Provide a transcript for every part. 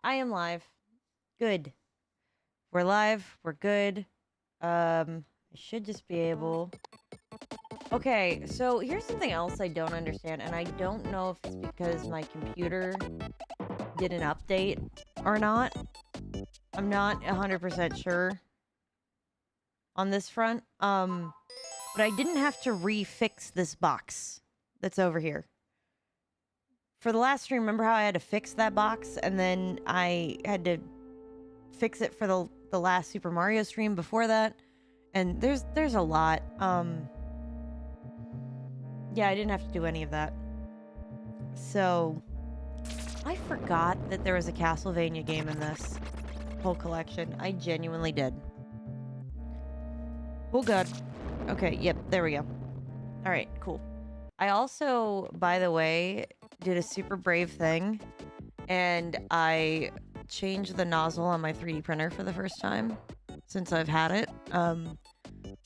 I am live. Good. We're live. We're good. I should just be able... Okay, so here's something else I don't understand, and I don't know if it's because my computer did an update or not. I'm not 100% sure on this front. But I didn't have to refix this box that's over here. For the last stream, remember how I had to fix that box, and then I had to fix it for the last Super Mario stream before that? And there's a lot. Yeah, I didn't have to do any of that. So, I forgot that there was a Castlevania game in this whole collection. I genuinely did. Oh god. Okay, yep, there we go. Alright, cool. I also, by the way, did a super brave thing, and I changed the nozzle on my 3D printer for the first time since I've had it.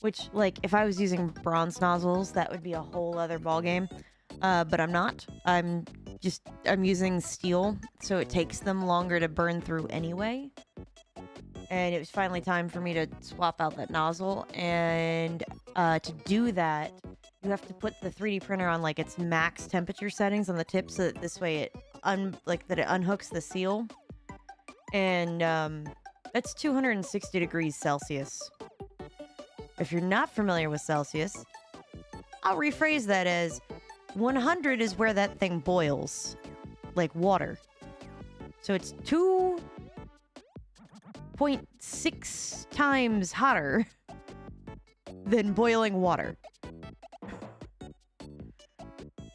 Which, like, if I was using bronze nozzles, that would be a whole other ballgame. But I'm not. I'm using steel, so it takes them longer to burn through anyway. And it was finally time for me to swap out that nozzle. And to do that, you have to put the 3D printer on, like, its max temperature settings on the tip, so that this way it unhooks the seal. And that's 260 degrees Celsius. If you're not familiar with Celsius, I'll rephrase that as 100 is where that thing boils, like water. So it's 2.6 times hotter than boiling water.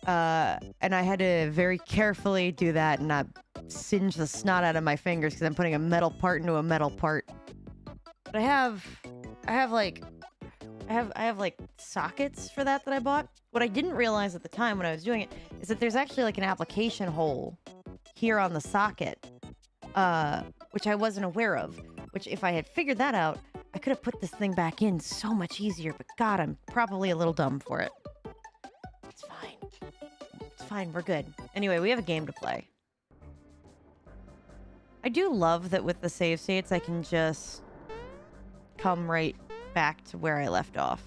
And I had to very carefully do that and not singe the snot out of my fingers because I'm putting a metal part into a metal part. But I have like sockets for that I bought. What I didn't realize at the time when I was doing it is that there's actually like an application hole here on the socket, which I wasn't aware of. Which if I had figured that out, I could have put this thing back in so much easier. But God, I'm probably a little dumb for it. It's fine. It's fine. We're good. Anyway, we have a game to play. I do love that with the save states, I can just come right back to where I left off.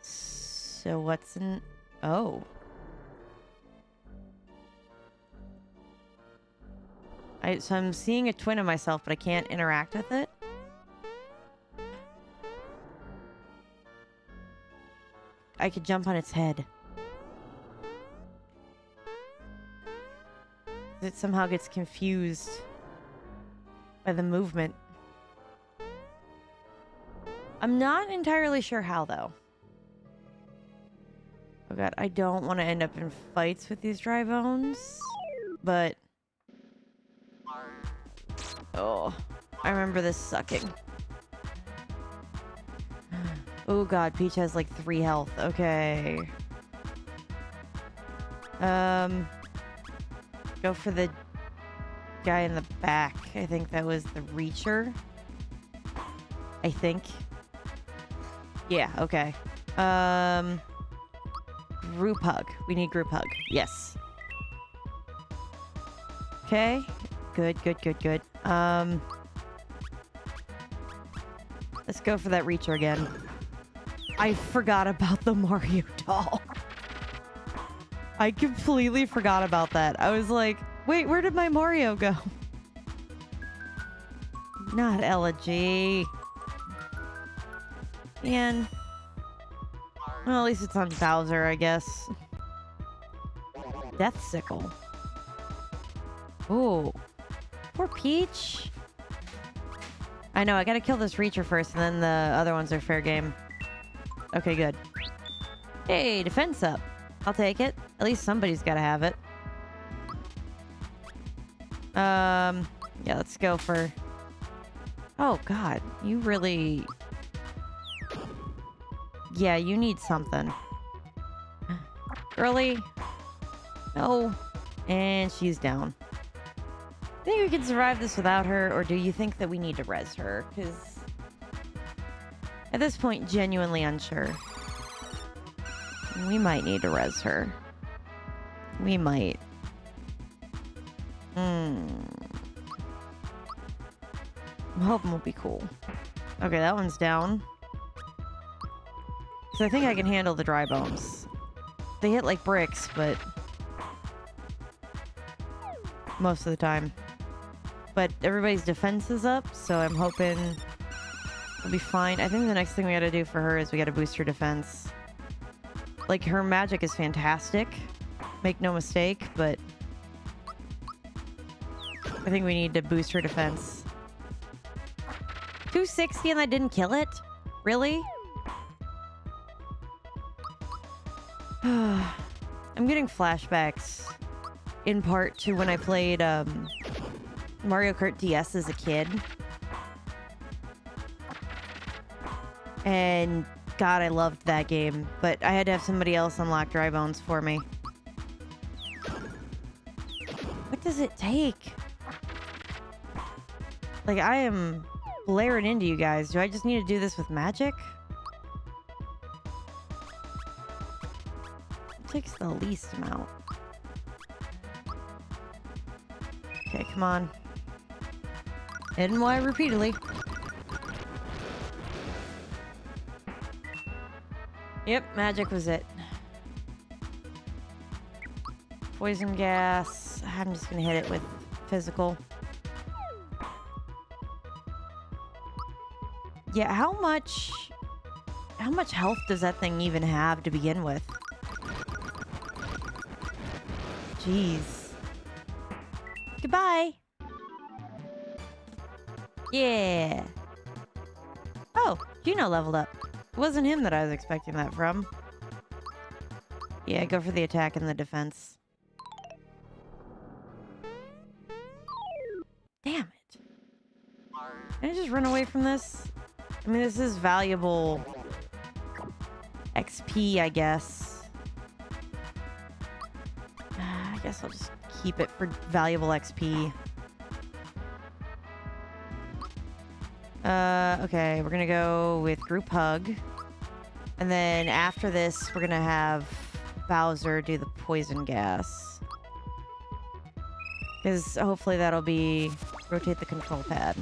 So what's in... Oh. So I'm seeing a twin of myself, but I can't interact with it. I could jump on its head. It somehow gets confused by the movement. I'm not entirely sure how, though. Oh god, I don't want to end up in fights with these dry bones, but... Oh, I remember this sucking. Oh god, Peach has like 3 health. Okay. Go for the guy in the back. I think that was the Reacher. I think. Yeah, okay. Group hug. We need group hug. Yes. Okay. Good, good, good, good. Let's go for that Reacher again. I forgot about the Mario doll. I completely forgot about that. I was like, wait, where did my Mario go? Not Elegy. Man. Well, at least it's on Bowser, I guess. Death Sickle. Ooh. Poor Peach. I know, I gotta kill this Reacher first, and then the other ones are fair game. Okay, good. Hey, defense up. I'll take it. At least somebody's gotta have it. Yeah, let's go for... Oh, God. You really... Yeah, you need something. Girly? No. And she's down. Think we can survive this without her, or do you think that we need to res her? Because... At this point, genuinely unsure. We might need to res her. We might. I'm hoping will be cool. Okay, that one's down. So I think I can handle the dry bones. They hit like bricks, but most of the time. But everybody's defense is up, so I'm hoping we'll be fine. I think the next thing we gotta do for her is we gotta boost her defense. Like, her magic is fantastic. Make no mistake, but I think we need to boost her defense. 260 and that didn't kill it? Really? I'm getting flashbacks in part to when I played Mario Kart DS as a kid. And God, I loved that game, but I had to have somebody else unlock dry bones for me. What does it take? Like, I am blaring into you guys. Do I just need to do this with magic? It takes the least amount. Okay, come on. Hit and Y repeatedly. Yep, magic was it. Poison gas. I'm just gonna hit it with physical. Yeah, how much health does that thing even have to begin with? Jeez. Goodbye. Yeah. Oh, Juno leveled up. It wasn't him that I was expecting that from. Yeah, go for the attack and the defense. Damn it. Can I just run away from this? I mean, this is valuable XP, I guess. I guess I'll just keep it for valuable XP. Okay, we're gonna go with group hug. And then after this, we're gonna have Bowser do the poison gas. Because hopefully that'll be rotate the control pad.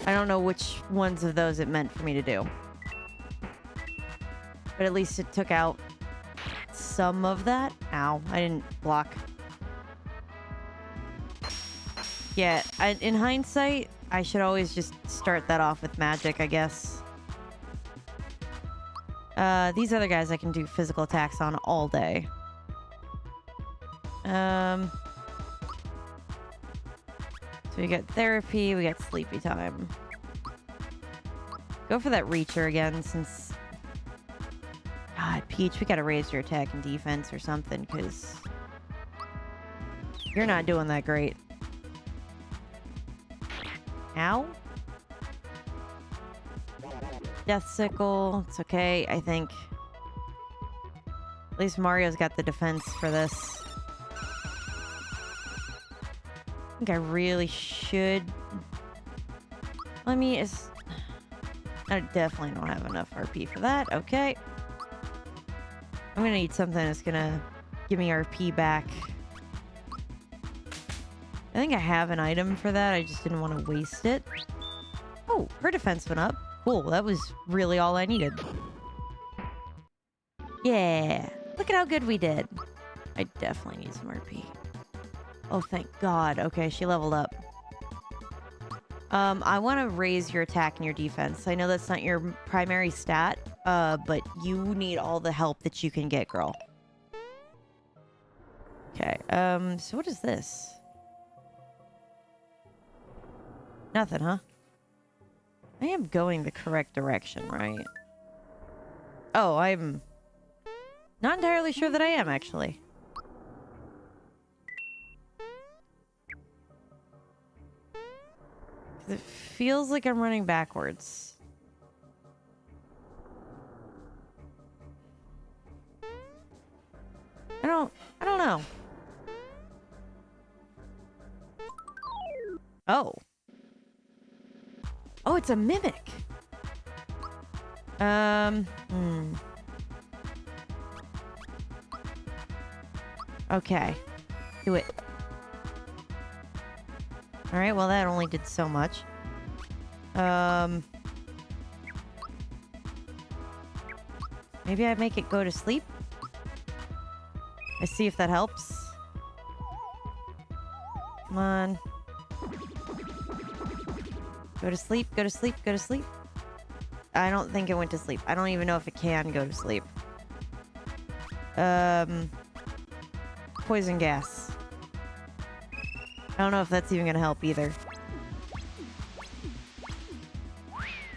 I don't know which ones of those it meant for me to do. But at least it took out some of that. Ow, I didn't block. Yeah, in hindsight, I should always just start that off with magic, I guess. These other guys I can do physical attacks on all day. So we got therapy, we got sleepy time. Go for that reacher again, since... God, Peach, we gotta raise your attack and defense or something, because... you're not doing that great. Ow. Death Sickle. It's okay, I think. At least Mario's got the defense for this. I think I really should... I definitely don't have enough RP for that. Okay. I'm gonna need something that's gonna give me RP back. I think I have an item for that. I just didn't want to waste it. Oh, her defense went up. Cool. That was really all I needed. Yeah. Look at how good we did. I definitely need some RP. Oh, thank God. Okay, she leveled up. I want to raise your attack and your defense. I know that's not your primary stat, but you need all the help that you can get, girl. Okay, so what is this? Nothing, huh? I am going the correct direction, right? Oh, I'm not entirely sure that I am, actually. It feels like I'm running backwards. I don't know. Oh. Oh, it's a mimic. Okay. Do it. Alright, well that only did so much. Maybe I make it go to sleep? I see if that helps. Come on. Go to sleep, go to sleep, go to sleep. I don't think it went to sleep. I don't even know if it can go to sleep. Poison gas. I don't know if that's even gonna help either.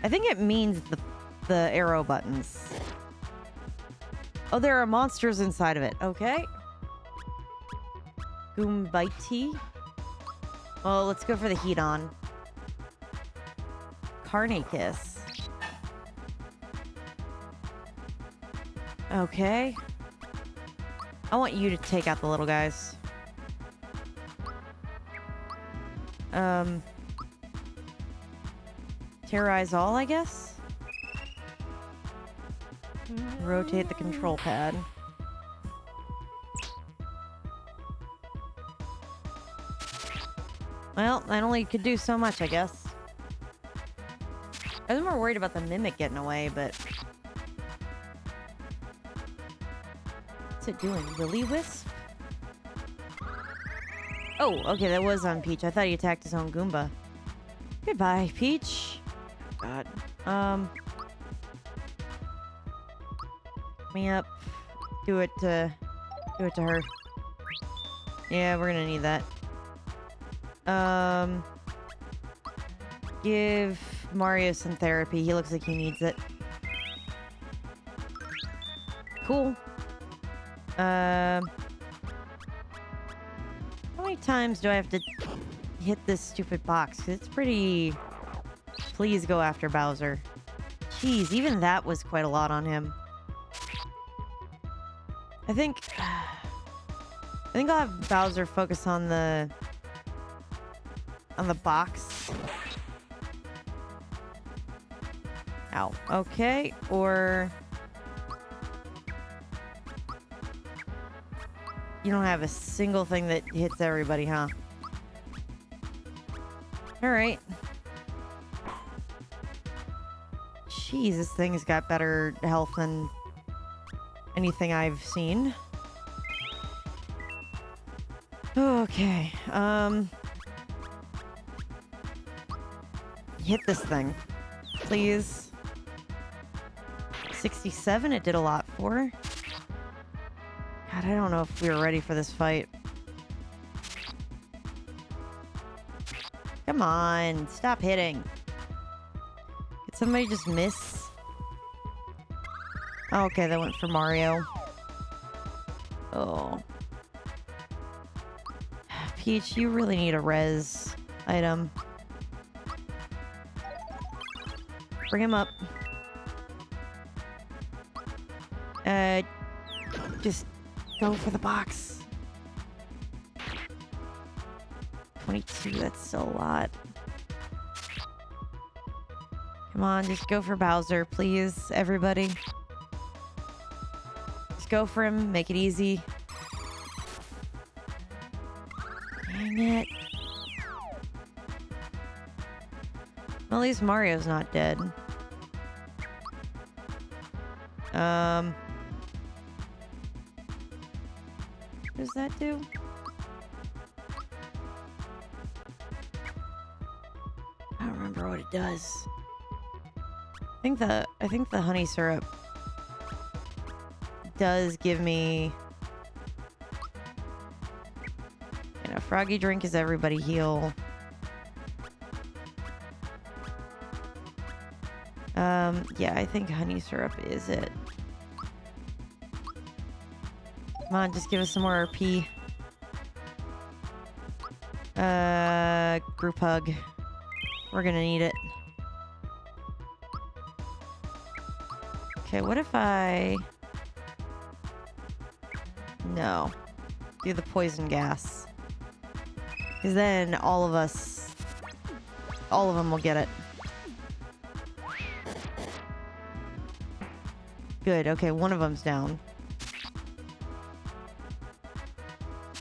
I think it means the arrow buttons. Oh, there are monsters inside of it. Okay. Goombite. Well, let's go for the heat on. Carnicus. Okay. I want you to take out the little guys. Terrorize all, I guess? Rotate the control pad. Well, that only could do so much, I guess. I was more worried about the mimic getting away, but... What's it doing? Will-E-Wisp? Oh, okay, that was on Peach. I thought he attacked his own Goomba. Goodbye, Peach. God. Me up. Do it to her. Yeah, we're gonna need that. Give Mario some therapy. He looks like he needs it. Cool. How many times do I have to hit this stupid box? 'Cause it's pretty... Please go after Bowser. Jeez, even that was quite a lot on him. I think I'll have Bowser focus on the box. Ow. Okay, or you don't have a single thing that hits everybody, huh? All right. Jeez, this thing's got better health than anything I've seen. Okay, hit this thing, please. 67, it did a lot for. God, I don't know if we were ready for this fight. Come on, stop hitting. Did somebody just miss? Oh, okay, that went for Mario. Oh. Peach, you really need a res item. Bring him up. Just go for the box. 22, that's still a lot. Come on, just go for Bowser, please, everybody. Just go for him, make it easy. Dang it. Well, at least Mario's not dead. What does that do? I don't remember what it does. I think the honey syrup does give me... You know, froggy drink is everybody heal. Yeah, I think honey syrup is it. Come on, just give us some more RP. Group hug. We're gonna need it. Okay, what if I... No. Do the poison gas. Because then all of them will get it. Good, okay, one of them's down.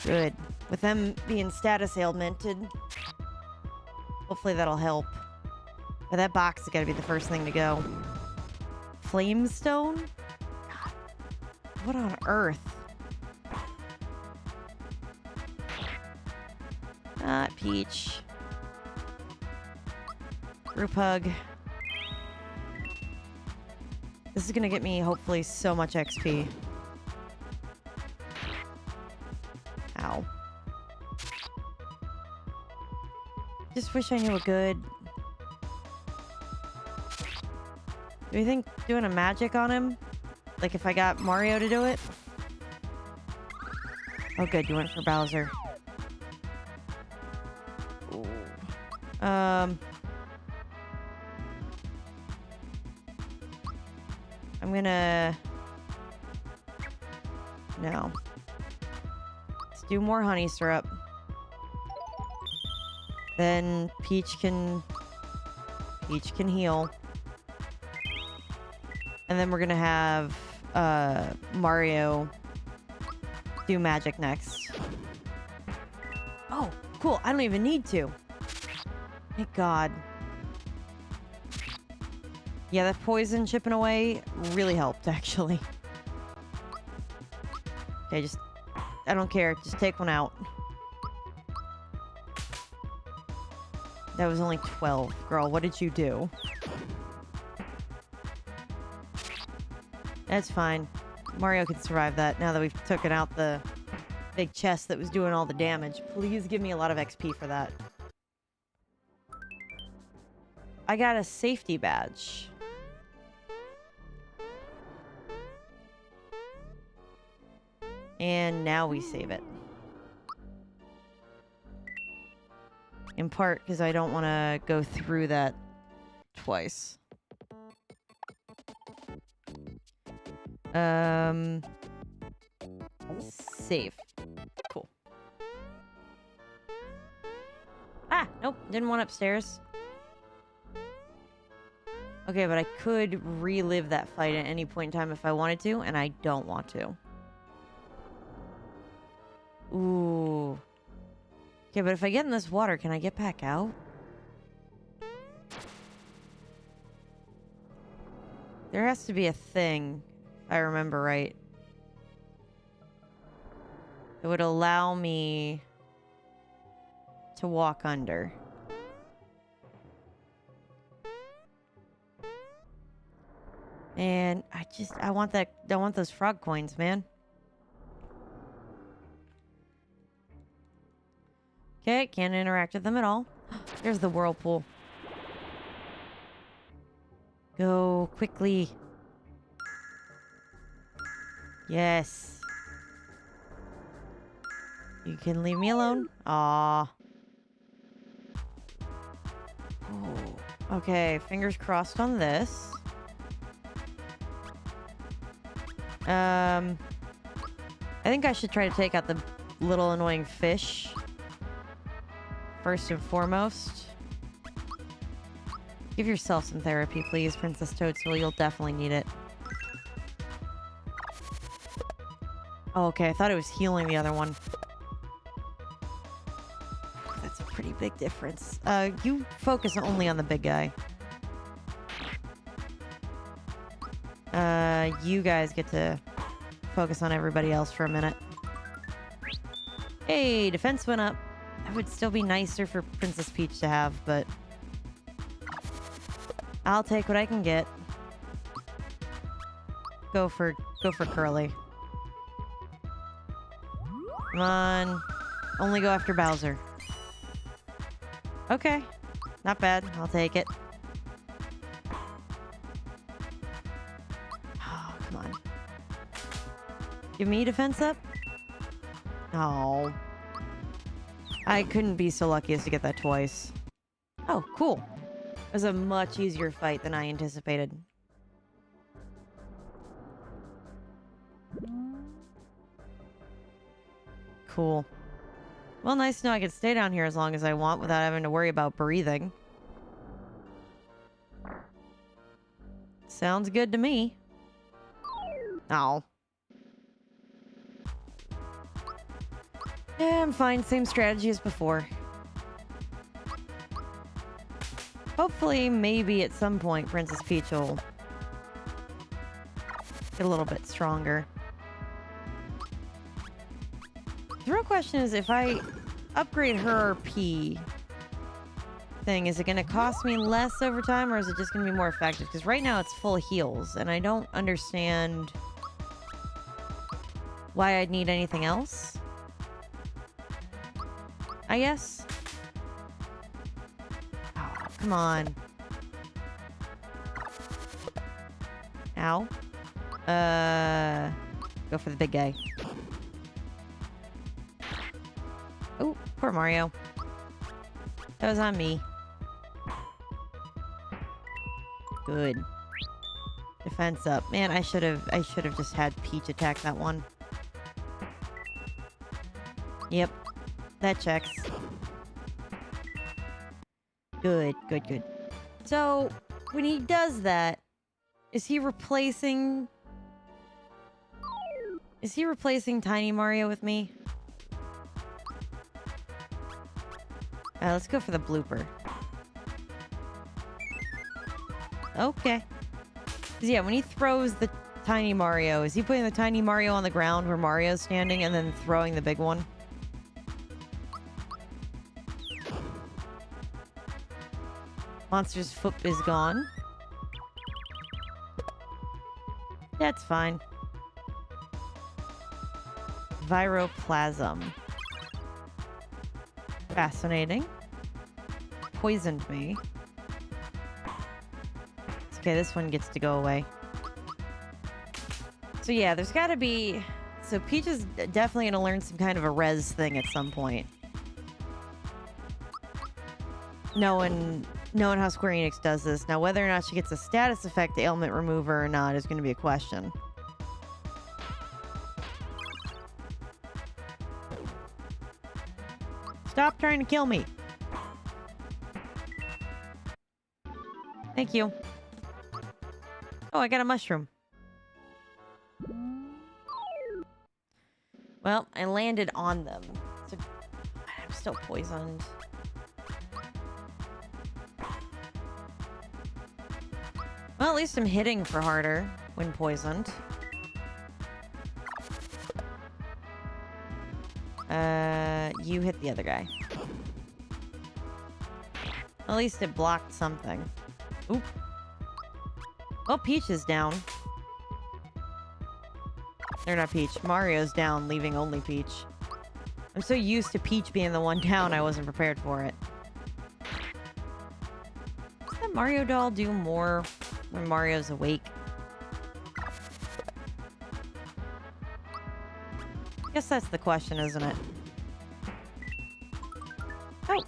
Good. With them being status ailmented. Hopefully that'll help. But that box has got to be the first thing to go. Flamestone? God, what on earth? Not Peach. Group hug. This is gonna get me, hopefully, so much XP. Ow. Just wish I knew a good... Do you think doing a magic on him? Like if I got Mario to do it? Oh good, you went for Bowser. Ooh. I'm gonna... No. Let's do more honey syrup. Then Peach can heal. And then we're gonna have Mario do magic next. Oh, cool. I don't even need to. Thank God. Yeah, that poison chipping away really helped, actually. Okay, just... I don't care. Just take one out. That was only 12. Girl, what did you do? That's fine. Mario can survive that now that we've taken out the big chest that was doing all the damage. Please give me a lot of XP for that. I got a safety badge. And now we save it. In part because I don't want to go through that twice. Save. Cool. Ah, nope, didn't want upstairs. Okay, but I could relive that fight at any point in time if I wanted to, and I don't want to. Ooh. Okay, but if I get in this water, can I get back out? There has to be a thing, if I remember right. It would allow me to walk under. And I want those frog coins, man. Okay, can't interact with them at all. There's the whirlpool. Go quickly. Yes. You can leave me alone. Aw. Oh. Okay, fingers crossed on this. I think I should try to take out the little annoying fish. First and foremost. Give yourself some therapy, please, Princess Toadstool. You'll definitely need it. Oh, okay. I thought it was healing the other one. That's a pretty big difference. You focus only on the big guy. You guys get to focus on everybody else for a minute. Hey, defense went up. That would still be nicer for Princess Peach to have, but... I'll take what I can get. Go for Curly. Come on. Only go after Bowser. Okay. Not bad. I'll take it. Oh, come on. Give me defense up? Oh. I couldn't be so lucky as to get that twice. Oh, cool. It was a much easier fight than I anticipated. Cool. Well, nice to know I can stay down here as long as I want without having to worry about breathing. Sounds good to me. Oh. Yeah, I'm fine. Same strategy as before. Hopefully, maybe at some point, Princess Peach will get a little bit stronger. The real question is, if I upgrade her P thing, is it going to cost me less over time, or is it just going to be more effective? Because right now it's full of heals, and I don't understand why I'd need anything else. I guess. Oh, come on. Ow. Go for the big guy. Oh, poor Mario. That was on me. Good. Defense up. Man, I should have just had Peach attack that one. Yep. That checks. Good, good, good. So, when he does that, is he replacing Tiny Mario with me? Let's go for the blooper. Okay. 'Cause yeah, when he throws the Tiny Mario, is he putting the Tiny Mario on the ground where Mario's standing and then throwing the big one? Monster's foot is gone. That's fine. Viroplasm. Fascinating. Poisoned me. Okay, this one gets to go away. So yeah, there's gotta be... So Peach is definitely gonna learn some kind of a res thing at some point. Knowing how Square Enix does this. Now, whether or not she gets a status effect ailment remover or not is gonna be a question. Stop trying to kill me. Thank you. Oh, I got a mushroom. Well, I landed on them. So I'm still poisoned. Well, at least I'm hitting for harder when poisoned. You hit the other guy. At least it blocked something. Oop. Oh, Peach is down. They're not Peach. Mario's down, leaving only Peach. I'm so used to Peach being the one down, I wasn't prepared for it. Does that Mario doll do more when Mario's awake? I guess that's the question, isn't it? Oh!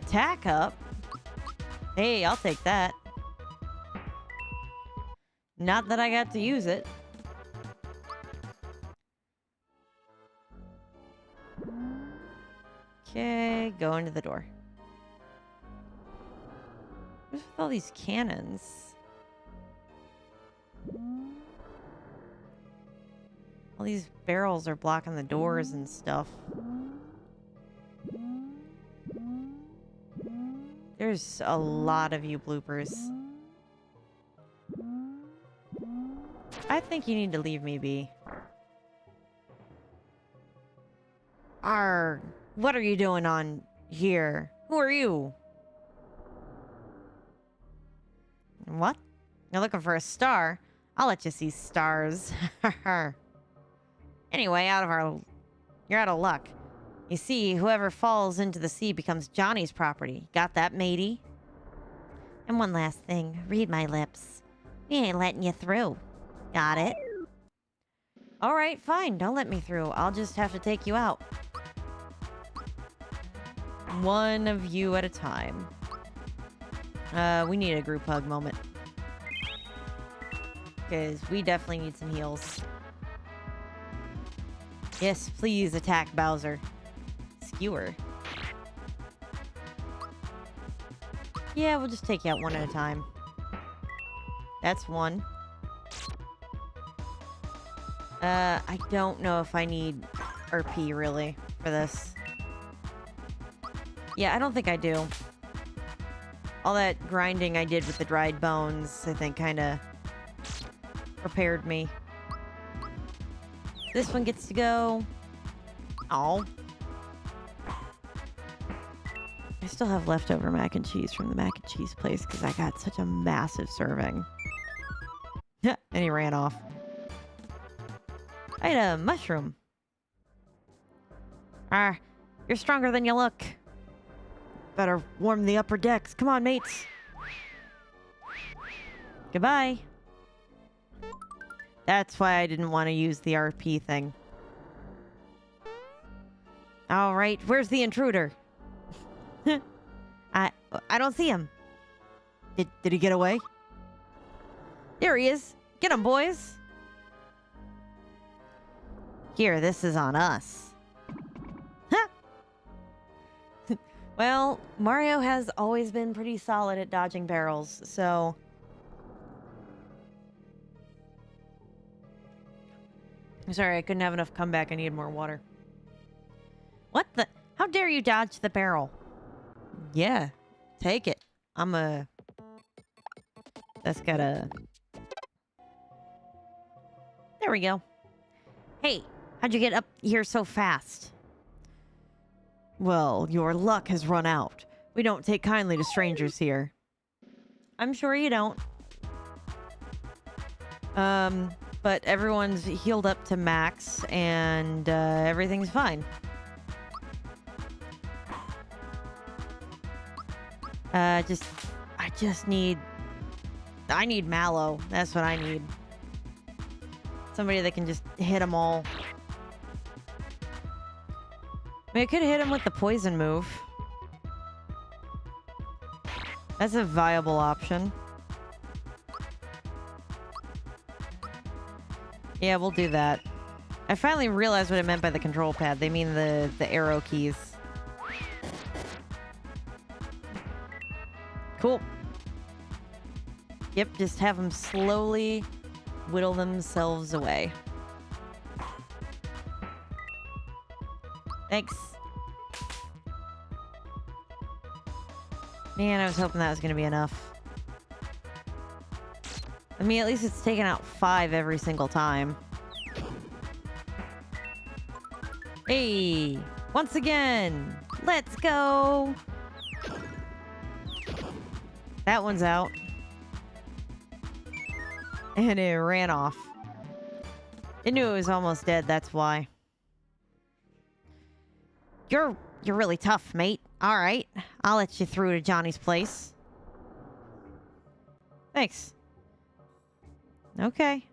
Attack up? Hey, I'll take that. Not that I got to use it. Okay, go into the door. What's with all these cannons? All these barrels are blocking the doors and stuff. There's a lot of you bloopers. I think you need to leave me be. Arrgh. What are you doing on here? Who are you? What? You're looking for a star? I'll let you see stars. Anyway, you're out of luck. You see, whoever falls into the sea becomes Johnny's property. Got that, matey? And one last thing. Read my lips. We ain't letting you through. Got it? Alright, fine. Don't let me through. I'll just have to take you out. One of you at a time. We need a group hug moment. Because we definitely need some heals. Yes, please attack Bowser. Skewer. Yeah, we'll just take you out one at a time. That's one. I don't know if I need RP, really, for this. Yeah, I don't think I do. All that grinding I did with the dried bones, I think, kind of prepared me. This one gets to go. Oh. I still have leftover mac and cheese from the mac and cheese place because I got such a massive serving. And he ran off. I had a mushroom. You're stronger than you look. Better warm the upper decks. Come on, mates. Goodbye. That's why I didn't want to use the RP thing. All right, where's the intruder? I don't see him. Did he get away? There he is. Get him, boys. Here, this is on us. Huh. Well, Mario has always been pretty solid at dodging barrels, so... I'm sorry, I couldn't have enough comeback. I needed more water. What the? How dare you dodge the barrel? Yeah, take it. That's gotta... There we go. Hey, how'd you get up here so fast? Well, your luck has run out. We don't take kindly to strangers here. I'm sure you don't. But everyone's healed up to max, and everything's fine. I need Mallow. That's what I need. Somebody that can just hit them all. I mean, I could hit him with the poison move. That's a viable option. Yeah, we'll do that. I finally realized what it meant by the control pad. They mean the arrow keys. Cool. Yep, just have them slowly whittle themselves away. Thanks. Man, I was hoping that was going to be enough. I mean, at least it's taken out 5 every single time. Hey! Once again! Let's go! That one's out. And it ran off. It knew it was almost dead, that's why. You're really tough, mate. Alright, I'll let you through to Johnny's place. Thanks. Okay.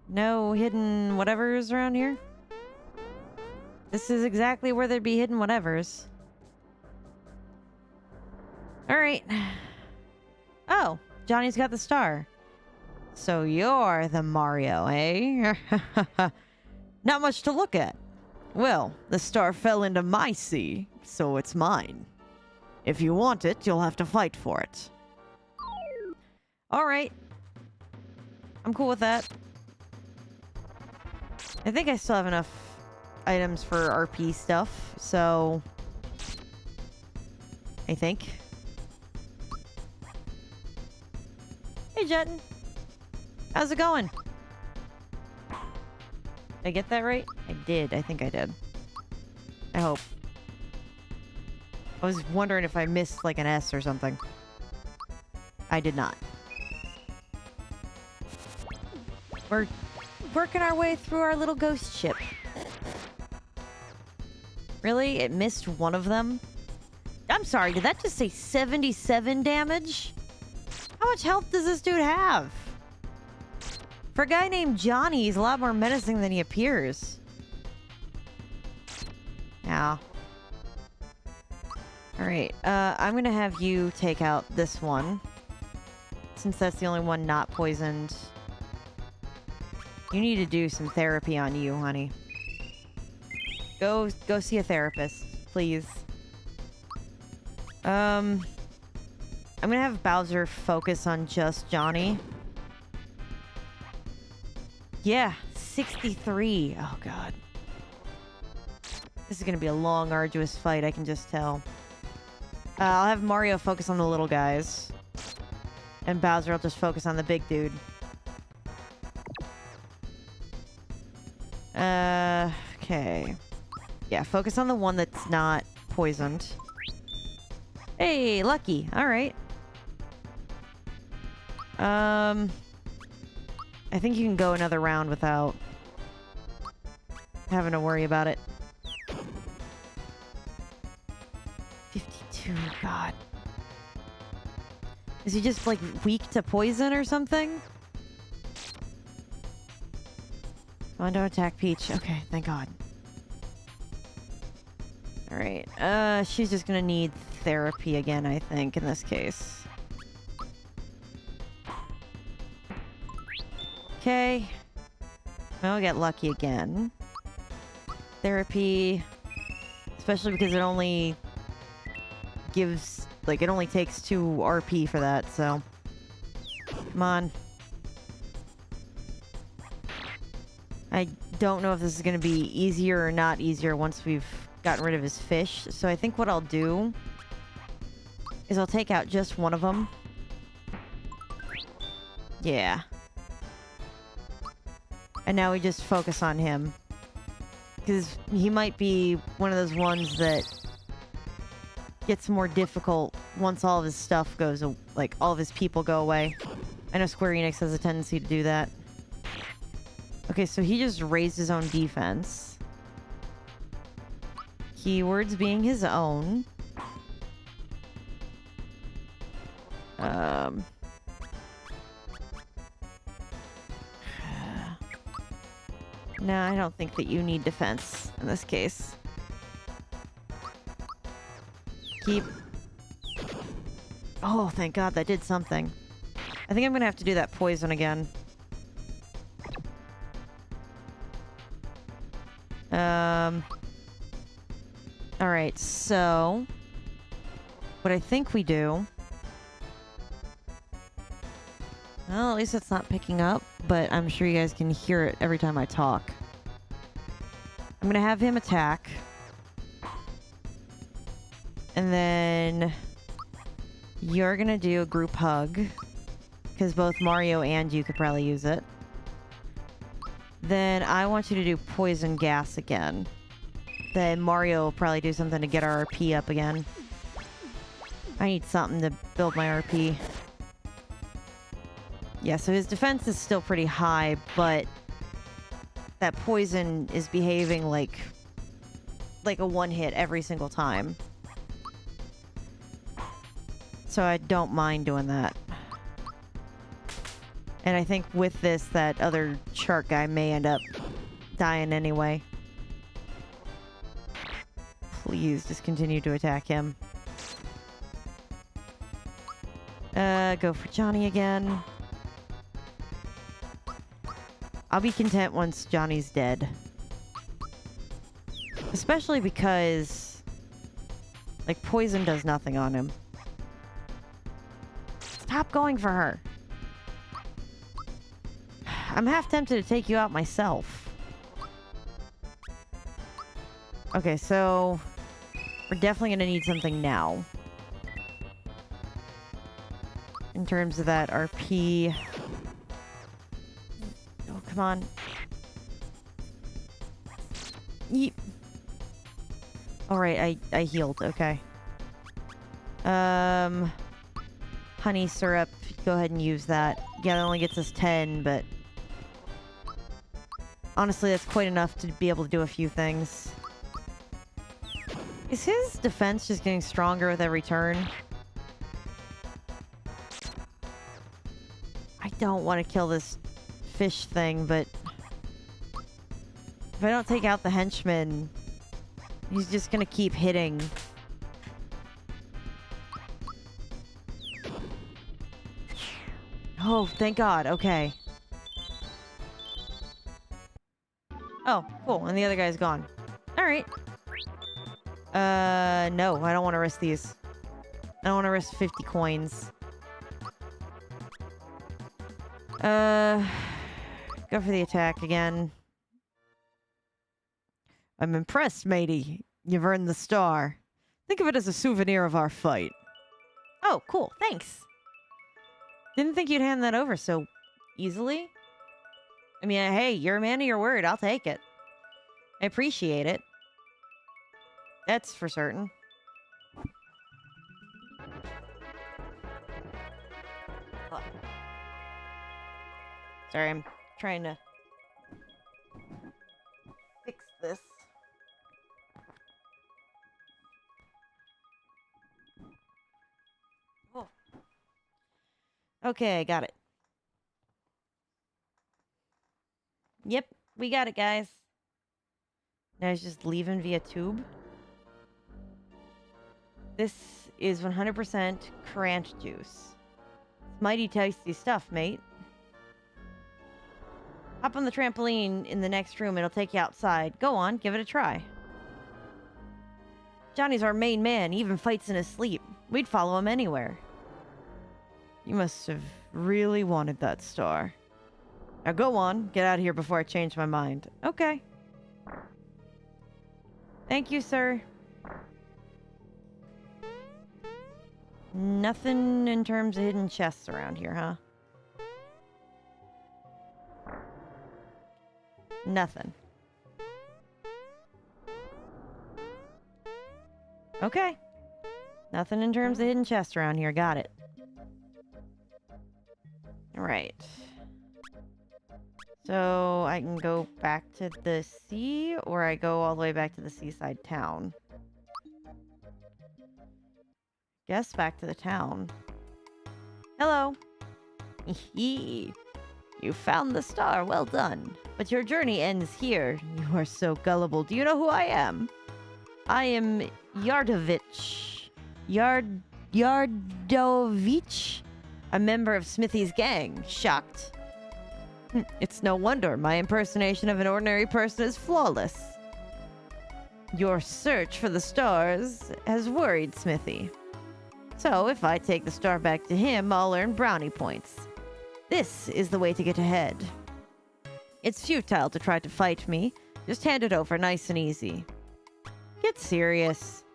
No hidden whatevers around here? This is exactly where there'd be hidden whatevers. Alright. Oh, Johnny's got the star. So you're the Mario, eh? Not much to look at. Well, the star fell into my sea, so it's mine. If you want it, you'll have to fight for it. Alright. I'm cool with that. I think I still have enough items for RP stuff, so... I think. Hey, Jetton. How's it going? Did I get that right? I did. I think I did. I hope. I was wondering if I missed, like, an S or something. I did not. We're working our way through our little ghost ship. Really? It missed one of them? I'm sorry, did that just say 77 damage? How much health does this dude have? For a guy named Johnny, he's a lot more menacing than he appears. Yeah. Alright, I'm gonna have you take out this one. Since that's the only one not poisoned. You need to do some therapy on you, honey. Go see a therapist, please. I'm gonna have Bowser focus on just Johnny. Yeah, 63. Oh, God. This is going to be a long, arduous fight, I can just tell. I'll have Mario focus on the little guys. And Bowser will just focus on the big dude. Okay. Yeah, focus on the one that's not poisoned. Hey, lucky. All right. I think you can go another round without having to worry about it. 52, God. Is he just, like, weak to poison or something? Come on, don't attack Peach. Okay, thank God. Alright, she's just gonna need therapy again, I think, in this case. Okay. I'll get lucky again. Therapy. Especially because it only gives... Like, it only takes 2 RP for that, so... Come on. I don't know if this is going to be easier or not easier once we've gotten rid of his fish. So I think what I'll do is I'll take out just one of them. Yeah. And now we just focus on him. Because he might be one of those ones that gets more difficult once all of his stuff goes, like, all of his people go away. I know Square Enix has a tendency to do that. Okay, so he just raised his own defense. Keywords being his own. No, I don't think that you need defense in this case. Keep. Oh, thank God, that did something. I think I'm gonna have to do that poison again. Alright, so... What I think we do... Well, at least it's not picking up, but I'm sure you guys can hear it every time I talk. I'm gonna have him attack. And then... You're gonna do a group hug. Because both Mario and you could probably use it. Then I want you to do poison gas again. Then Mario will probably do something to get our RP up again. I need something to build my RP. Yeah, so his defense is still pretty high, but that poison is behaving like a one-hit every single time. So I don't mind doing that. And I think with this, that other shark guy may end up dying anyway. Please just continue to attack him. Go for Johnny again. I'll be content once Johnny's dead. Especially because, like, poison does nothing on him. Stop going for her. I'm half tempted to take you out myself. Okay, so we're definitely gonna need something now. In terms of that RP. Oh, come on. Yeep. Alright, I healed, okay. Honey syrup, go ahead and use that. Yeah, that only gets us 10, but... Honestly, that's quite enough to be able to do a few things. Is his defense just getting stronger with every turn? I don't want to kill this fish thing, but... If I don't take out the henchman, he's just gonna keep hitting. Oh, thank God. Okay. Oh, cool. And the other guy's gone. Alright. No. I don't want to risk these. I don't want to risk 50 coins. Go for the attack again. I'm impressed, matey. You've earned the star. Think of it as a souvenir of our fight. Oh, cool. Thanks. Didn't think you'd hand that over so easily. I mean, hey, you're a man of your word. I'll take it. I appreciate it. That's for certain. Oh. Sorry, I'm trying to fix this. Oh. Okay, got it. Yep, we got it, guys. Now it's just leaving via tube. This is 100% currant juice. Mighty tasty stuff, mate. Hop on the trampoline in the next room. It'll take you outside. Go on, give it a try. Johnny's our main man. He even fights in his sleep. We'd follow him anywhere. You must have really wanted that star. Now go on. Get out of here before I change my mind. Okay. Thank you, sir. Nothing in terms of hidden chests around here, huh? Nothing. Okay. Nothing in terms of hidden chests around here. Got it. Alright. So I can go back to the sea, or I go all the way back to the seaside town. Guess back to the town. Hello. You found the star. Well done. But your journey ends here. You are so gullible. Do you know who I am? I am Yardovich. Yardovich? A member of Smithy's gang. Shocked. It's no wonder. My impersonation of an ordinary person is flawless. Your search for the stars has worried Smithy. So, if I take the star back to him, I'll earn brownie points. This is the way to get ahead. It's futile to try to fight me. Just hand it over nice and easy. Get serious.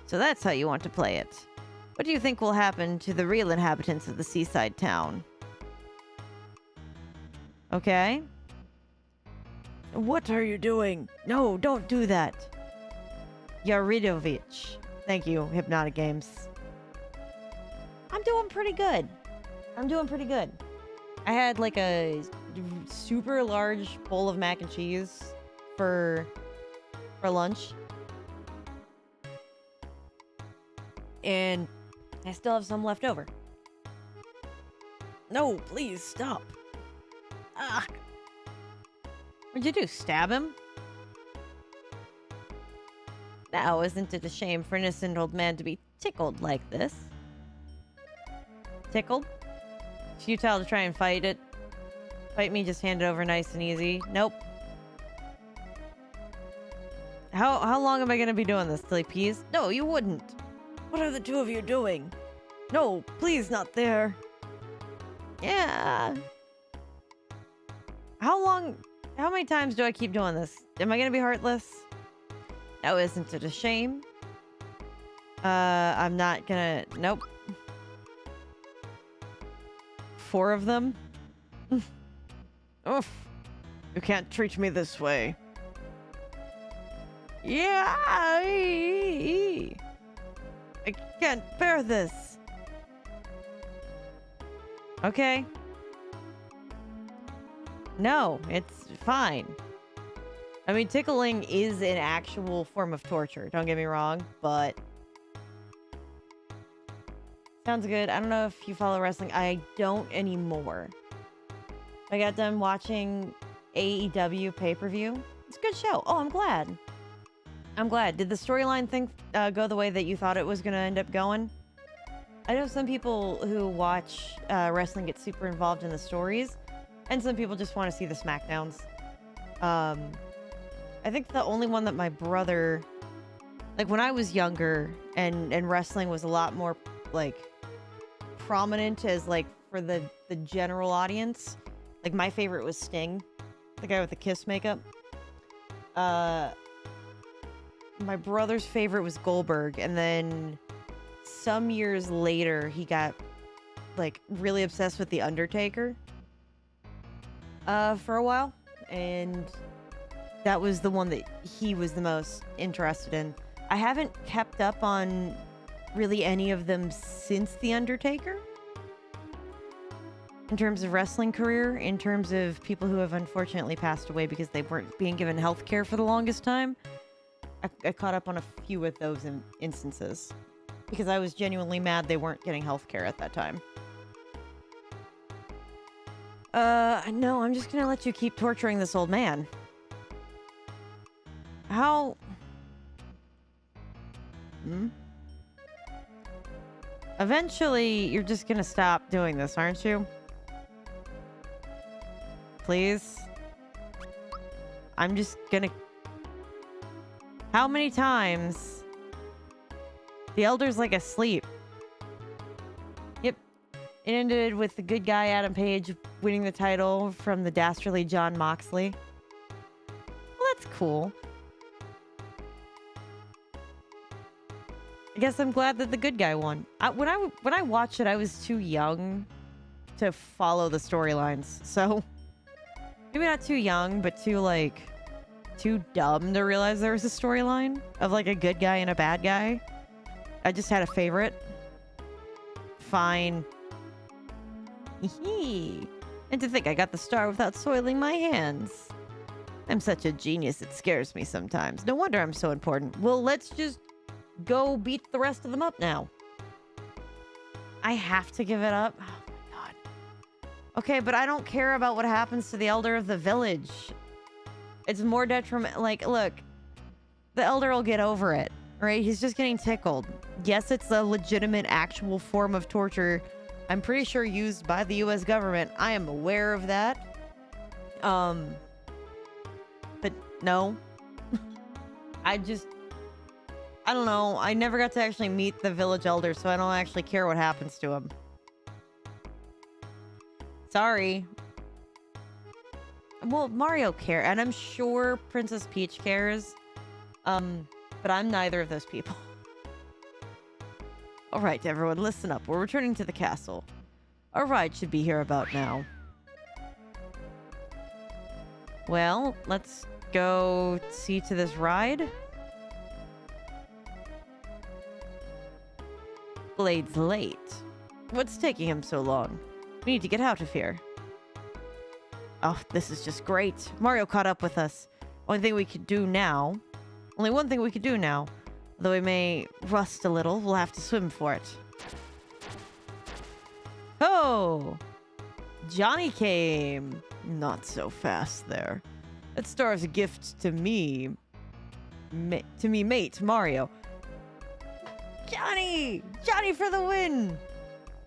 So that's how you want to play it. What do you think will happen to the real inhabitants of the seaside town? Okay. What are you doing? No, don't do that. Yaridovich. Thank you, Hypnotic Games. I'm doing pretty good. I had like a super large bowl of mac and cheese for lunch. And I still have some left over. No, please stop. Ah. What'd you do? Stab him? Now, isn't it a shame for an innocent old man to be tickled like this? Tickled? Futile to try and fight it. Fight me, just hand it over nice and easy. Nope. How long am I gonna be doing this till he pees? No, you wouldn't. What are the two of you doing? No, please, not there. Yeah. How many times do I keep doing this? Am I gonna be heartless? No, isn't it a shame? I'm not gonna... Nope. 4 of them? Oof. You can't treat me this way. Yeah! I can't bear this. Okay. No, it's fine. I mean, tickling is an actual form of torture. Don't get me wrong, but... Sounds good. I don't know if you follow wrestling. I don't anymore. I got done watching AEW pay-per-view. It's a good show. Oh, I'm glad. I'm glad. Did the storyline thing go the way that you thought it was going to end up going? I know some people who watch wrestling get super involved in the stories, and some people just want to see the SmackDowns. I think the only one that my brother... Like, when I was younger, and wrestling was a lot more, like, prominent as, like, for the general audience. Like, my favorite was Sting. The guy with the Kiss makeup. my brother's favorite was Goldberg, and then some years later he got like really obsessed with the Undertaker for a while, and that was the one that he was the most interested in. I haven't kept up on really any of them since the Undertaker. In terms of wrestling career, in terms of people who have unfortunately passed away because they weren't being given health care for the longest time, I caught up on a few of those instances because I was genuinely mad they weren't getting health care at that time. No, I'm just gonna let you keep torturing this old man. How? Eventually, you're just gonna stop doing this, aren't you? Please? I'm just gonna... How many times? The Elder's like asleep. Yep. It ended with the good guy Adam Page winning the title from the dastardly Jon Moxley. Well, that's cool. I guess I'm glad that the good guy won. When I watched it, I was too young to follow the storylines. So, maybe not too young, but too dumb to realize there was a storyline of like a good guy and a bad guy. I just had a favorite. Fine. And to think I got the star without soiling my hands. I'm such a genius, it scares me sometimes. No wonder I'm so important. Well, let's just go beat the rest of them up now. I have to give it up? Oh my god. Okay, but I don't care about what happens to the Elder of the Village. It's more detriment. Like, look, the Elder will get over it, right? He's just getting tickled. Yes, it's a legitimate, actual form of torture. I'm pretty sure used by the U.S. government. I am aware of that. But no. I don't know. I never got to actually meet the village elder, so I don't actually care what happens to him. Sorry. Well, Mario cares, and I'm sure Princess Peach cares. But I'm neither of those people. All right, everyone, listen up. We're returning to the castle. Our ride should be here about now. Well, let's go see to this ride. Blade's late. What's taking him so long? We need to get out of here. Oh, this is just great. Mario caught up with us. Only one thing we could do now. Though we may rust a little, we'll have to swim for it. Oh! Johnny came. Not so fast there. That star is a gift to me. Mate, Mario. Johnny! Johnny for the win!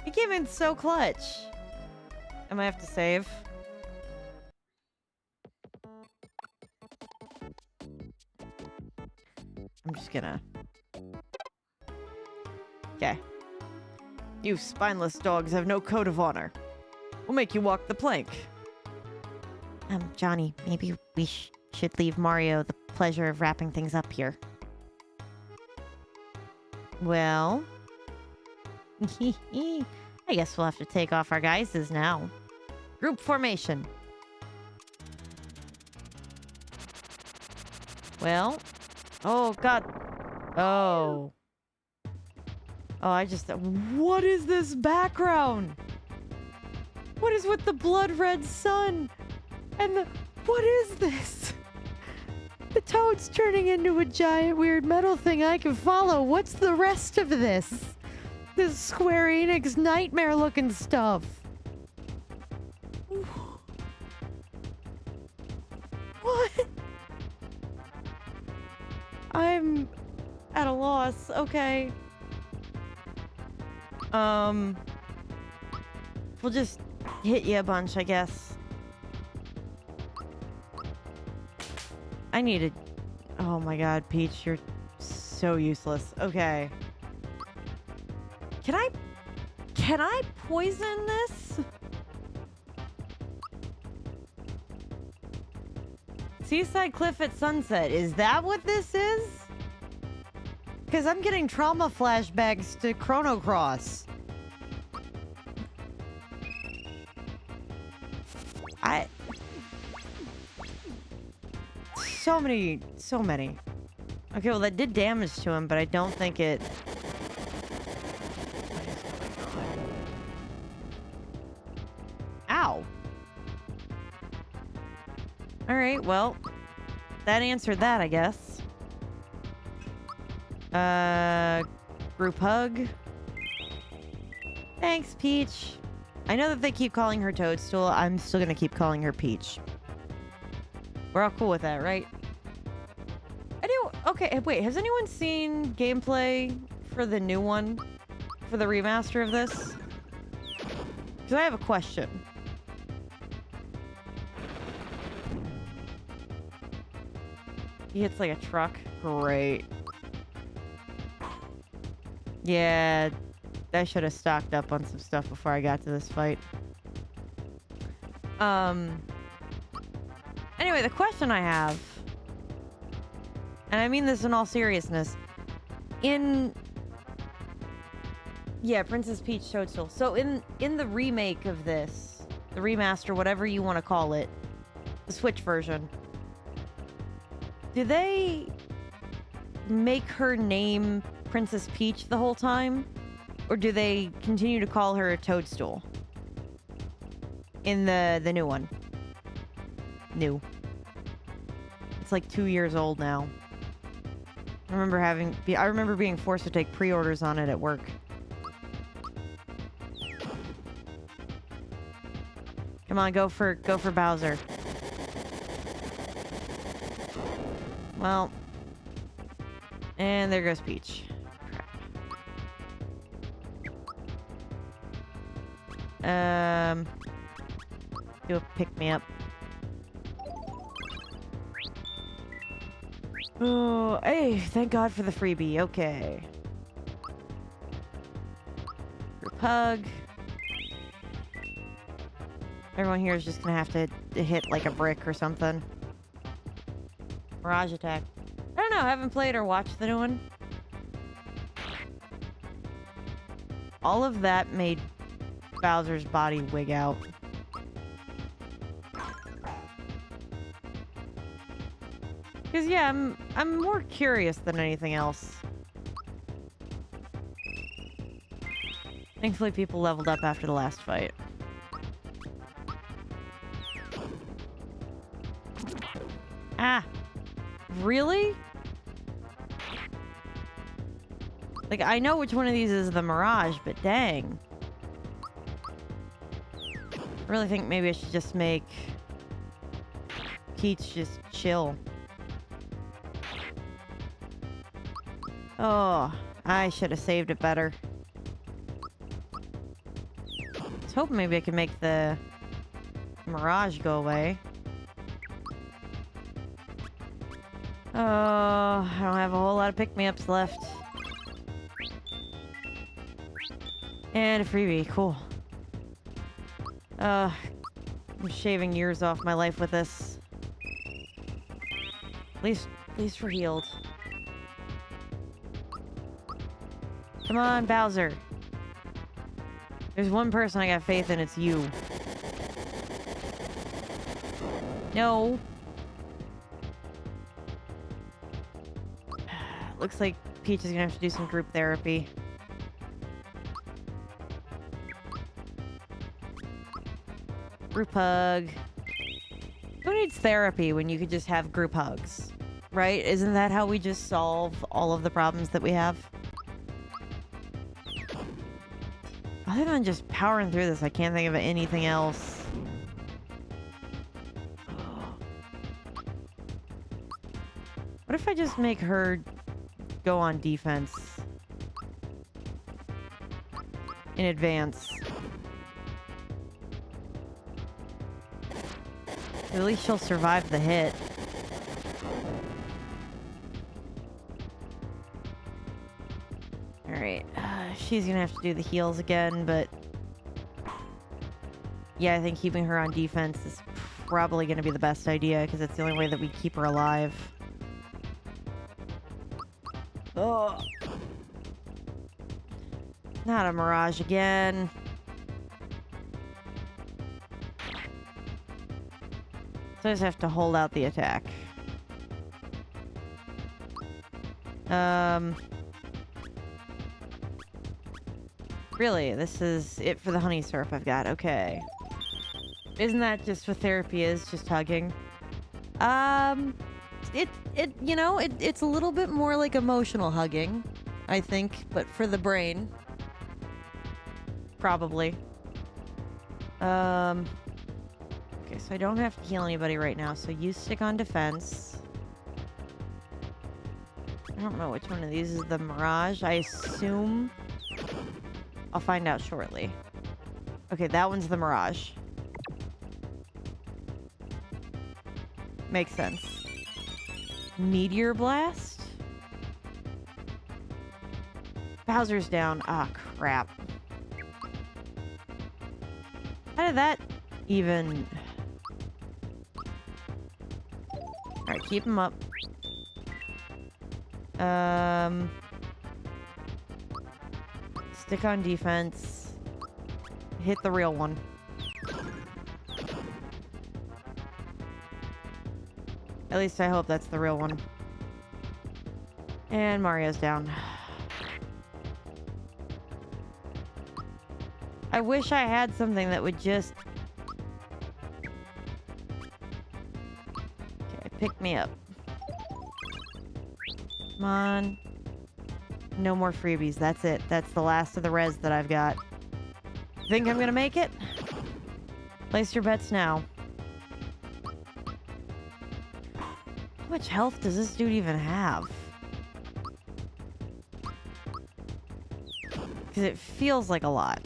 He came in so clutch. I might have to save. I'm just gonna... Okay. You spineless dogs have no code of honor. We'll make you walk the plank. Johnny, maybe we should leave Mario the pleasure of wrapping things up here. Well... I guess we'll have to take off our guises now. Group formation. Well... Oh, God. Oh. Oh, what is this background? What is with the blood red sun? And what is this? The toad's turning into a giant weird metal thing I can follow. What's the rest of this? This Square Enix nightmare looking stuff. What? I'm at a loss. Okay. We'll just hit you a bunch, I guess. I needed... Oh my god, Peach, you're so useless. Okay. Can I poison this? Seaside Cliff at Sunset. Is that what this is? Because I'm getting trauma flashbacks to Chrono Cross. So many. Okay, well that did damage to him, but I don't think it... Ow. Alright, well, that answered that, I guess. Group hug. Thanks, Peach. I know that they keep calling her Toadstool. I'm still gonna keep calling her Peach. We're all cool with that, right? Okay, wait, has anyone seen gameplay for the new one? For the remaster of this? Because I have a question. He hits like a truck. Great. Yeah, I should have stocked up on some stuff before I got to this fight. Anyway, the question I have, and I mean this in all seriousness, yeah, Princess Peach Toadstool. So in the remake of this, the remaster, whatever you want to call it, the Switch version, do they make her name Princess Peach the whole time? Or do they continue to call her a Toadstool? In the new one. New. It's like 2 years old now. I remember being forced to take pre-orders on it at work. Come on, go for Bowser. Well, and there goes Peach. Crap. Do a pick-me-up. Oh, hey, thank God for the freebie. Okay. Group hug. Everyone here is just gonna have to hit like a brick or something. Mirage attack. I don't know, I haven't played or watched the new one. All of that made Bowser's body wig out. Because yeah, I'm more curious than anything else. Thankfully people leveled up after the last fight. Ah! Really? Like, I know which one of these is the Mirage, but dang. I really think maybe I should just make Peach just chill. Oh, I should have saved it better. I was hoping maybe I could make the Mirage go away. Oh, I don't have a whole lot of pick-me-ups left. And a freebie, cool. I'm shaving years off my life with this. At least we're healed. Come on, Bowser. There's one person I got faith in, it's you. No. Looks like Peach is gonna have to do some group therapy. Group hug. Who needs therapy when you could just have group hugs? Right? Isn't that how we just solve all of the problems that we have? Other than just powering through this, I can't think of anything else. What if I just make her go on defense in advance? At least she'll survive the hit. Alright, she's gonna have to do the heals again, but yeah, I think keeping her on defense is probably going to be the best idea because it's the only way that we keep her alive. Oh. Not a mirage again. So I just have to hold out the attack. Really, this is it for the honey syrup I've got. Okay. Isn't that just what therapy is? Just hugging? It's a little bit more like emotional hugging, I think, but for the brain. Probably. Okay, so I don't have to heal anybody right now, so you stick on defense. I don't know which one of these is the Mirage. I assume... I'll find out shortly. Okay, that one's the Mirage. Makes sense. Meteor Blast? Bowser's down. Ah, crap. How did that even... Alright, keep him up. Stick on defense. Hit the real one. At least I hope that's the real one. And Mario's down. I wish I had something that would just... Okay, pick me up. Come on. No more freebies. That's it. That's the last of the res that I've got. Think I'm gonna make it? Place your bets now. How much health does this dude even have? Because it feels like a lot.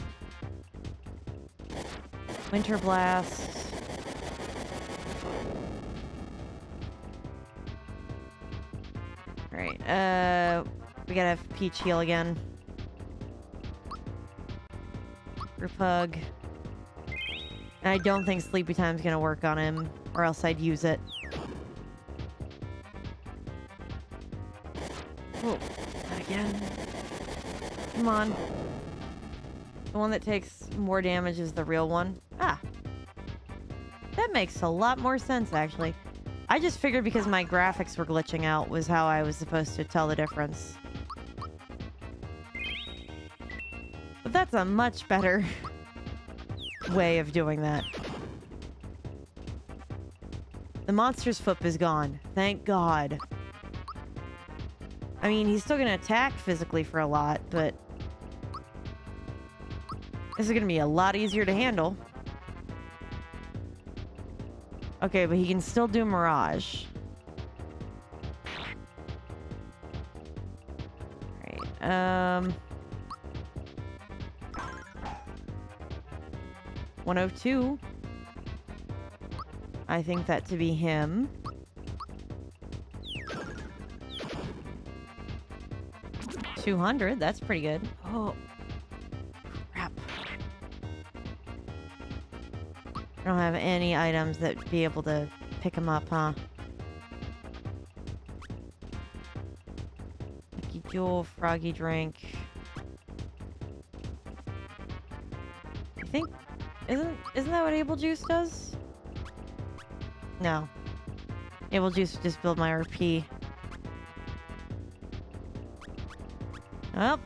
Winter Blast. Alright, we gotta have Peach heal again. Group hug. And I don't think Sleepy Time's gonna work on him, or else I'd use it. Oh, not again. Come on. The one that takes more damage is the real one. Ah. That makes a lot more sense, actually. I just figured because my graphics were glitching out was how I was supposed to tell the difference. But that's a much better way of doing that. The monster's foot is gone. Thank God. I mean, he's still gonna attack physically for a lot, but... this is gonna be a lot easier to handle. Okay, but he can still do Mirage. Alright, 102. I think that to be him. $200, that's pretty good. Oh, crap. I don't have any items that would be able to pick him up, huh? Lucky Jewel, Froggy Drink. I think... Isn't that what Able Juice does? No. Able Juice would just build my RP. Well.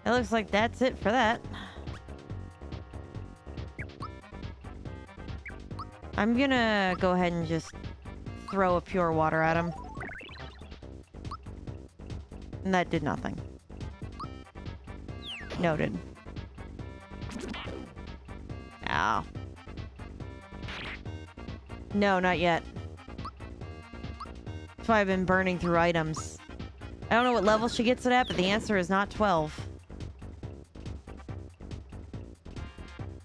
It looks like that's it for that. I'm gonna go ahead and just throw a pure water at him. And that did nothing. Noted. Ow. No, not yet. That's why I've been burning through items. I don't know what level she gets it at, but the answer is not 12.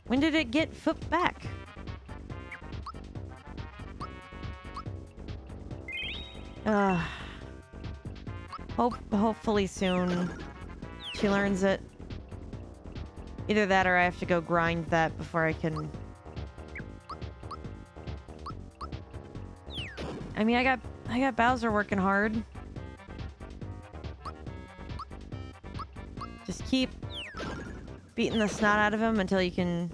When did it get foot back? Hopefully soon she learns it. Either that or I have to go grind that before I can... I mean, I got Bowser working hard. Just keep beating the snot out of him until you can...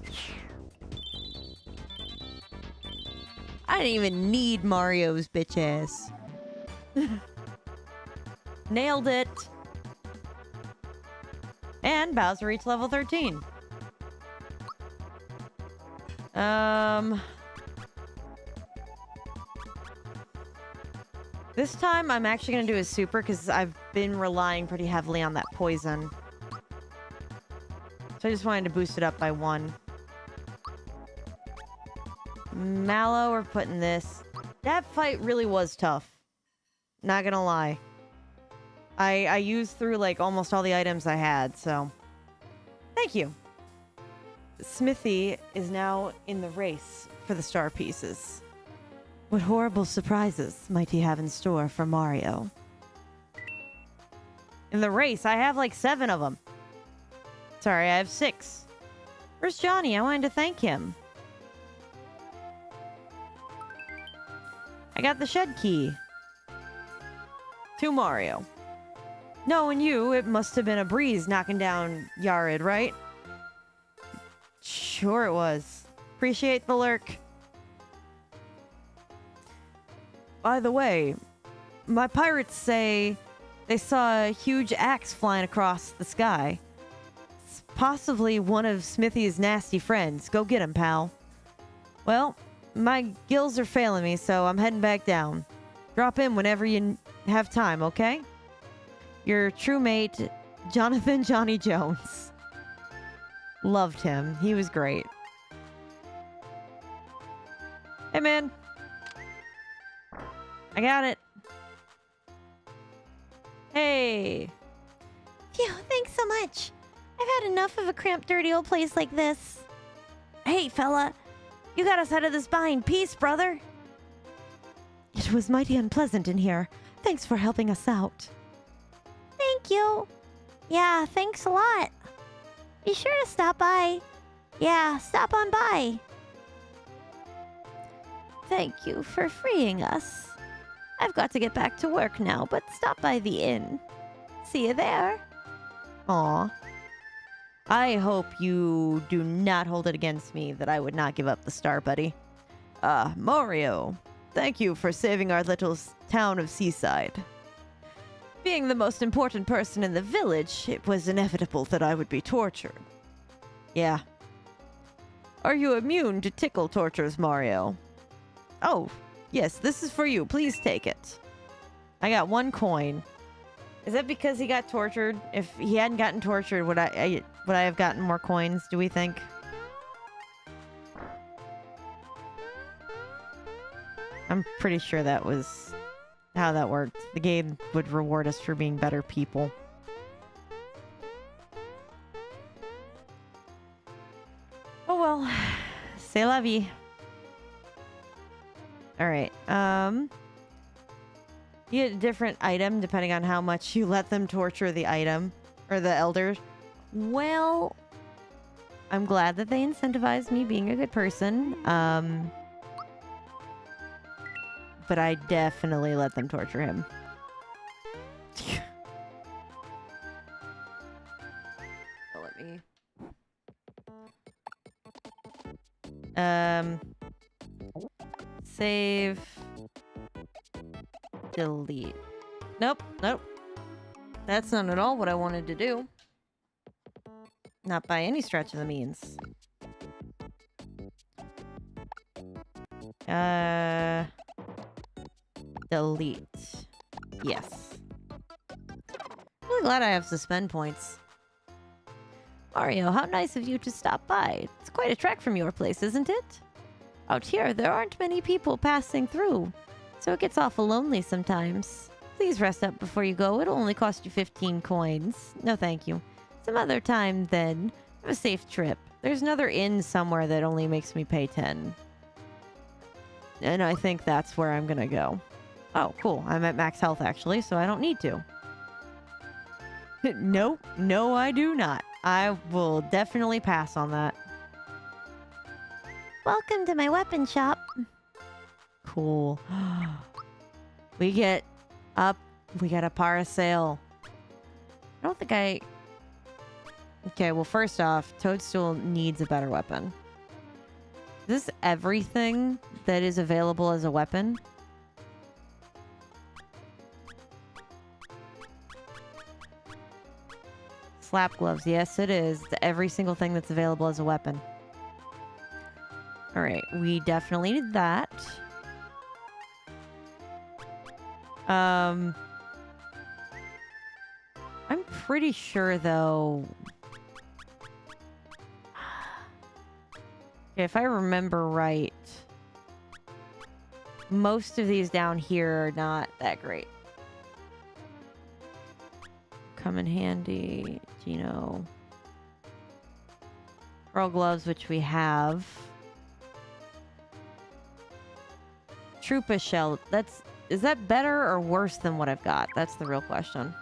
I didn't even need Mario's bitch ass. Nailed it. And Bowser reached level 13. This time I'm actually going to do a super because I've been relying pretty heavily on that poison. So I just wanted to boost it up by 1. Mallow, we're putting this. That fight really was tough. Not gonna lie. I used through like almost all the items I had, so... Thank you. Smithy is now in the race for the star pieces. What horrible surprises might he have in store for Mario? In the race, I have like 7 of them. Sorry, I have 6. Where's Johnny? I wanted to thank him. I got the shed key. To Mario. Knowing you, it must have been a breeze knocking down Yared, right? Sure it was. Appreciate the lurk. By the way, my pirates say they saw a huge axe flying across the sky. It's possibly one of Smithy's nasty friends. Go get him, pal. Well, my gills are failing me, so I'm heading back down. Drop in whenever you have time, okay? Your true mate, Jonathan Johnny Jones. Loved him. He was great. Hey, man. I got it. Hey. Phew, thanks so much. I've had enough of a cramped, dirty old place like this. Hey, fella. You got us out of this bind. Peace, brother. It was mighty unpleasant in here. Thanks for helping us out. Thank you. Yeah, thanks a lot. Be sure to stop by. Yeah, stop on by. Thank you for freeing us. I've got to get back to work now, but stop by the inn. See you there. Aw. I hope you do not hold it against me that I would not give up the star, buddy. Mario, thank you for saving our little town of Seaside. Being the most important person in the village, it was inevitable that I would be tortured. Yeah. Are you immune to tickle tortures, Mario? Oh, yes, this is for you. Please take it. I got 1 coin. Is that because he got tortured? If he hadn't gotten tortured, would I have gotten more coins, do we think? I'm pretty sure that was how that worked. The game would reward us for being better people. Oh well. C'est la vie. Alright, you get a different item depending on how much you let them torture the item. Or the elders. Well, I'm glad that they incentivized me being a good person. But I definitely let them torture him. Oh, let me... Save... Delete. Nope, nope. That's not at all what I wanted to do. Not by any stretch of the means. Delete. Yes. I'm really glad I have suspend points. Mario, how nice of you to stop by. It's quite a trek from your place, isn't it? Out here, there aren't many people passing through, so it gets awful lonely sometimes. Please rest up before you go. It'll only cost you 15 coins. No, thank you. Some other time, then. Have a safe trip. There's another inn somewhere that only makes me pay 10. And I think that's where I'm gonna go. Oh, cool. I'm at max health, actually, so I don't need to. No, I do not. I will definitely pass on that. Welcome to my weapon shop. Cool. We get up. We got a parasail. I don't think I... Okay, well, first off, Toadstool needs a better weapon. Is this everything that is available as a weapon? Slap gloves. Yes, it is. Every single thing that's available as a weapon. All right, we definitely need that. I'm pretty sure, though... Okay, if I remember right, most of these down here are not that great. Come in handy, Gino. Pearl gloves, which we have. Troopa shell. Is that better or worse than what I've got? That's the real question.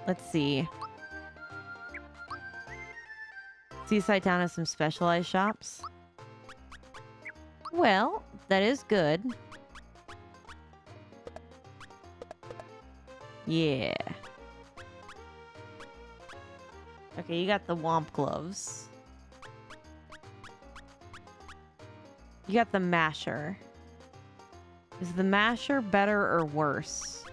Let's see. Seaside Town has some specialized shops. Well, that is good. Yeah. Okay, you got the Womp gloves. You got the masher. Is the masher better or worse?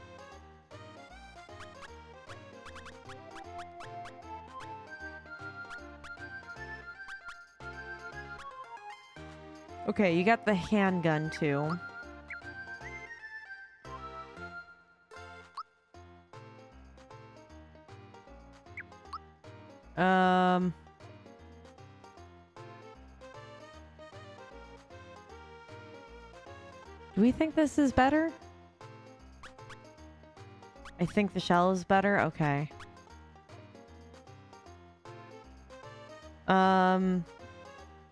Okay, you got the handgun too. Do we think this is better? I think the shell is better. Okay. And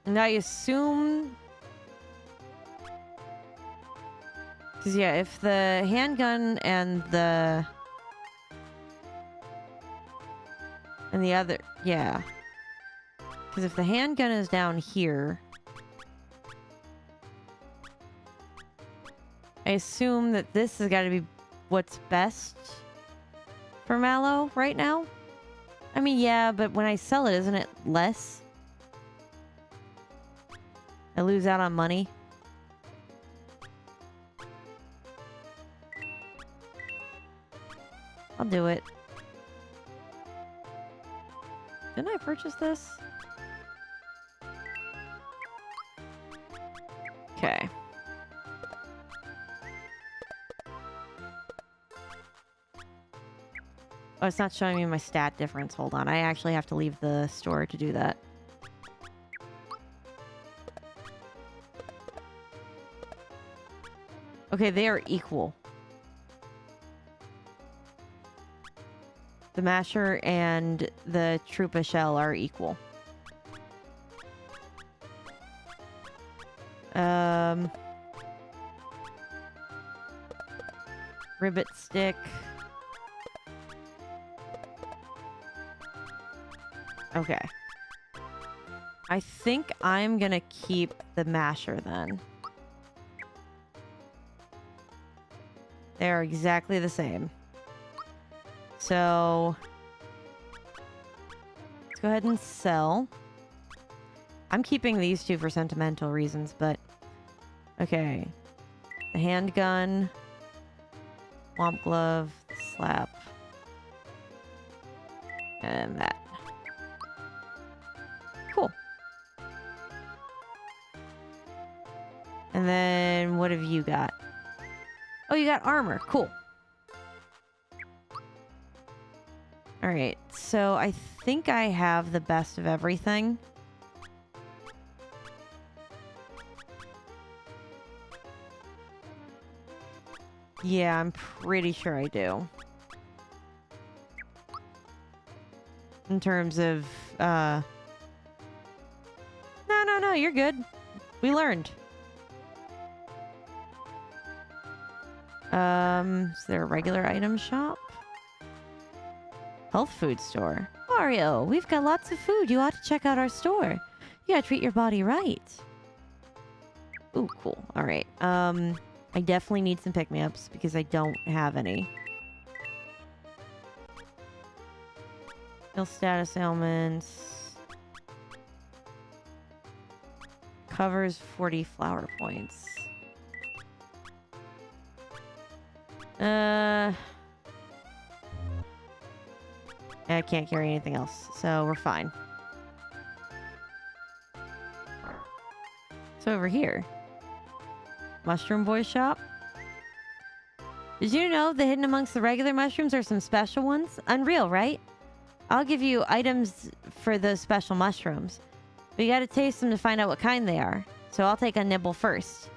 I assume... Because, yeah, if the handgun and the other... Yeah. Because if the handgun is down here... I assume that this has got to be what's best for Mallow right now. I mean, yeah, but when I sell it, isn't it less? I lose out on money. I'll do it. Didn't I purchase this? Okay. Oh, it's not showing me my stat difference. Hold on. I actually have to leave the store to do that. Okay, they are equal. The masher and the Troopa shell are equal. Ribbit stick. Okay. I think I'm gonna keep the masher then. They're exactly the same. So let's go ahead and sell. I'm keeping these two for sentimental reasons, but okay. The handgun, Womp glove, slap, and that. Cool. And then what have you got? Oh, you got armor. Cool. All right. So I think I have the best of everything. Yeah, I'm pretty sure I do. In terms of, No, you're good. We learned. Is there a regular item shop? Health food store. Mario, we've got lots of food. You ought to check out our store. You gotta treat your body right. Ooh, cool. All right. I definitely need some pick-me-ups because I don't have any. Health status ailments. Covers 40 flower points. I can't carry anything else, so we're fine. So over here. Mushroom Boy shop. Did you know that hidden amongst the regular mushrooms are some special ones? Unreal, right? I'll give you items for those special mushrooms. But you gotta taste them to find out what kind they are. So I'll take a nibble first.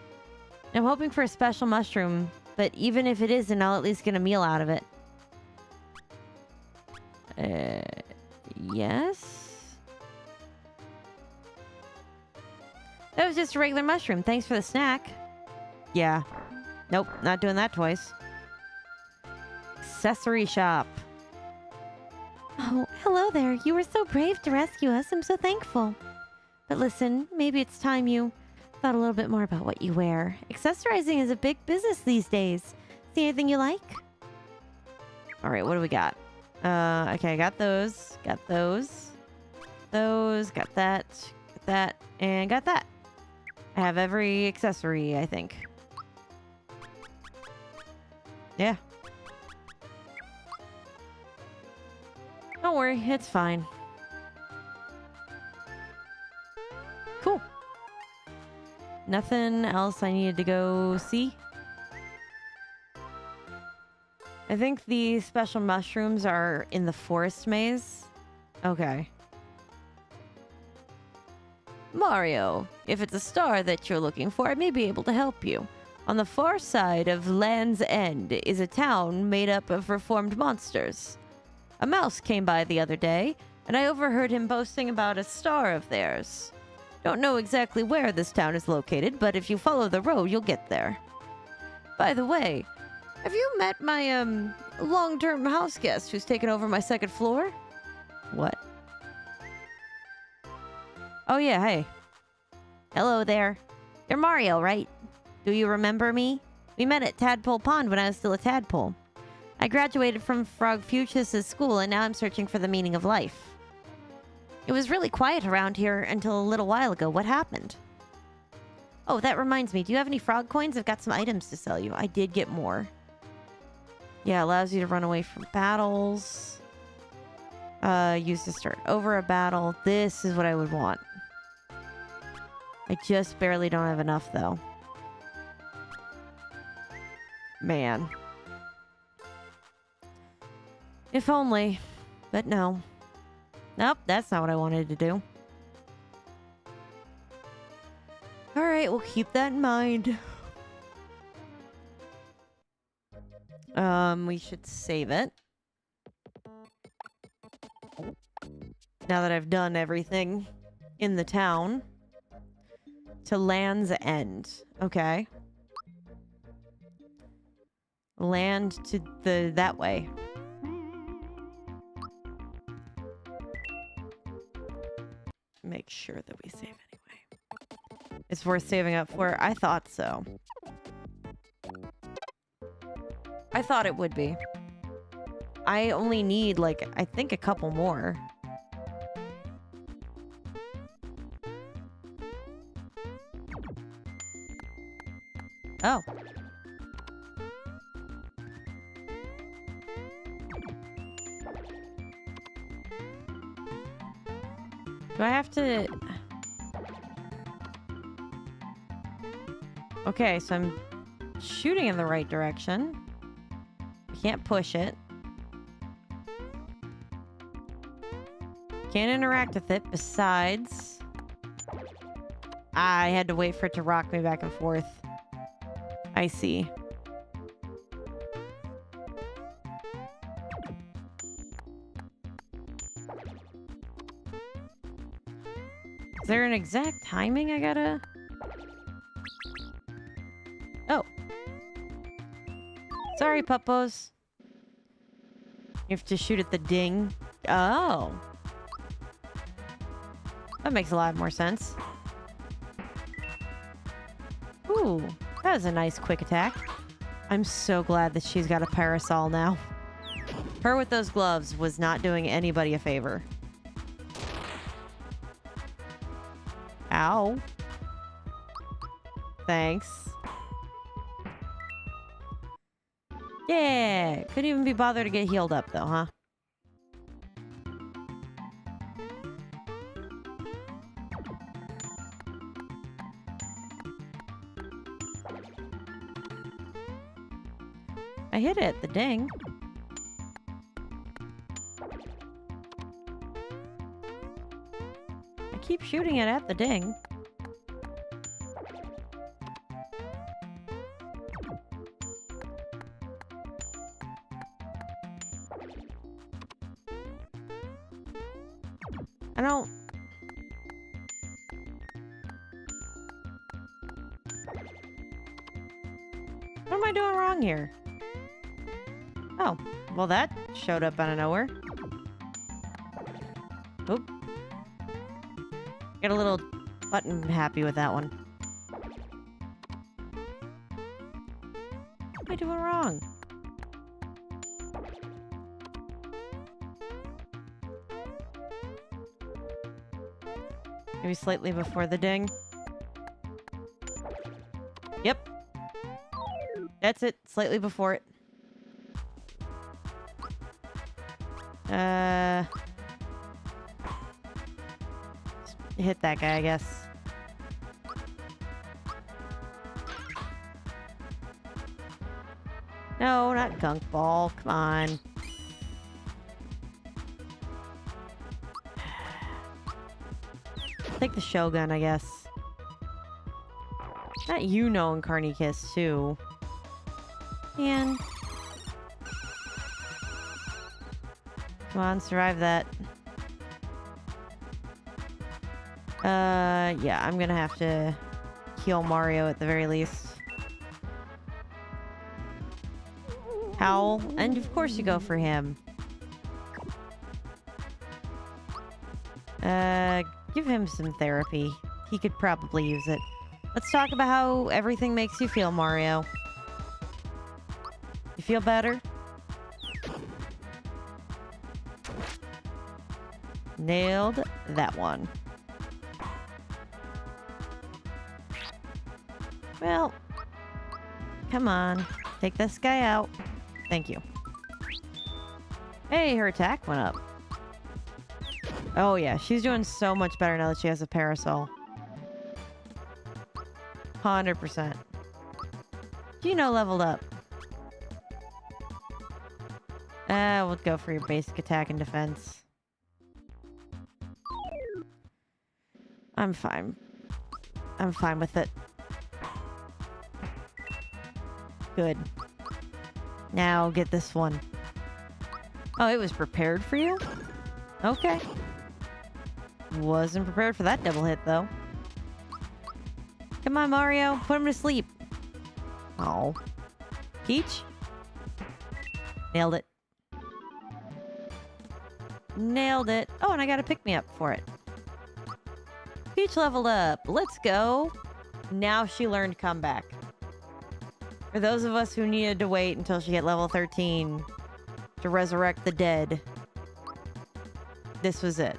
I'm hoping for a special mushroom, but even if it isn't, I'll at least get a meal out of it. Yes? That was just a regular mushroom. Thanks for the snack. Yeah. Nope, not doing that twice. Accessory shop. Oh, hello there. You were so brave to rescue us. I'm so thankful. But listen, maybe it's time you thought a little bit more about what you wear. Accessorizing is a big business these days. See anything you like? All right, what do we got? Okay, I got those. Got those. Those. Got that. Got that. And got that. I have every accessory, I think. Yeah. Don't worry, it's fine. Cool. Nothing else I needed to go see? I think the special mushrooms are in the forest maze. Okay. Mario, if it's a star that you're looking for, I may be able to help you. On the far side of Land's End is a town made up of reformed monsters. A mouse came by the other day, and I overheard him boasting about a star of theirs. Don't know exactly where this town is located, but if you follow the road, you'll get there. By the way, have you met my, long-term house guest who's taken over my second floor? What? Oh yeah, hey. Hello there. You're Mario, right? Do you remember me? We met at Tadpole Pond when I was still a tadpole. I graduated from Frog Fuchs's school and now I'm searching for the meaning of life. It was really quiet around here until a little while ago. What happened? Oh, that reminds me. Do you have any frog coins? I've got some items to sell you. I did get more. Yeah, allows you to run away from battles. Used to start over a battle. This is what I would want. I just barely don't have enough, though. Man. If only. But no. Nope, that's not what I wanted to do. Alright, we'll keep that in mind. We should save it. Now that I've done everything in the town. To Land's End. Okay. Land to that way. Make sure that we save anyway. It's worth saving up for. I thought so. I thought it would be. I only need, like, I think a couple more. Oh. Do I have to... Okay, so I'm shooting in the right direction. I can't push it. Can't interact with it. Besides... I had to wait for it to rock me back and forth. I see. Is there an exact timing I gotta... Oh. Sorry, puppos. You have to shoot at the ding. Oh. That makes a lot more sense. Ooh, that was a nice quick attack. I'm so glad that she's got a parasol now. Her with those gloves was not doing anybody a favor. Ow. Thanks. Yeah, couldn't even be bothered to get healed up though, huh? I hit it, the ding. I keep shooting it at the ding. I don't... What am I doing wrong here? Oh, well that showed up out of nowhere. Oop. Get a little button happy with that one. What am I doing wrong? Maybe slightly before the ding. Yep. That's it. Slightly before it. Hit that guy, I guess. No, not gunk ball. Come on. Take the Shogun, I guess. Not you knowing Carney Kiss, too. Man. Come on, survive that. Yeah, I'm gonna have to heal Mario at the very least. Howl, and of course you go for him. Give him some therapy. He could probably use it. Let's talk about how everything makes you feel, Mario. You feel better? Nailed that one. Well, come on. Take this guy out. Thank you. Hey, her attack went up. Oh yeah, she's doing so much better now that she has a parasol. 100%. Gino leveled up. We'll go for your basic attack and defense. I'm fine. I'm fine with it. Good. Now get this one. Oh, it was prepared for you? Okay. Wasn't prepared for that double hit, though. Come on, Mario. Put him to sleep. Oh. Peach? Nailed it. Nailed it. Oh, and I got a pick-me-up for it. Peach leveled up. Let's go. Now she learned comeback. For those of us who needed to wait until she hit level 13 to resurrect the dead, this was it.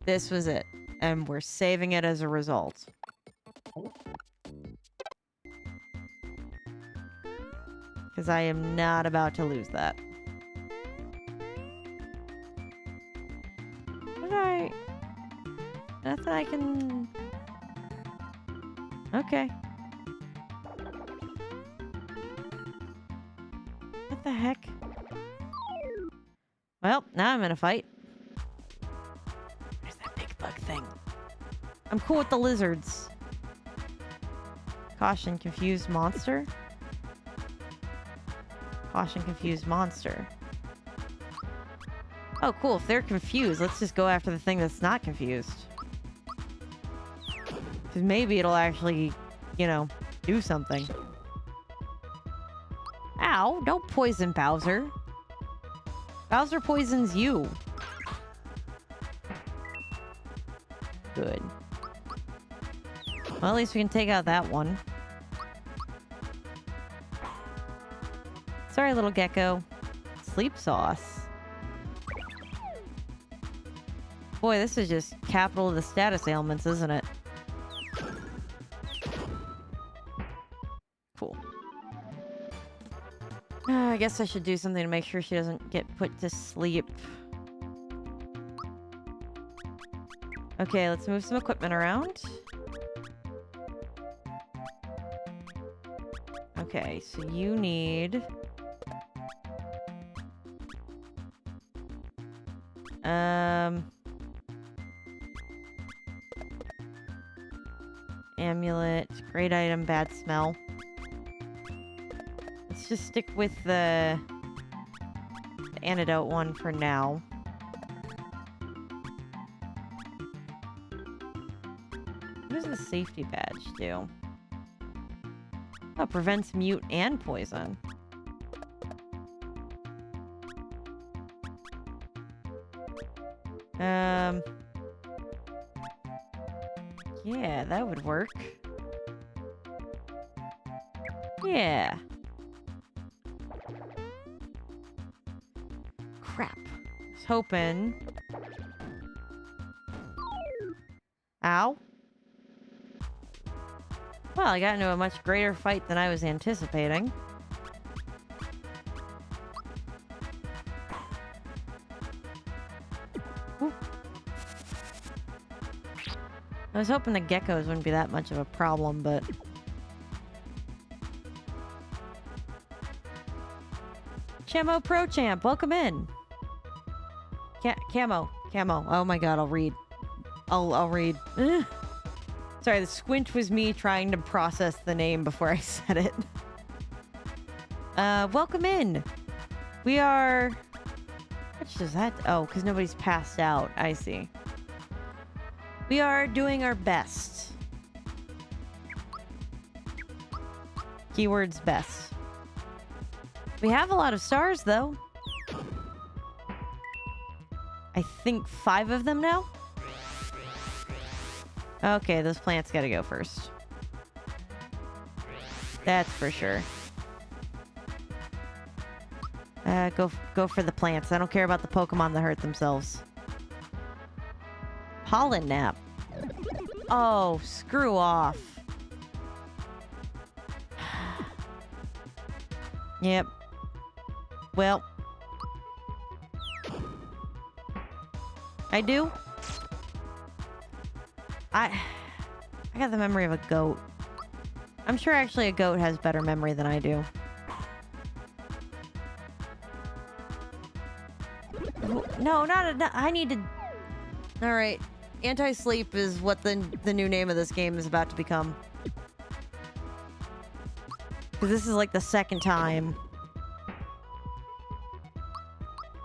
This was it. And we're saving it as a result. Because I am not about to lose that. Nothing I can... Okay. What the heck? Well, now I'm in a fight. There's that big bug thing. I'm cool with the lizards. Caution, confused monster. Caution, confused monster. Oh, cool. If they're confused, let's just go after the thing that's not confused. Because maybe it'll actually, you know, do something. Ow, don't poison Bowser. Bowser poisons you. Good. Well, at least we can take out that one. Sorry, little gecko. Sleep sauce. Boy, this is just capital of the status ailments, isn't it? Cool. I guess I should do something to make sure she doesn't get put to sleep. Okay, let's move some equipment around. Okay, so you need... Amulet. Great item, bad smell. Let's just stick with the antidote one for now. What does the safety badge do? Oh, prevents mute and poison. Yeah, that would work. Yeah. Crap. I was hoping. Ow. Well, I got into a much greater fight than I was anticipating. Ooh. I was hoping the geckos wouldn't be that much of a problem, but... Chamo Pro Champ, welcome in. Camo. Oh my god, I'll read. I'll read. Sorry, the squint was me trying to process the name before I said it. Welcome in. We are... What does that... Oh, because nobody's passed out. I see. We are doing our best. Keywords best. We have a lot of stars, though. I think 5 of them now? Okay, those plants gotta go first. That's for sure. Go for the plants. I don't care about the Pokemon that hurt themselves. Pollen nap. Oh, screw off. Yep. Well. I do. I got the memory of a goat. I'm sure actually a goat has better memory than I do. No, I need to... Alright. Anti-sleep is what the new name of this game is about to become. Because this is like the second time.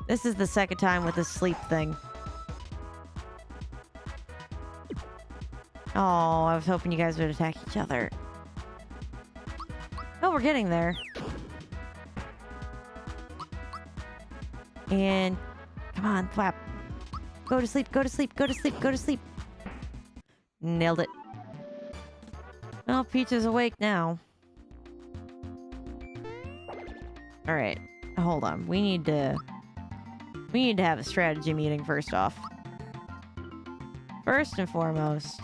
This is the second time with this sleep thing. Oh, I was hoping you guys would attack each other. Oh, we're getting there. And... Come on, Thwap. Go to sleep, go to sleep, go to sleep, go to sleep. Nailed it. Well, Peach is awake now. Alright. Hold on. We need to have a strategy meeting first off. First and foremost,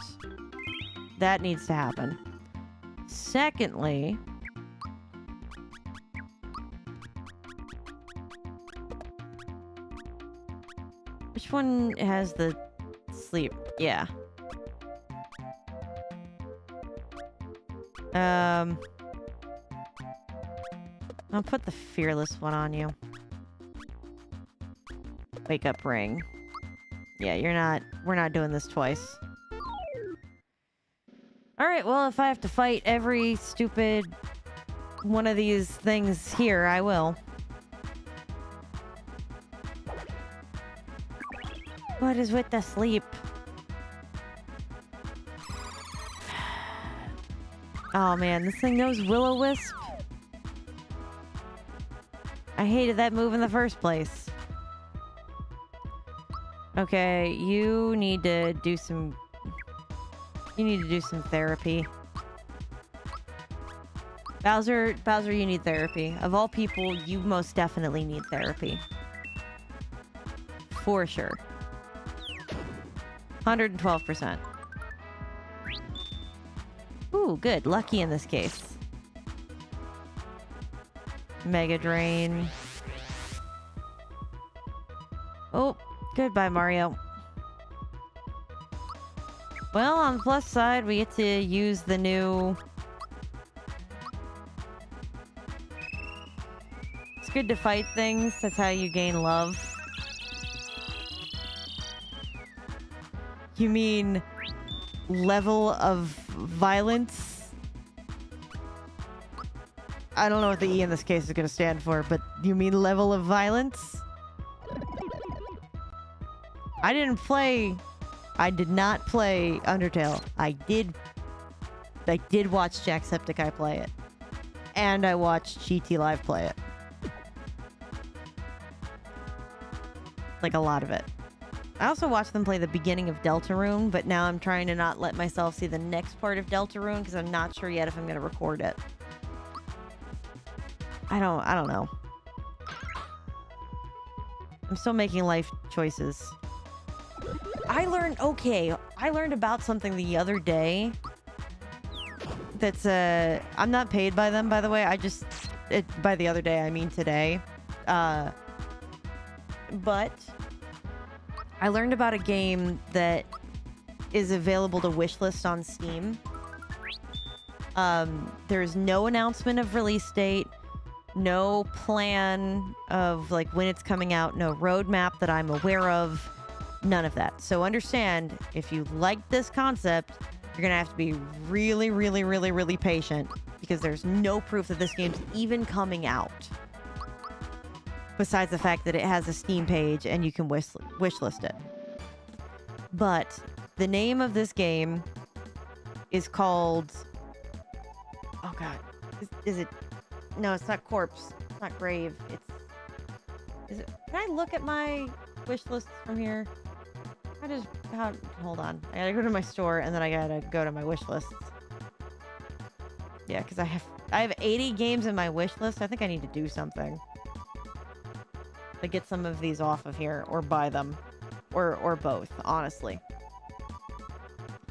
that needs to happen. Secondly... Which one has the sleep? Yeah. I'll put the fearless one on you. Wake up ring. Yeah, we're not doing this twice. Alright, well, if I have to fight every stupid one of these things here, I will. What is with the sleep? Oh man, this thing knows Will-O-Wisp. I hated that move in the first place. Okay, you need to do some... You need to do some therapy. Bowser, you need therapy. Of all people, you most definitely need therapy. For sure. 112%. Ooh, good. Lucky in this case. Mega Drain. Oh, goodbye, Mario. Well, on the plus side, we get to use the new... It's good to fight things. That's how you gain love. You mean level of violence? I don't know what the E in this case is going to stand for, but you mean level of violence? I did not play Undertale. I did watch Jacksepticeye play it. And I watched GT Live play it. Like a lot of it. I also watched them play the beginning of Deltarune, but now I'm trying to not let myself see the next part of Deltarune because I'm not sure yet if I'm going to record it. I don't know. I'm still making life choices. I learned about something the other day that's I'm not paid by them, by the way. By the other day I mean today. But I learned about a game that is available to wishlist on Steam. There's no announcement of release date, no plan of like when it's coming out, no roadmap that I'm aware of, none of that. So understand, if you like this concept, you're gonna have to be really, really, really, really patient because there's no proof that this game's even coming out. Besides the fact that it has a Steam page and you can wishlist it. But the name of this game is called... Oh god. Is it... No, it's not Corpse. It's not Grave. Is it... Can I look at my wish lists from here? Hold on. I gotta go to my store and then I gotta go to my wish lists. Yeah, because I have 80 games in my wish list. I think I need to do something to get some of these off of here or buy them or both, honestly.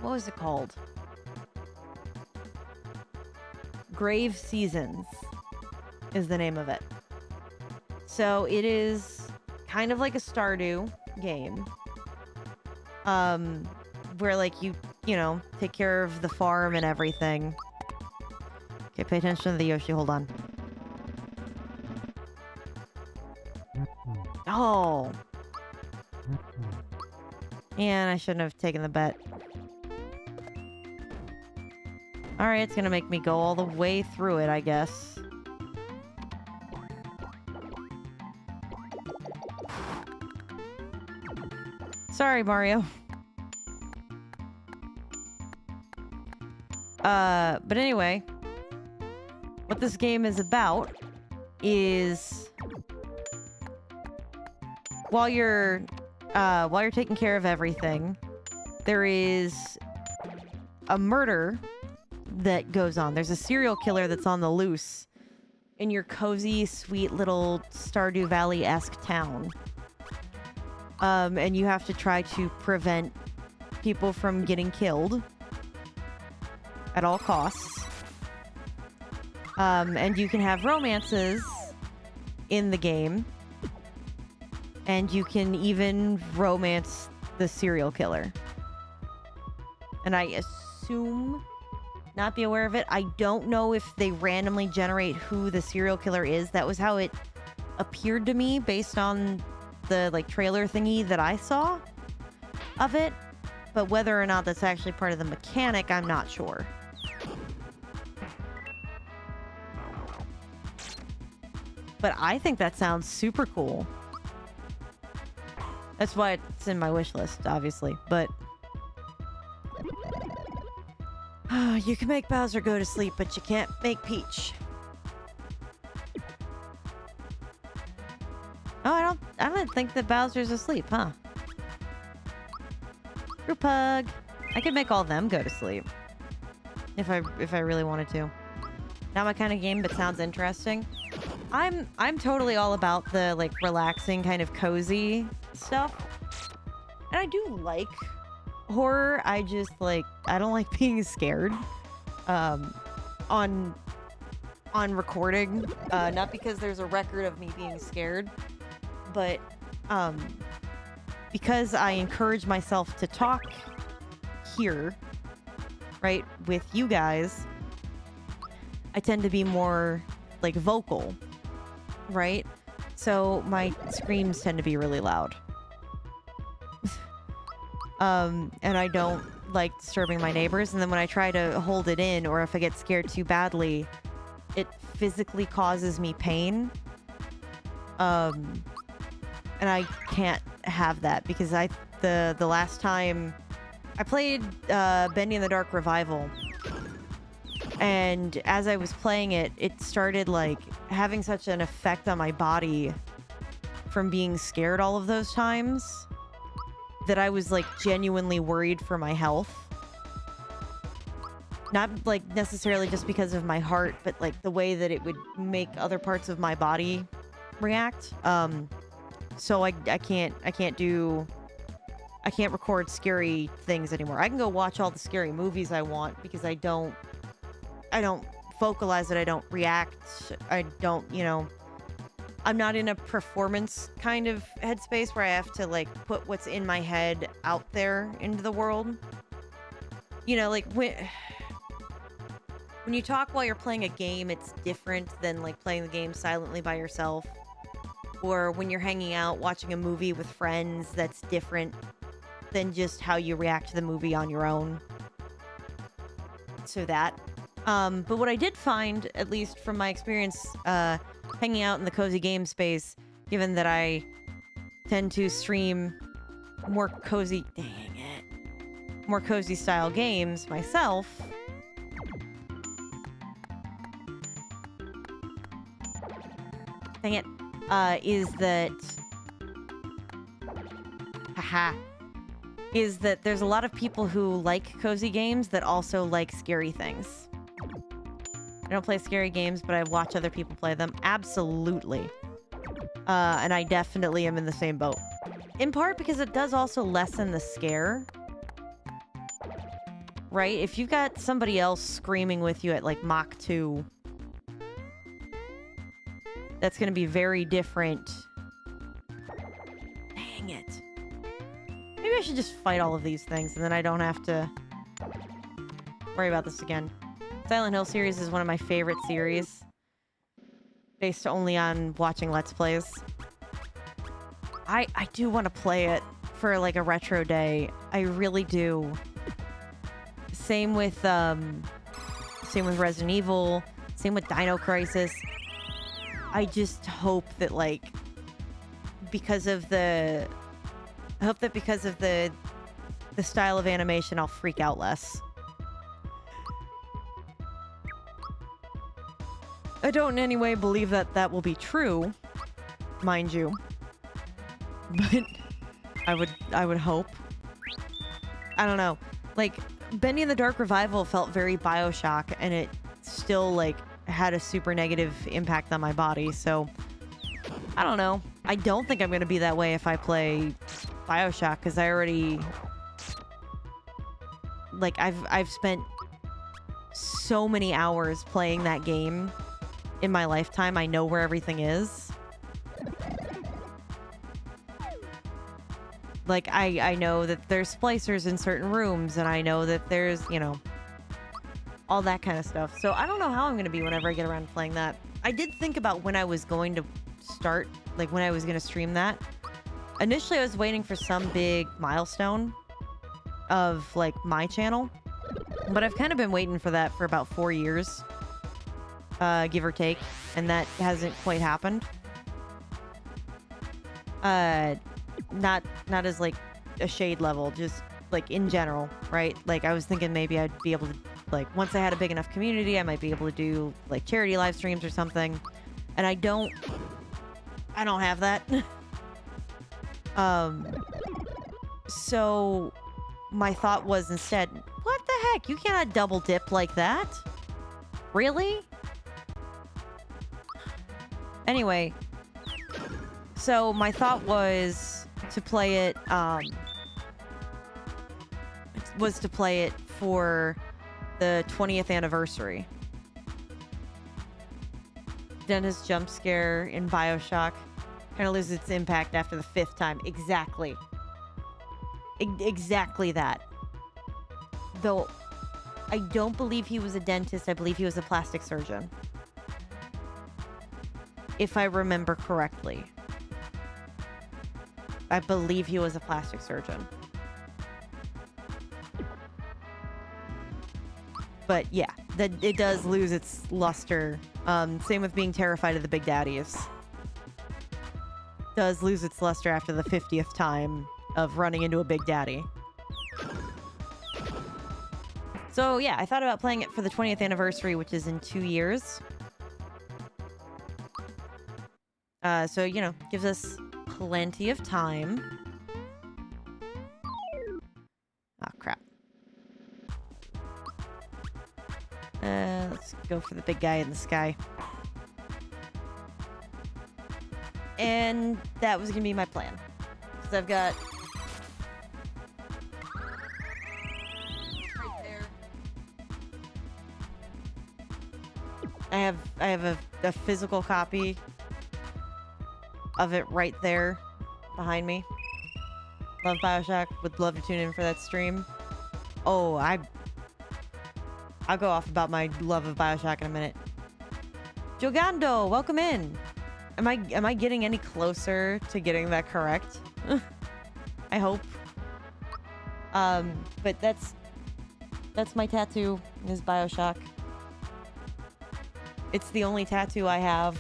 What was it called? Grave Seasons is the name of it. So it is kind of like a Stardew game. Where like you know, take care of the farm and everything. Okay, pay attention to the Yoshi, hold on. Oh. And I shouldn't have taken the bet. Alright, it's gonna make me go all the way through it, I guess. Sorry, Mario. But anyway, what this game is about is while you're taking care of everything, there is a murder that goes on. There's a serial killer that's on the loose in your cozy, sweet little Stardew Valley-esque town. And you have to try to prevent people from getting killed at all costs. And you can have romances in the game. And you can even romance the serial killer. And I assume, not be aware of it, I don't know if they randomly generate who the serial killer is. That was how it appeared to me based on the like trailer thingy that I saw of it. But whether or not that's actually part of the mechanic, I'm not sure. But I think that sounds super cool. That's why it's in my wish list, obviously. But you can make Bowser go to sleep, but you can't make Peach. Oh, I don't think that Bowser's asleep, huh? Group hug. I could make all of them go to sleep. If I really wanted to. Not my kind of game, but sounds interesting. I'm totally all about the like relaxing kind of cozy stuff. And I do like horror. I just like I don't like being scared. On recording. Not because there's a record of me being scared, but because I encourage myself to talk here, right, with you guys, I tend to be more like vocal, right? So my screams tend to be really loud. And I don't like disturbing my neighbors. And then when I try to hold it in, or if I get scared too badly, it physically causes me pain. And I can't have that because the last time I played Bendy in the Dark Revival, and as I was playing it, it started like having such an effect on my body from being scared all of those times that I was like genuinely worried for my health. Not like necessarily just because of my heart, but like the way that it would make other parts of my body react. So I can't record scary things anymore. I can go watch all the scary movies I want because I don't vocalize it. I don't react. I don't, I'm not in a performance kind of headspace where I have to like put what's in my head out there into the world. Like when you talk while you're playing a game, it's different than like playing the game silently by yourself. Or when you're hanging out watching a movie with friends, that's different than just how you react to the movie on your own. So that. But what I did find, at least from my experience hanging out in the cozy game space, given that I tend to stream more cozy style games myself, dang it, is that there's a lot of people who like cozy games that also like scary things. I don't play scary games, but I watch other people play them. Absolutely. And I definitely am in the same boat. In part because it does also lessen the scare. Right? If you've got somebody else screaming with you at like Mach 2, that's going to be very different. Dang it. Maybe I should just fight all of these things and then I don't have to worry about this again. Silent Hill series is one of my favorite series, based only on watching Let's Plays. I do want to play it for like a retro day. I really do. Same with Resident Evil, same with Dino Crisis. I just hope that because of the style of animation, I'll freak out less. I don't in any way believe that will be true, mind you. But I would hope. I don't know. Like, Bendy in the Dark Revival felt very BioShock, and it still had a super negative impact on my body, so I don't know. I don't think I'm gonna be that way if I play BioShock, because I already I've spent so many hours playing that game in my lifetime. I know where everything is. I know that there's splicers in certain rooms, and I know that there's, all that kind of stuff. So I don't know how I'm going to be whenever I get around to playing that. I did think about when I was going to start, when I was going to stream that. Initially, I was waiting for some big milestone of, my channel. But I've kind of been waiting for that for about 4 years, give or take. And that hasn't quite happened. Not as a shade level, just in general, right? I was thinking maybe I'd be able to once I had a big enough community, I might be able to do charity live streams or something. And I don't I don't have that. So my thought was instead, what the heck? You cannot double dip like that. Really? Anyway, so my thought was to play it, for the 20th anniversary. Dennis jump scare in BioShock kind of loses its impact after the 5th time. Exactly. Exactly that. Though, I don't believe he was a dentist. I believe he was a plastic surgeon. If I remember correctly. I believe he was a plastic surgeon. But yeah, it does lose its luster. Same with being terrified of the Big Daddies. Does lose its luster after the 50th time of running into a Big Daddy. So yeah, I thought about playing it for the 20th anniversary, which is in 2 years. So, you know, gives us plenty of time. Oh, crap. Let's go for the big guy in the sky. And that was gonna be my plan. Because I've got... right there. I have a physical copy of it right there behind me. Love BioShock. Would love to tune in for that stream. Oh, I'll go off about my love of BioShock in a minute. Jogando, welcome in. Am I getting any closer to getting that correct? I hope. But that's my tattoo, is BioShock. It's the only tattoo I have.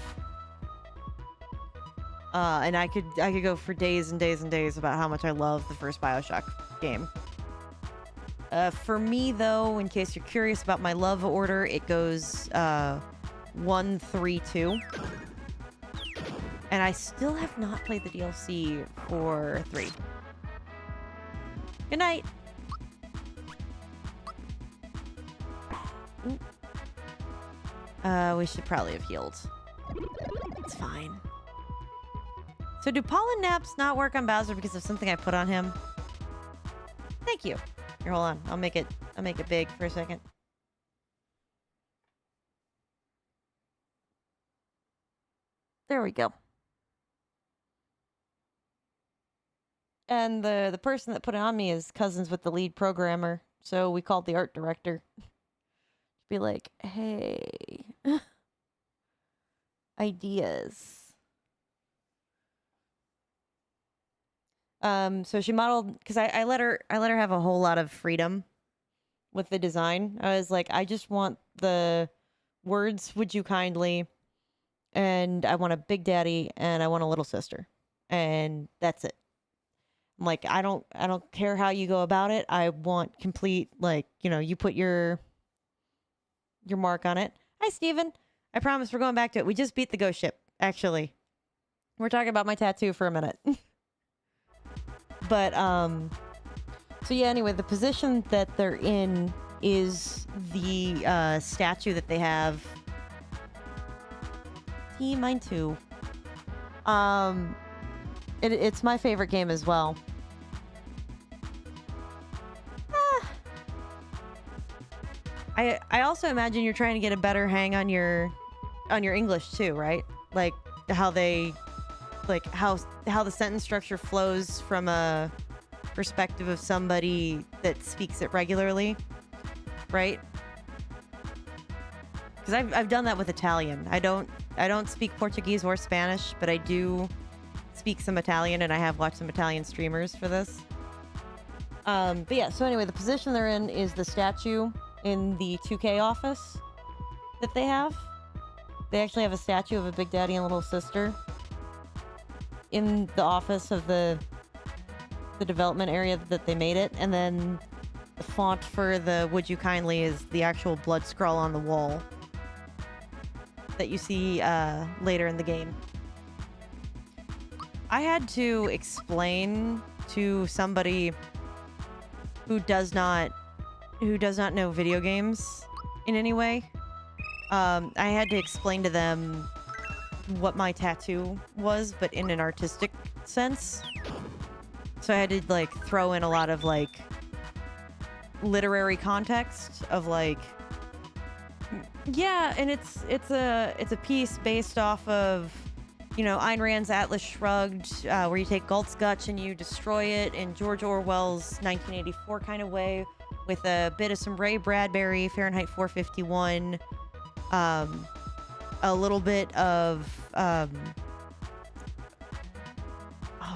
And I could go for days and days and days about how much I love the first BioShock game. For me, though, in case you're curious about my love order, it goes 1, 3, 2. And I still have not played the DLC for 3. Good night. We should probably have healed. It's fine. So do pollen naps not work on Bowser because of something I put on him? Thank you. Here, hold on. I'll make it big for a second. There we go. And the person that put it on me is cousins with the lead programmer, so we called the art director. Be like, hey, ideas. So she modeled, because I let her have a whole lot of freedom with the design. I was like, I just want the words, would you kindly, and I want a big daddy, and I want a little sister, and that's it. I'm like, I don't care how you go about it. I want complete, like, you know, you put your mark on it. Hi, Steven. I promise we're going back to it. We just beat the ghost ship, actually. We're talking about my tattoo for a minute. But, so yeah, anyway, the position that they're in is the statue that they have. Mine too. It's my favorite game as well. I also imagine you're trying to get a better hang on your English too, right? Like how the sentence structure flows from a perspective of somebody that speaks it regularly, right? Because I've done that with Italian. I don't speak Portuguese or Spanish, but I do speak some Italian, and I have watched some Italian streamers for this. But yeah, so anyway, the position they're in is the statue in the 2K office that they have. They actually have a statue of a Big Daddy and Little Sister in the office of the development area that they made it, and then the font for the "Would you kindly" is the actual blood scrawl on the wall that you see later in the game. I had to explain to somebody who does not know video games in any way. I had to explain to them what my tattoo was, but in an artistic sense. So I had to like throw in a lot of like literary context of like, yeah, and it's a piece based off of, you know, Ayn Rand's Atlas Shrugged, where you take Galt's Gutch and you destroy it in George Orwell's 1984 kind of way, with a bit of some Ray Bradbury, Fahrenheit 451, a little bit of, oh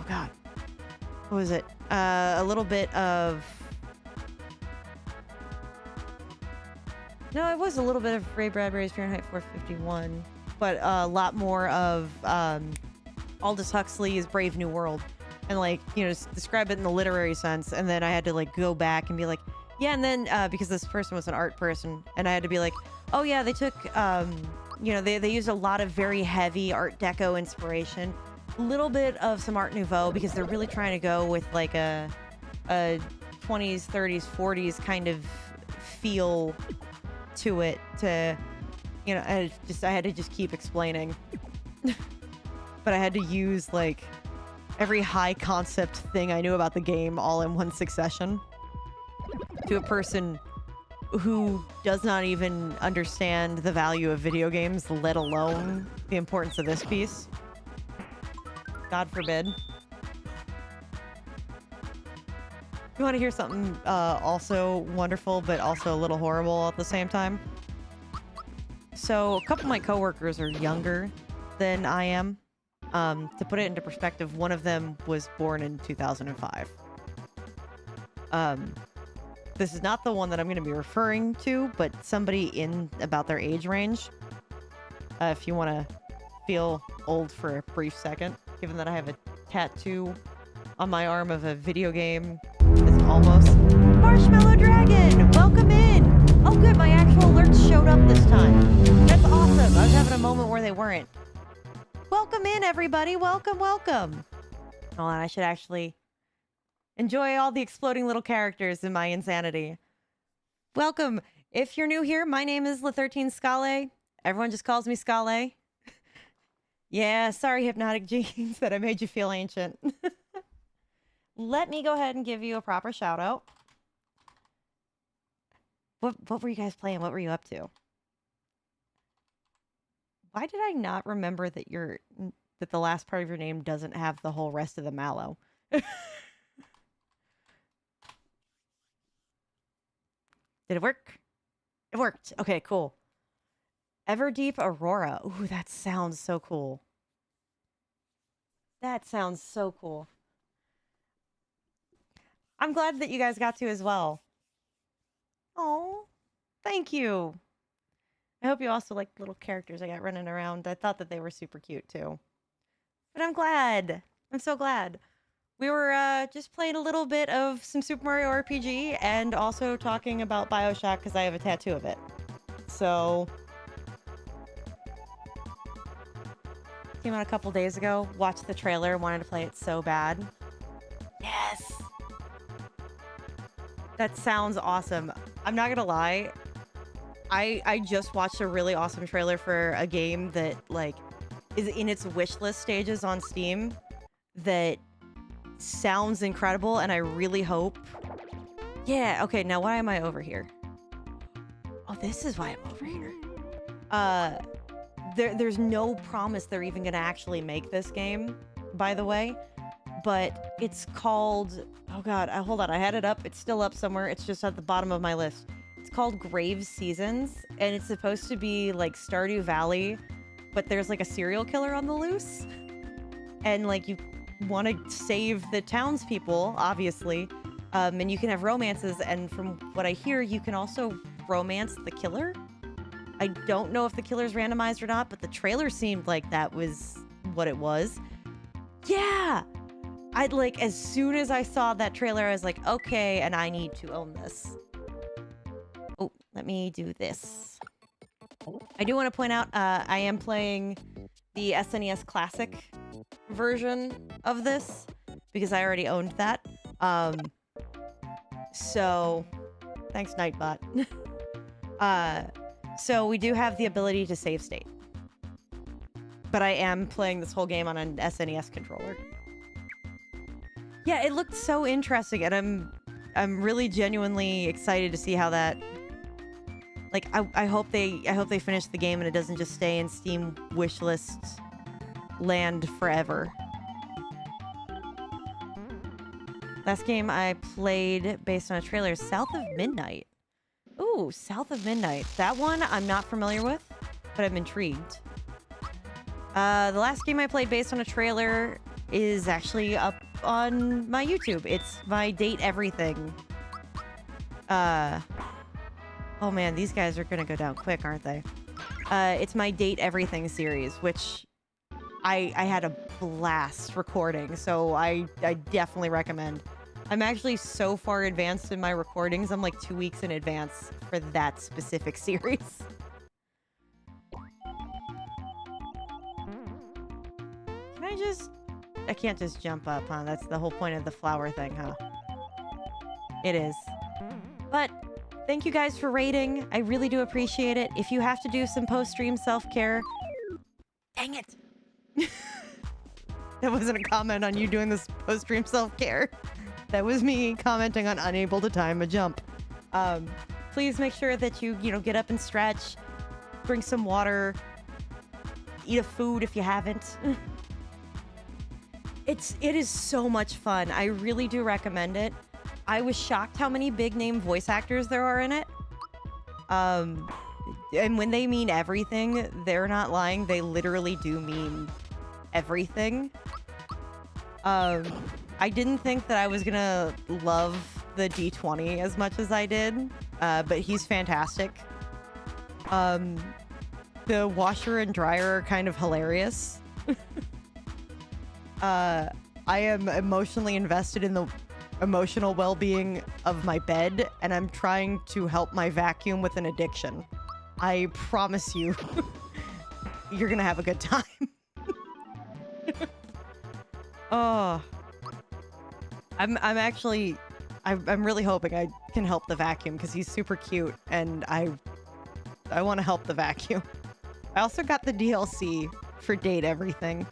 God, what was it? A little bit of, no, it was a little bit of Ray Bradbury's Fahrenheit 451, but a lot more of Aldous Huxley's Brave New World, and like, you know, describe it in the literary sense. And then I had to like go back and be like, yeah, and then because this person was an art person, and I had to be like, oh yeah, they took, you know, they used a lot of very heavy Art Deco inspiration, a little bit of some Art Nouveau, because they're really trying to go with like a 20s, 30s, 40s kind of feel to it, to, you know, I had to just keep explaining. But I had to use like every high concept thing I knew about the game all in one succession to a person who does not even understand the value of video games, let alone the importance of this piece. God forbid. You want to hear something also wonderful, but also a little horrible at the same time? So a couple of my coworkers are younger than I am. To put it into perspective, one of them was born in 2005. This is not the one that I'm going to be referring to, but somebody in about their age range. If you want to feel old for a brief second, given that I have a tattoo on my arm of a video game that's almost... Marshmallow Dragon! Welcome in! Oh good, my actual alerts showed up this time. That's awesome. I was having a moment where they weren't. Welcome in, everybody. Welcome, welcome. Hold on, I should actually enjoy all the exploding little characters in my insanity. Welcome. If you're new here, my name is La13 Scale. Everyone just calls me Scale. Yeah, sorry, Hypnotic Jeans, that I made you feel ancient. Let me go ahead and give you a proper shout out. What were you guys playing? What were you up to? Why did I not remember that that the last part of your name doesn't have the whole rest of the mallow? Did it work? It worked. Okay, cool. Everdeep Aurora. Ooh, that sounds so cool. That sounds so cool. I'm glad that you guys got to as well. Oh, thank you. I hope you also like little characters I got running around. I thought that they were super cute too. But I'm glad. I'm so glad. We were just playing a little bit of some Super Mario RPG and also talking about BioShock because I have a tattoo of it. So, came out a couple days ago. Watched the trailer. Wanted to play it so bad. Yes! That sounds awesome. I'm not gonna lie. I just watched a really awesome trailer for a game that like is in its wish list stages on Steam that sounds incredible, and I really hope. Yeah, okay, now why am I over here? Oh, this is why I'm over here. There's no promise they're even gonna actually make this game, by the way. But it's called, oh god, hold on, I had it up. It's still up somewhere. It's just at the bottom of my list. It's called Grave Seasons, and it's supposed to be like Stardew Valley, but there's like a serial killer on the loose. And like you want to save the townspeople, obviously, and you can have romances, and from what I hear, you can also romance the killer. I don't know if the killer's randomized or not, but the trailer seemed like that was what it was. Yeah! I'd like, as soon as I saw that trailer, I was like, okay, and I need to own this. Oh, let me do this. I do want to point out, I am playing the SNES Classic version of this because I already owned that. So thanks, Nightbot. So we do have the ability to save state. But I am playing this whole game on an SNES controller. Yeah, it looked so interesting, and I'm really genuinely excited to see how that. Like, I hope they finish the game and it doesn't just stay in Steam wishlist land forever. Last game I played based on a trailer is South of Midnight. Ooh, South of Midnight. That one I'm not familiar with, but I'm intrigued. The last game I played based on a trailer is actually up on my YouTube. It's my Date Everything. Oh man, these guys are gonna go down quick, aren't they? It's my Date Everything series, which I had a blast recording, so I definitely recommend. I'm actually so far advanced in my recordings, I'm like 2 weeks in advance for that specific series. I can't just jump up, huh? That's the whole point of the flower thing, huh? It is. But thank you guys for rating. I really do appreciate it. If you have to do some post-stream self-care... Dang it! That wasn't a comment on you doing this post-stream self-care. That was me commenting on unable to time a jump. Please make sure that you get up and stretch, drink some water, eat a food if you haven't. It is so much fun. I really do recommend it. I was shocked how many big name voice actors there are in it. And when they mean everything, they're not lying. They literally do mean everything. I didn't think that I was gonna love the D20 as much as I did, but he's fantastic. The washer and dryer are kind of hilarious. I am emotionally invested in the emotional well-being of my bed, and I'm trying to help my vacuum with an addiction. I promise you, you're gonna have a good time. Oh, I'm really hoping I can help the vacuum because he's super cute, and I want to help the vacuum. I also got the DLC for Date Everything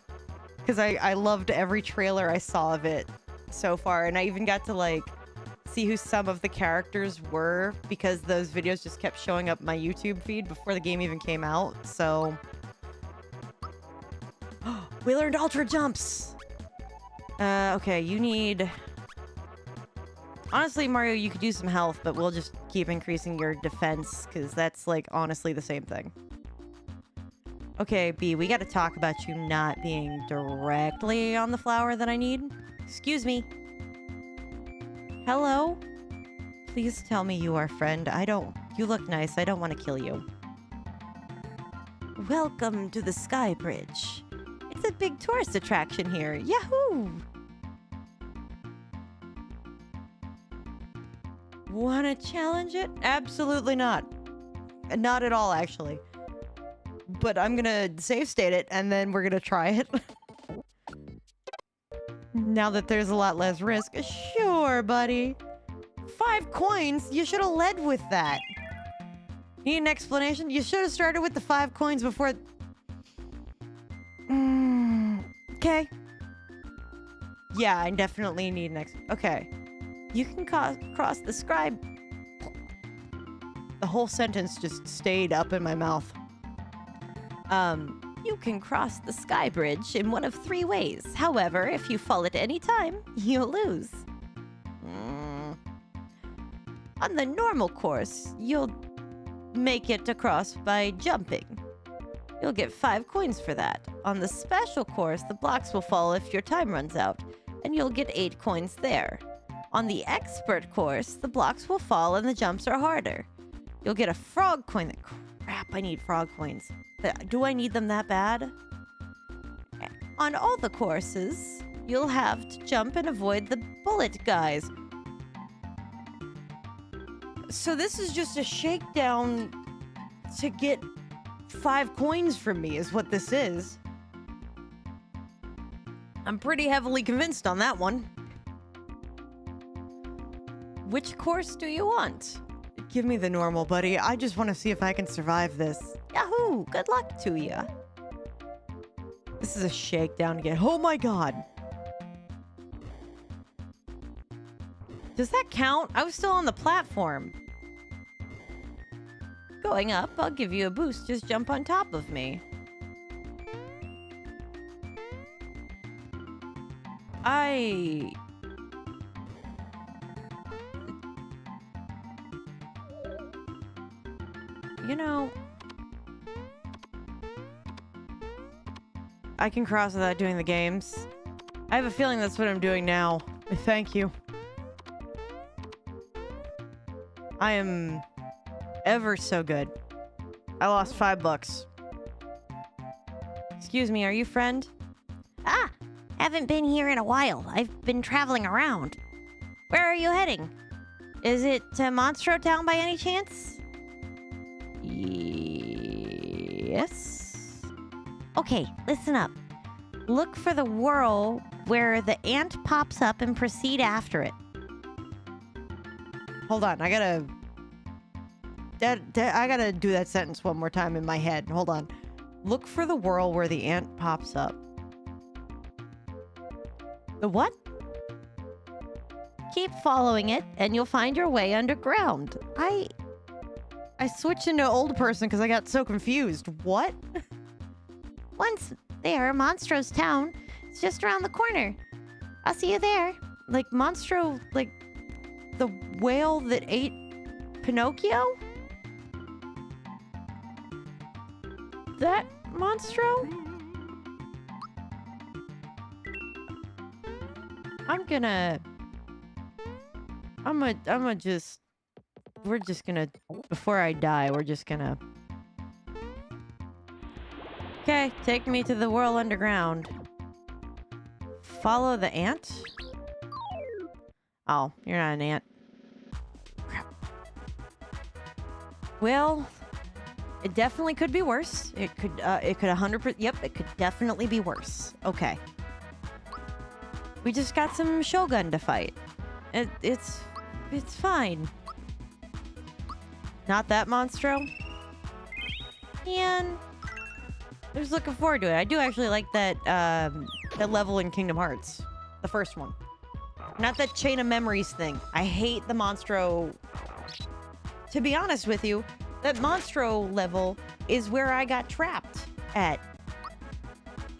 because I loved every trailer I saw of it so far, and I even got to like see who some of the characters were because those videos just kept showing up my YouTube feed before the game even came out. So we learned ultra jumps. Okay, you need... Honestly, Mario, you could use some health, but we'll just keep increasing your defense because that's like honestly the same thing. Okay, B, we got to talk about you not being directly on the flower that I need. Excuse me. Hello? Please tell me you are friend. You look nice. I don't want to kill you. Welcome to the Sky Bridge. It's a big tourist attraction here. Yahoo! Wanna challenge it? Absolutely not. Not at all, actually. But I'm gonna save state it, and then we're gonna try it. Now that there's a lot less risk. Sure, buddy. 5 coins? You should have led with that. Need an explanation? You should have started with the 5 coins before... Okay. Yeah, I definitely need an Okay. You can cross the scribe... The whole sentence just stayed up in my mouth. You can cross the sky bridge in one of 3 ways. However, if you fall at any time, you'll lose. On the normal course, you'll make it across by jumping. You'll get 5 coins for that. On the special course, the blocks will fall if your time runs out, and you'll get 8 coins there. On the expert course, the blocks will fall and the jumps are harder. You'll get a frog coin. Crap, I need frog coins. Do I need them that bad? On all the courses, you'll have to jump and avoid the bullet guys. So this is just a shakedown to get 5 coins from me is what this is. I'm pretty heavily convinced on that one. Which course do you want? Give me the normal, buddy. I just want to see if I can survive this. Yahoo! Good luck to you. This is a shakedown again. Oh my god. Does that count? I was still on the platform. Going up, I'll give you a boost. Just jump on top of me. You know, I can cross without doing the games. I have a feeling that's what I'm doing now. Thank you. I am ever so good. I lost $5. Excuse me, are you friend? Ah, haven't been here in a while. I've been traveling around. Where are you heading? Is it to Monstro Town by any chance? Yes. Okay, listen up. Look for the whirl where the ant pops up and proceed after it. Hold on, I gotta do that sentence one more time in my head. Hold on. Look for the whirl where the ant pops up. The what? Keep following it, and you'll find your way underground. I switched into old person because I got so confused. What? Once there, Monstro's Town is just around the corner. I'll see you there. Like Monstro, like the whale that ate Pinocchio? That Monstro? we're just gonna, before I die, we're just gonna... Okay, take me to the whirl underground. Follow the ant? Oh, you're not an ant. Crap. Well, it definitely could be worse. It could 100%, yep, it could definitely be worse. Okay. We just got some Shogun to fight. It's fine. Not that Monstro. And I was looking forward to it. I do actually like that that level in Kingdom Hearts, the first one. Not that Chain of Memories thing. I hate the Monstro. To be honest with you, that Monstro level is where I got trapped at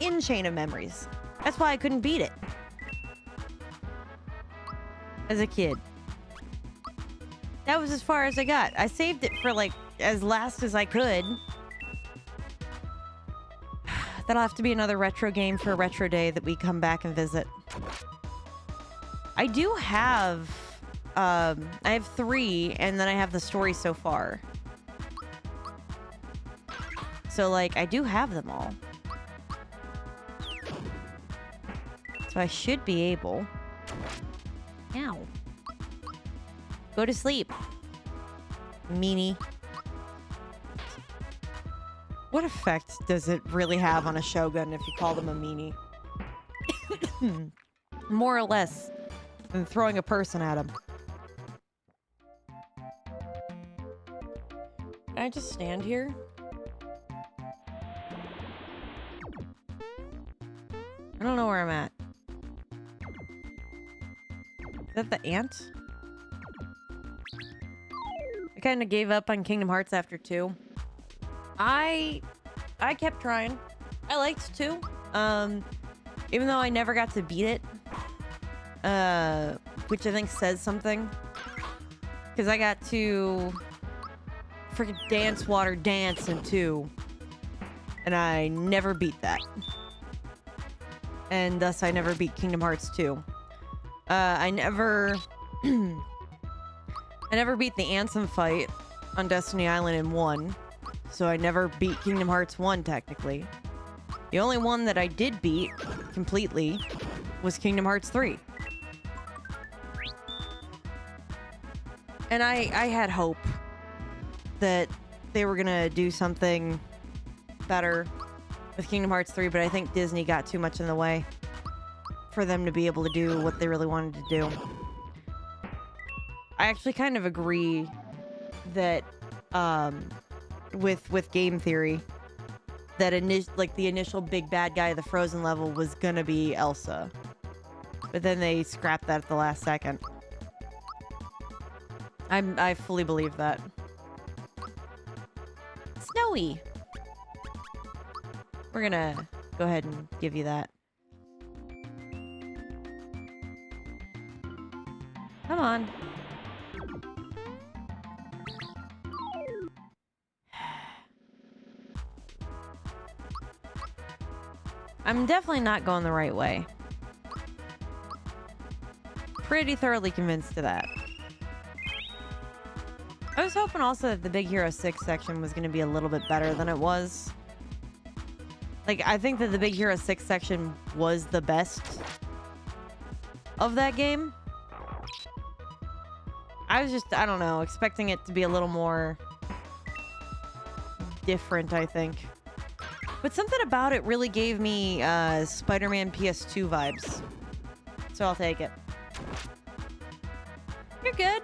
in Chain of Memories. That's why I couldn't beat it as a kid. That was as far as I got. I saved it for like as last as I could. That'll have to be another retro game for a retro day that we come back and visit. I do have I have 3, and then I have the story so far. So like I do have them all. So I should be able. Ow. Go to sleep, meanie. What effect does it really have on a Shogun if you call them a meanie? More or less than throwing a person at him. Can I just stand here? I don't know where I'm at. Is that the ant? I kind of gave up on Kingdom Hearts after 2. I kept trying. I liked 2. Even though I never got to beat it. Which I think says something. Because I got to freaking Dance Water Dance in 2. And I never beat that. And thus I never beat Kingdom Hearts 2. I never beat the Ansem fight on Destiny Island in 1. So I never beat Kingdom Hearts 1 technically. The only one that I did beat completely was Kingdom Hearts 3. And I had hope that they were gonna do something better with Kingdom Hearts 3, but I think Disney got too much in the way. for them to be able to do what they really wanted to do. I actually kind of agree that with game theory that the initial big bad guy of the Frozen level was gonna be Elsa, but then they scrapped that at the last second. I fully believe that. Snowy. We're gonna go ahead and give you that. Come on. I'm definitely not going the right way. Pretty thoroughly convinced of that. I was hoping also that the Big Hero 6 section was going to be a little bit better than it was. Like, I think that the Big Hero 6 section was the best of that game. I was just, I don't know, expecting it to be a little more different, I think. But something about it really gave me Spider-Man PS2 vibes. So I'll take it. You're good.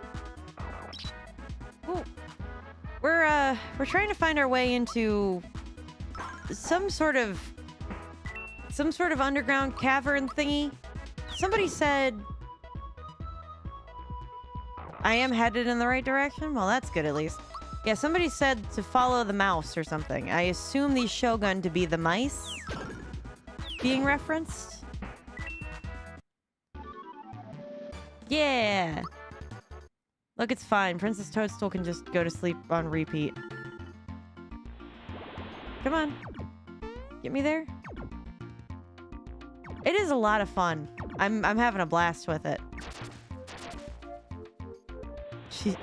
Ooh. We're trying to find our way into some sort of underground cavern thingy. Somebody said I am headed in the right direction. Well, that's good at least. Yeah, somebody said to follow the mouse or something. I assume these Shogun to be the mice being referenced. Yeah. Look, it's fine. Princess Toadstool can just go to sleep on repeat. Come on. Get me there. It is a lot of fun. I'm having a blast with it.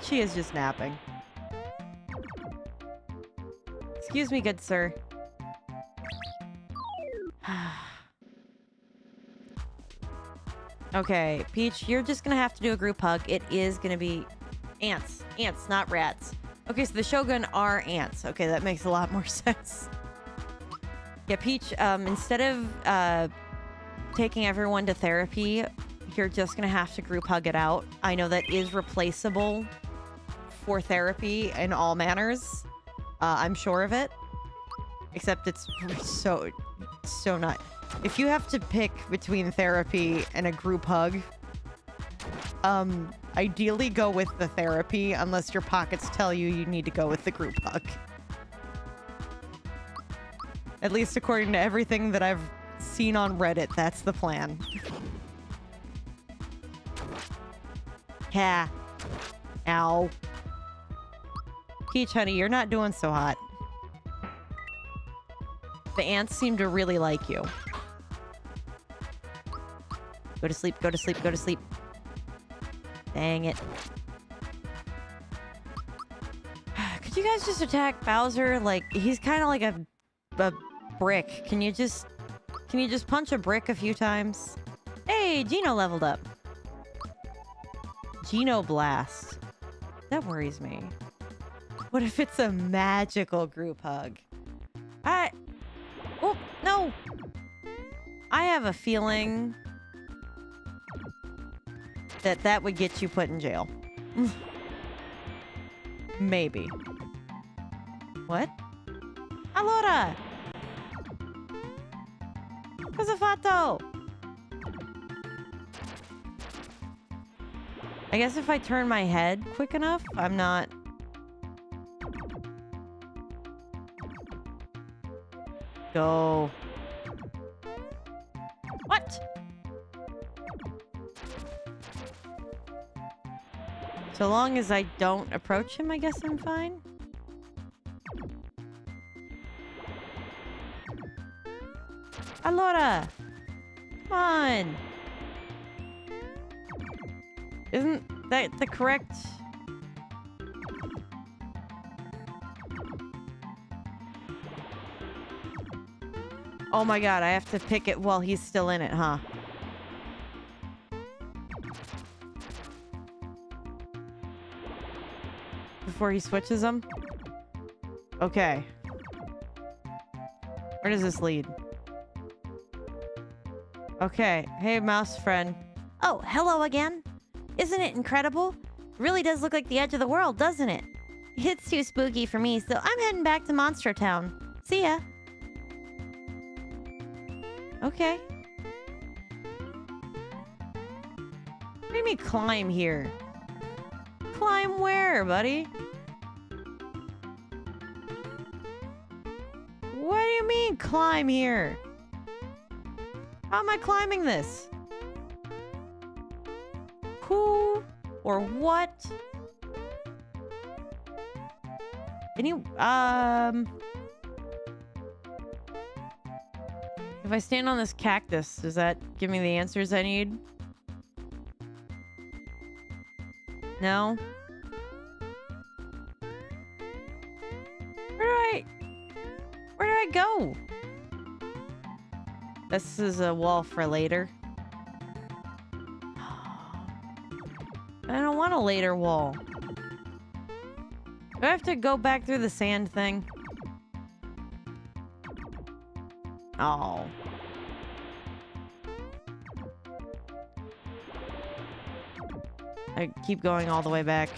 She is just napping. Excuse me, good sir. Okay, Peach, you're just gonna have to do a group hug. It is gonna be ants. Ants, not rats. Okay, so the Shogun are ants. Okay, that makes a lot more sense. Yeah, Peach, instead of taking everyone to therapy, you're just gonna have to group hug it out. I know that is replaceable for therapy in all manners. I'm sure of it. Except it's so not. If you have to pick between therapy and a group hug, ideally go with the therapy unless your pockets tell you you need to go with the group hug. At least according to everything that I've seen on Reddit, that's the plan. Yeah. Ow. Peach, honey, you're not doing so hot. The ants seem to really like you. Go to sleep, go to sleep, go to sleep. Dang it. Could you guys just attack Bowser? Like, he's kind of like a brick. Can you just punch a brick a few times? Hey, Geno leveled up. Geno Blast. That worries me. What if it's a magical group hug? Oh, no! I have a feeling that would get you put in jail. Maybe. What? Allora! Cosa fatto? I guess if I turn my head quick enough, I'm not... Go. What? So long as I don't approach him, I guess I'm fine. Allora! Come on! Isn't that the correct... Oh my god, I have to pick it while he's still in it, huh? Before he switches them? Okay. Where does this lead? Okay. Hey, mouse friend. Oh, hello again. Isn't it incredible? It really does look like the edge of the world, doesn't it? It's too spooky for me, so I'm heading back to Monster Town. See ya. Okay. What do you mean climb here? Climb where, buddy? What do you mean climb here? How am I climbing this? Who or what? If I stand on this cactus, does that give me the answers I need? No? Where do I go? This is a wall for later. I don't want a later wall. Do I have to go back through the sand thing? Oh. I keep going all the way back.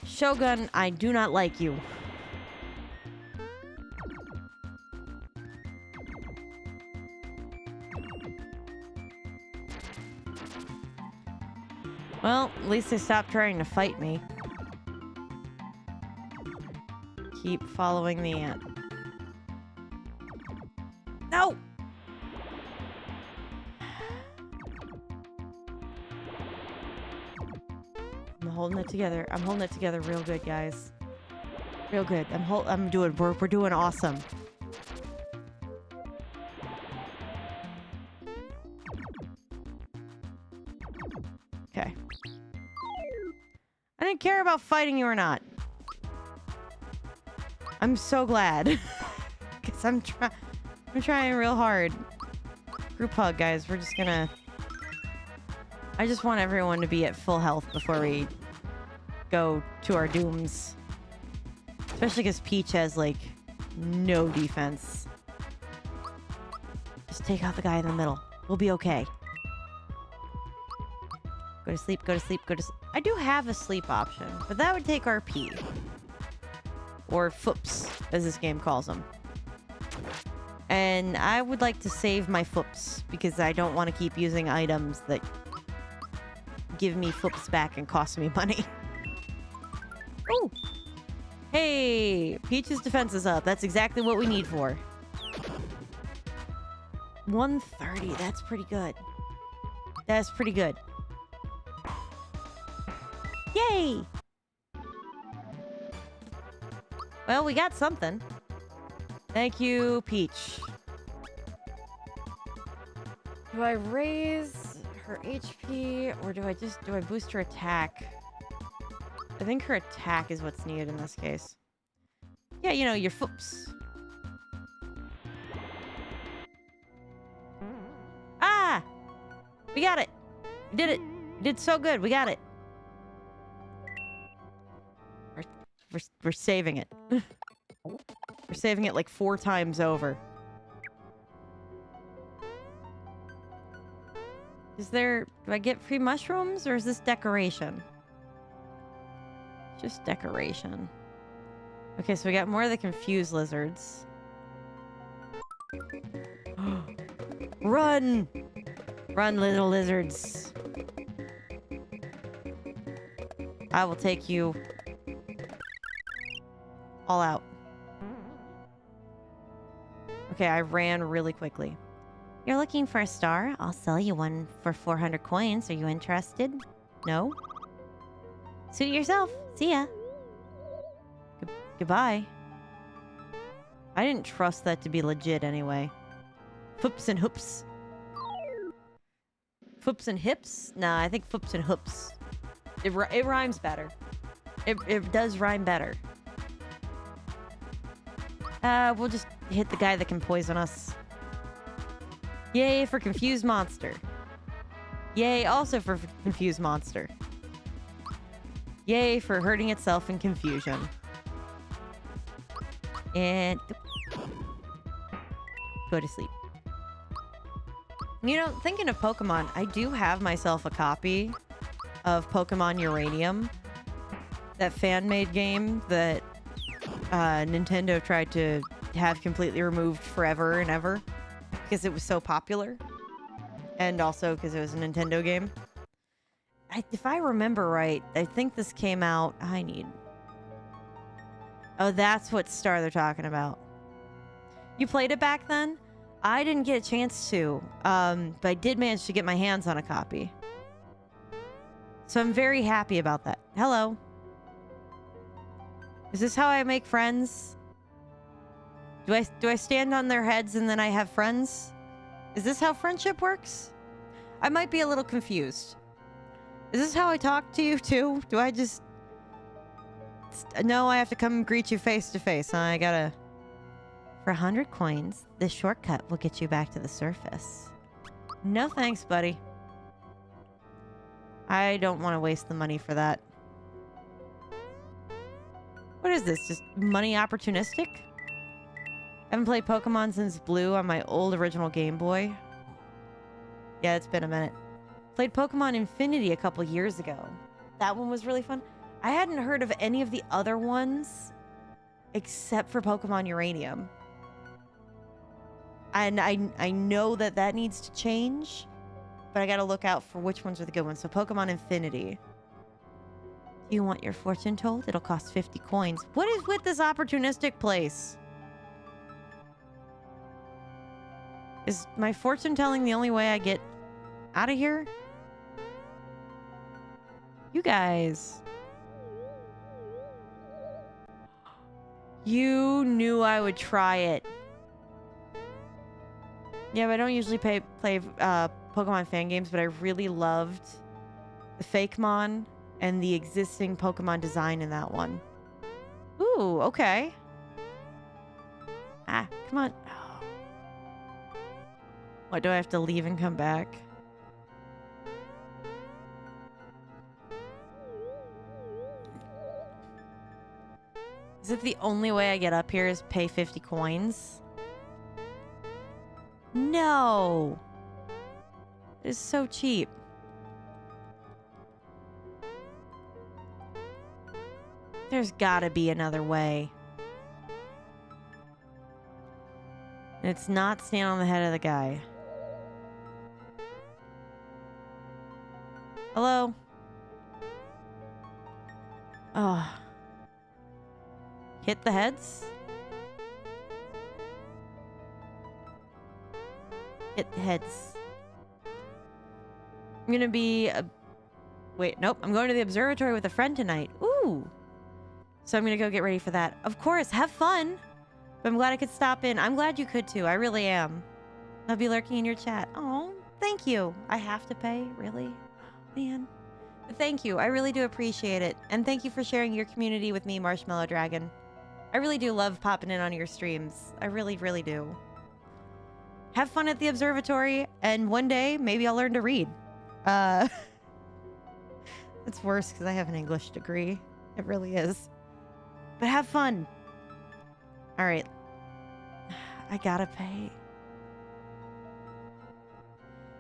Shogun, I do not like you. Well, at least they stopped trying to fight me. Keep following the ant. No! I'm holding it together. I'm holding it together real good, guys. Real good. We're doing awesome. Okay. I didn't care about fighting you or not. I'm so glad. Because I'm trying real hard. Group hug, guys. We're just gonna... I just want everyone to be at full health before we go to our dooms. Especially because Peach has, like, no defense. Just take out the guy in the middle. We'll be okay. Go to sleep, go to sleep, go to sleep. I do have a sleep option, but that would take RP. Or foops, as this game calls them. And I would like to save my foops, because I don't want to keep using items that give me foops back and cost me money. Oh! Hey! Peach's defense is up. That's exactly what we need for. 130, that's pretty good. That's pretty good. Yay! Well, we got something. Thank you, Peach. Do I raise her HP or do I boost her attack? I think her attack is what's needed in this case. Yeah, you know, your foops. Ah! We got it! We did it! We did so good, we got it! We're saving it. We're saving it like 4 times over. Do I get free mushrooms or is this decoration? Just decoration. Okay, so we got more of the confused lizards. Run! Run, little lizards. I will take you all out. Okay, I ran really quickly. You're looking for a star? I'll sell you one for 400 coins. Are you interested? No? Suit yourself. See ya. Goodbye. I didn't trust that to be legit anyway. Foops and hoops. Foops and hips? Nah, I think foops and hoops. It rhymes better. It does rhyme better. We'll just hit the guy that can poison us. Yay for confused monster. Yay also for confused monster. Yay for hurting itself in confusion. And go to sleep. You know, thinking of Pokemon, I do have myself a copy of Pokemon Uranium, that fan-made game that Nintendo tried to have completely removed forever and ever because it was so popular, and also because it was a Nintendo game. If I remember right, I think this came out... Oh, that's what star they're talking about. You played it back then? I didn't get a chance to, but I did manage to get my hands on a copy. So I'm very happy about that. Hello. Is this how I make friends? Do I stand on their heads and then I have friends? Is this how friendship works? I might be a little confused. Is this how I talk to you too? Do I just... No, I have to come greet you face to face, huh? I gotta... For 100 coins, this shortcut will get you back to the surface. No thanks, buddy. I don't want to waste the money for that. What is this? Just money opportunistic? I haven't played Pokemon since Blue on my old original Game Boy. Yeah, it's been a minute. Played Pokemon Infinity a couple years ago. That one was really fun. I hadn't heard of any of the other ones except for Pokemon Uranium. And I know that needs to change, but I gotta look out for which ones are the good ones. So Pokemon Infinity. Do you want your fortune told? It'll cost 50 coins. What is with this opportunistic place? Is my fortune telling the only way I get out of here? You guys. You knew I would try it. Yeah, but I don't usually play Pokemon fan games, but I really loved the Fakemon and the existing Pokemon design in that one. Ooh, okay. Ah, come on. What, do I have to leave and come back? Is it the only way I get up here is pay 50 coins? No! It's so cheap. There's gotta be another way. And it's not stand on the head of the guy. Hello? Oh. Hit the heads? Hit the heads. I'm gonna be... Wait, nope. I'm going to the observatory with a friend tonight. Ooh. So I'm gonna go get ready for that. Of course, have fun. But I'm glad I could stop in. I'm glad you could too. I really am. I'll be lurking in your chat. Oh, thank you. I have to pay? Really? Man. But thank you. I really do appreciate it. And thank you for sharing your community with me, Marshmallow Dragon. I really do love popping in on your streams. I really, really do. Have fun at the observatory, and one day, maybe I'll learn to read. It's worse because I have an English degree. It really is. But have fun. All right. I gotta pay.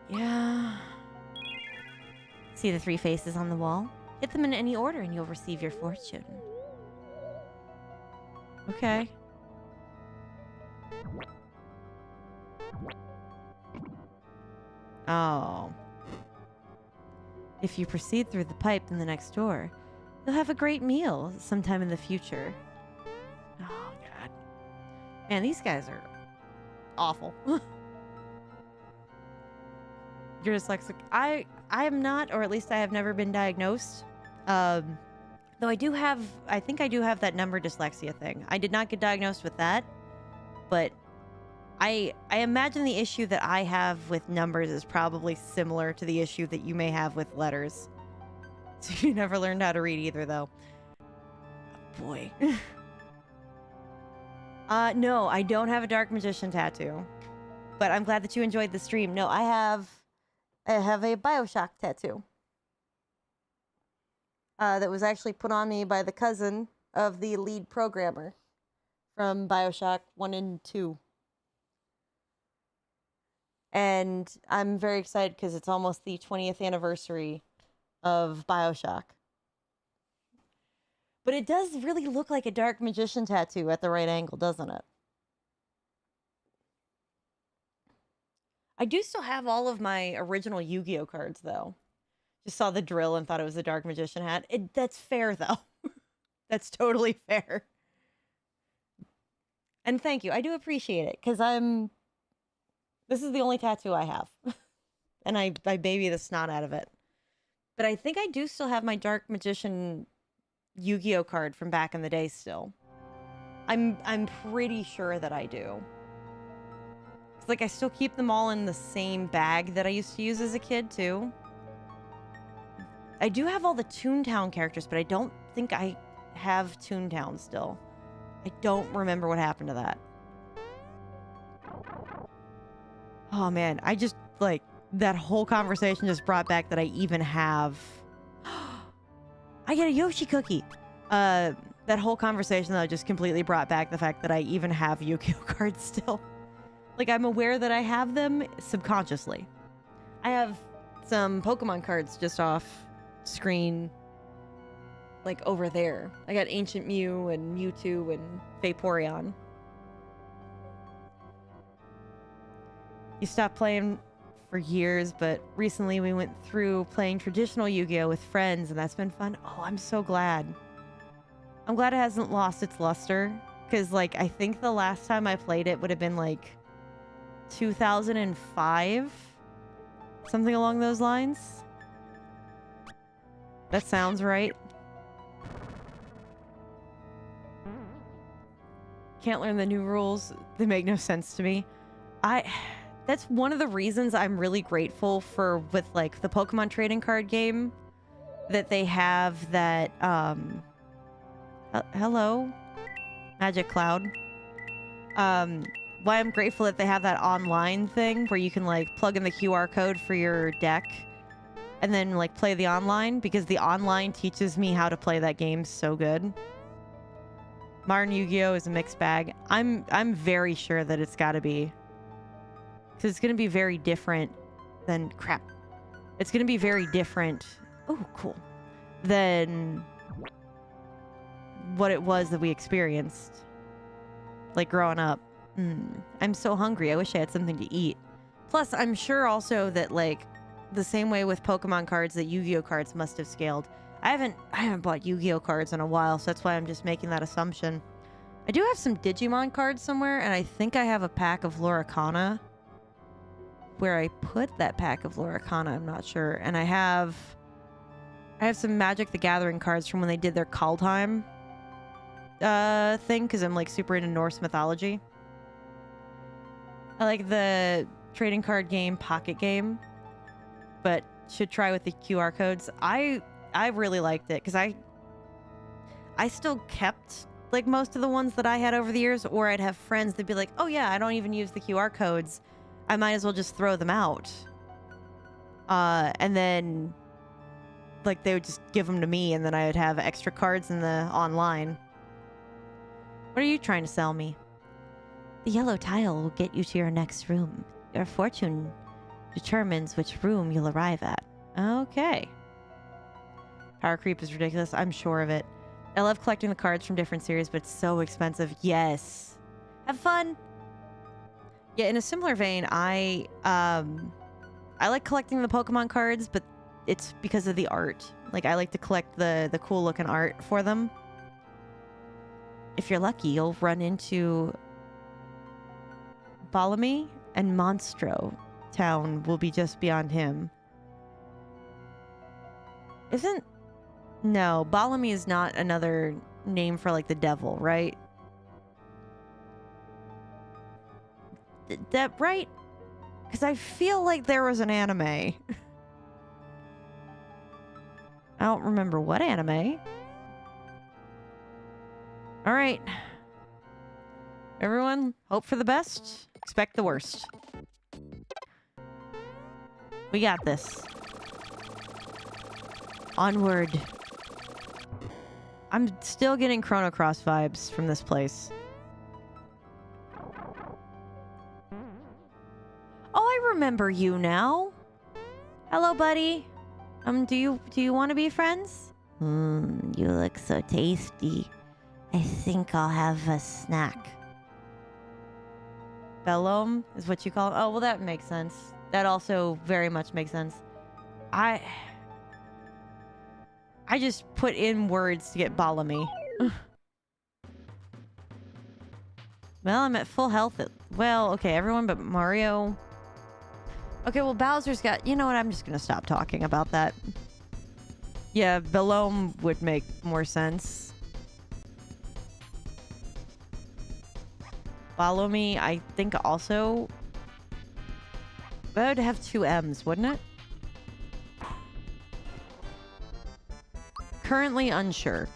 Yeah. See the 3 faces on the wall? Hit them in any order and you'll receive your fortune. Okay. Oh. If you proceed through the pipe in the next door, you'll have a great meal sometime in the future. Oh, God. Man, these guys are awful. You're dyslexic. I am not, or at least I have never been diagnosed. Though I think I do have that number dyslexia thing. I did not get diagnosed with that, but I imagine the issue that I have with numbers is probably similar to the issue that you may have with letters. So you never learned how to read either, though. Oh, boy. No, I don't have a Dark Magician tattoo. But I'm glad that you enjoyed the stream. No, I have a Bioshock tattoo. That was actually put on me by the cousin of the lead programmer from BioShock 1 and 2. And I'm very excited because it's almost the 20th anniversary of BioShock. But it does really look like a Dark Magician tattoo at the right angle, doesn't it? I do still have all of my original Yu-Gi-Oh cards, though. Just saw the drill and thought it was a Dark Magician hat. That's fair, though. That's totally fair. And thank you. I do appreciate it, because this is the only tattoo I have. And I baby the snot out of it. But I think I do still have my Dark Magician Yu-Gi-Oh card from back in the day still. I'm pretty sure that I do. It's like I still keep them all in the same bag that I used to use as a kid too. I do have all the Toontown characters, but I don't think I have Toontown still. I don't remember what happened to that. Oh man, I just like that whole conversation just brought back that I even have. I get a Yoshi cookie. That whole conversation though just completely brought back the fact that I even have Yu-Gi-Oh cards still. Like I'm aware that I have them subconsciously. I have some Pokemon cards just off screen, like over there. I got Ancient Mew and Mewtwo and Vaporeon. You stopped playing for years, but recently we went through playing traditional Yu-Gi-Oh with friends, and that's been fun. Oh, I'm so glad. I'm glad it hasn't lost its luster, because like I think the last time I played it would have been like 2005, something along those lines. That sounds right. Can't learn the new rules. They make no sense to me. That's one of the reasons I'm really grateful for with like the Pokemon trading card game that they have that hello Magic Cloud. Why I'm grateful that they have that online thing where you can like plug in the QR code for your deck and then like play the online, because the online teaches me how to play that game so good. Modern Yu-Gi-Oh is a mixed bag. I'm very sure that it's got to be, because it's going to be very different than crap. It's going to be very different. Oh, cool. Than what it was that we experienced like growing up. I'm so hungry. I wish I had something to eat. Plus, I'm sure also that like the same way with Pokemon cards that Yu-Gi-Oh cards must have scaled. I haven't bought Yu-Gi-Oh cards in a while, so that's why I'm just making that assumption. I do have some Digimon cards somewhere, and I think I have a pack of Loricana. Where I put that pack of Loricana, I'm not sure. And I have some Magic the Gathering cards from when they did their Kaldheim thing, because I'm like super into Norse mythology. I like the trading card game Pocket Game, but should try with the QR codes. I really liked it because I still kept like most of the ones that I had over the years, or I'd have friends that'd be like, oh yeah, I don't even use the QR codes. I might as well just throw them out. And then like they would just give them to me, and then I would have extra cards in the online. What are you trying to sell me? The yellow tile will get you to your next room. Your fortune determines which room you'll arrive at. Okay. Power creep is ridiculous. I'm sure of it. I love collecting the cards from different series, but it's so expensive. Yes. Have fun. Yeah, in a similar vein, I like collecting the Pokemon cards, but it's because of the art. Like, I like to collect the cool looking art for them. If you're lucky, you'll run into Balami, and Monstro Town will be just beyond him. No, Balami is not another name for like the devil, right? That right? Because I feel like there was an anime. I don't remember what anime. All right. Everyone, hope for the best, expect the worst. We got this. Onward. I'm still getting Chrono Cross vibes from this place. remember you now. Hello, buddy. Do you want to be friends? You look so tasty. I think I'll have a snack. Bellum is what you call it? Oh, well, that makes sense. That also very much makes sense. I just put in words to get Balami. Well, I'm at full health. Well, okay, everyone but Mario. Okay, well, Bowser's got... You know what? I'm just going to stop talking about that. Yeah, Bellum would make more sense. Follow me, I think also... That would have two M's, wouldn't it? Currently unsure.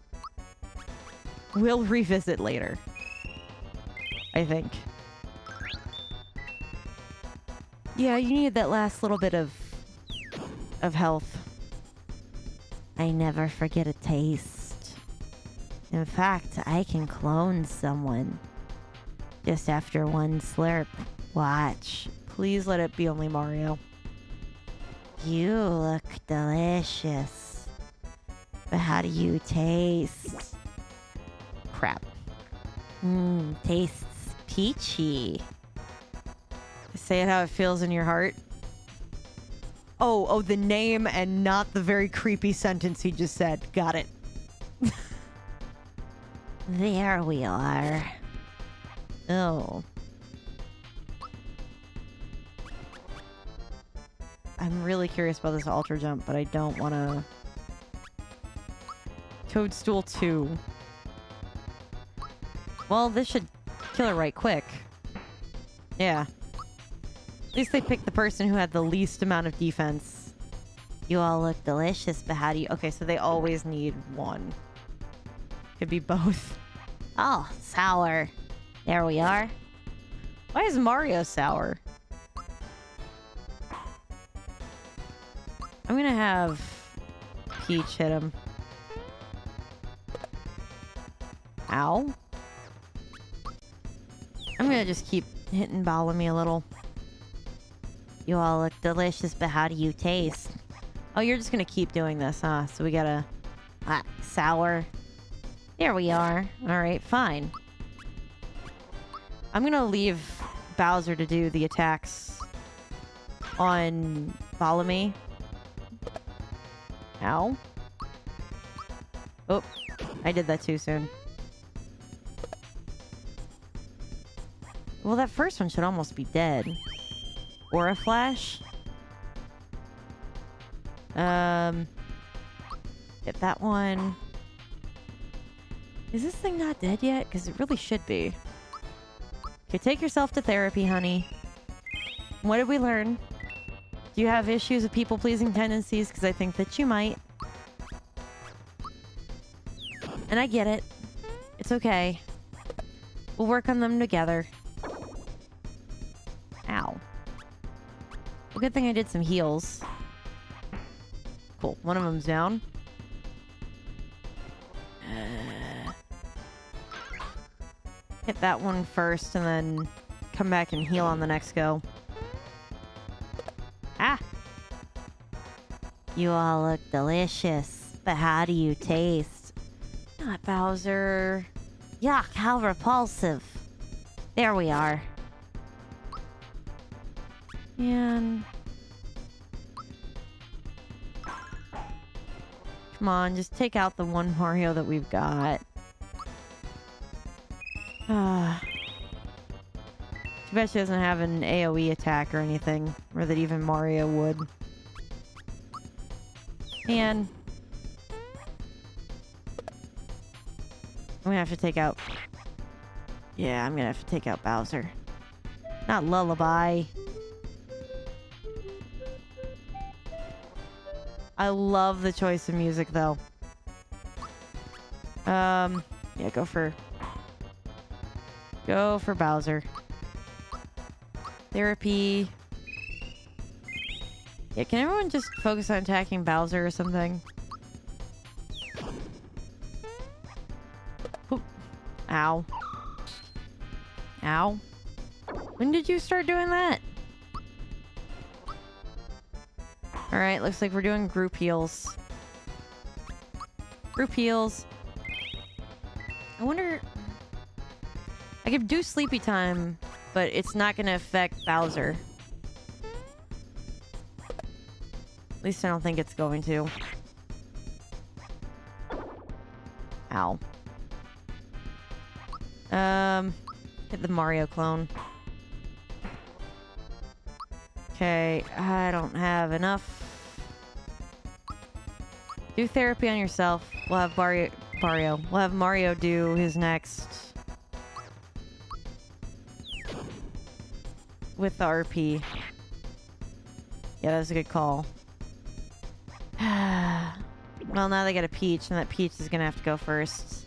We'll revisit later. I think. Yeah, you need that last little bit of health. I never forget a taste. In fact, I can clone someone. Just after one slurp. Watch. Please let it be only Mario. You look delicious. But how do you taste? Crap. Tastes peachy. Say it how it feels in your heart. Oh, the name and not the very creepy sentence he just said. Got it. There we are. Oh. I'm really curious about this Ultra Jump, but I don't want to... Toadstool 2. Well, this should kill her right quick. Yeah. At least they picked the person who had the least amount of defense. You all look delicious, but how do you... Okay, so they always need one. Could be both. Oh, sour. There we are. Why is Mario sour? I'm gonna have Peach hit him. Ow. I'm gonna just keep hitting Balami a little. You all look delicious, but how do you taste? Oh, you're just gonna keep doing this, huh? So we gotta... sour. There we are. Alright, fine. I'm gonna leave Bowser to do the attacks on Balami. Ow. Oh, I did that too soon. Well, that first one should almost be dead. Or a flash. Get that one. Is this thing not dead yet? Because it really should be. Okay, take yourself to therapy, honey. What did we learn? Do you have issues with people-pleasing tendencies? Because I think that you might. And I get it. It's okay. We'll work on them together. Ow. Well, good thing I did some heals. Cool. One of them's down. Hit that one first and then come back and heal on the next go. Ah! You all look delicious, but how do you taste? Not Bowser. Yuck, how repulsive. There we are. And... Come on, just take out the one Mario that we've got. Too bad she doesn't have an AoE attack or anything, or that even Mario would. And... I'm gonna have to take out... Yeah, I'm gonna have to take out Bowser. Not Lullaby. I love the choice of music, though. Yeah, go for Bowser. Therapy. Yeah, can everyone just focus on attacking Bowser or something? Oop. Ow. Ow. When did you start doing that? Alright, looks like we're doing group heals. Group heals. I wonder... I could do sleepy time, but it's not going to affect Bowser. At least I don't think it's going to. Ow. Hit the Mario clone. Okay, I don't have enough. Do therapy on yourself. We'll have Mario. We'll have Mario do his next. With the RP. Yeah, that's a good call. Well, now they got a Peach, and that Peach is gonna have to go first.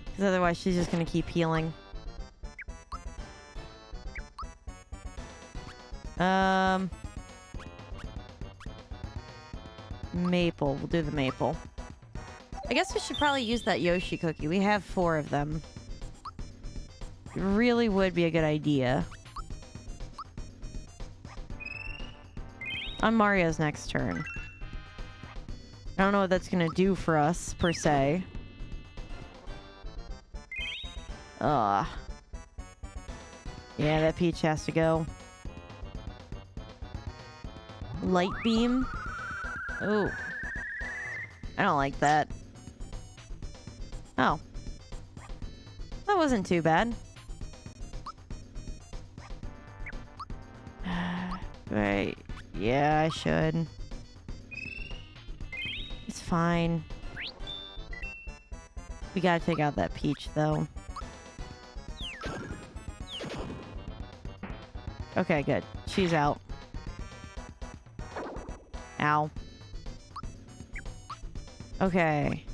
Because otherwise she's just gonna keep healing. Maple. We'll do the maple. I guess we should probably use that Yoshi cookie. We have 4 of them. It really would be a good idea. On Mario's next turn. I don't know what that's gonna do for us, per se. Ugh. Yeah, that Peach has to go. Light beam? Ooh. I don't like that. Oh. That wasn't too bad. Right. Yeah, I should. It's fine. We gotta take out that Peach, though. Okay, good. She's out. Ow. Okay.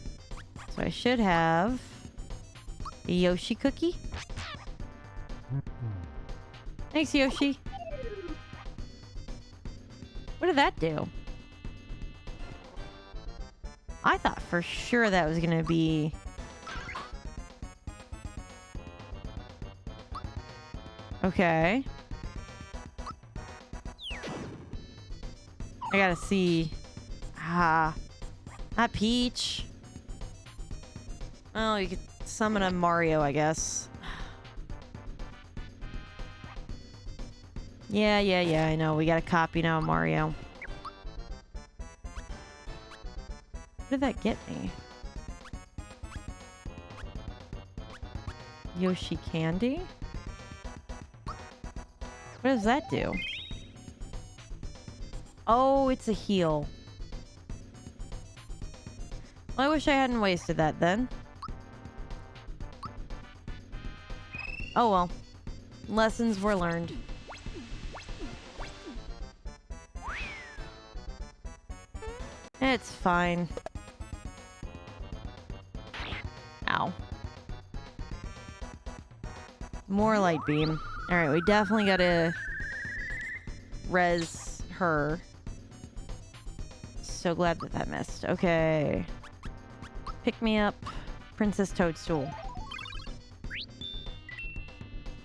So I should have a Yoshi cookie. Thanks, Yoshi. What did that do? I thought for sure that was gonna be... Okay. I gotta see... Ah. Not Peach. Oh, you could summon a Mario, I guess. Yeah, I know. We got a copy now of Mario. What did that get me? Yoshi candy? What does that do? Oh, it's a heal. Well, I wish I hadn't wasted that then. Oh well. Lessons were learned. It's fine. Ow. More light beam. Alright, we definitely gotta res her. So glad that that missed. Okay. Pick me up. Princess Toadstool.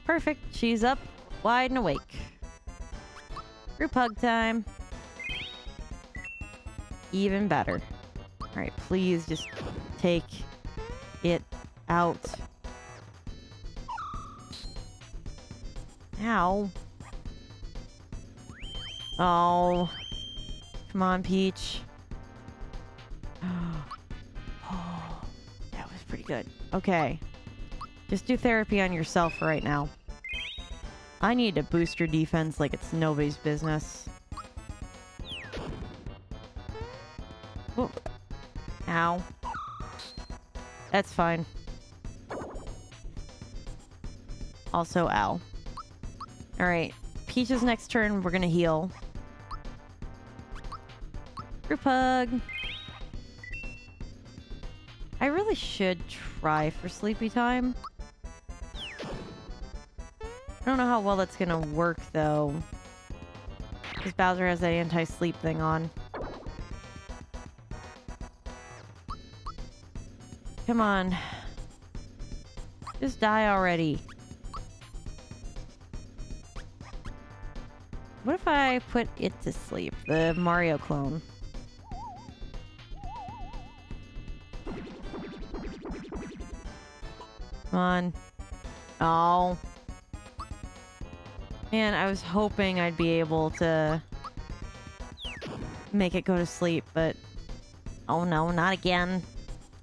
Perfect. She's up, wide and awake. Group hug time. Even better. Alright, please just take it out. Ow. Oh. Come on, Peach. Oh, that was pretty good. Okay. Just do therapy on yourself for right now. I need to boost your defense like it's nobody's business. Oh. Ow. That's fine. Also, ow. Alright. Peach's next turn, we're gonna heal. Group hug. I really should try for sleepy time. I don't know how well that's gonna work, though. Because Bowser has that anti-sleep thing on. Come on. Just die already. What if I put it to sleep? The Mario clone. Come on. Oh. Man, I was hoping I'd be able to make it go to sleep, but... Oh no, not again.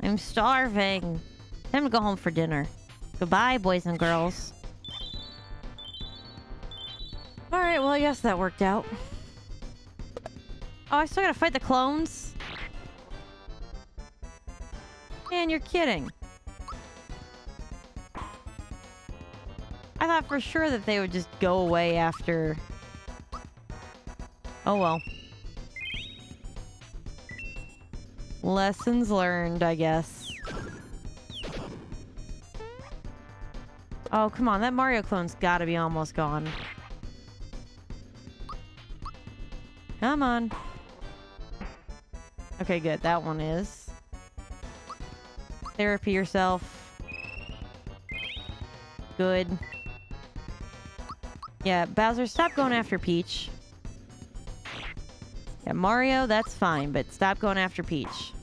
I'm starving. Time to go home for dinner. Goodbye, boys and girls. Alright, well, I guess that worked out. Oh, I still gotta fight the clones? Man, you're kidding. I thought for sure that they would just go away after... Oh well. Lessons learned, I guess. Oh, come on. That Mario clone's gotta be almost gone. Come on. Okay, good. That one is. Therapy yourself. Good. Yeah, Bowser, stop going after Peach. Yeah, Mario, that's fine, but stop going after Peach.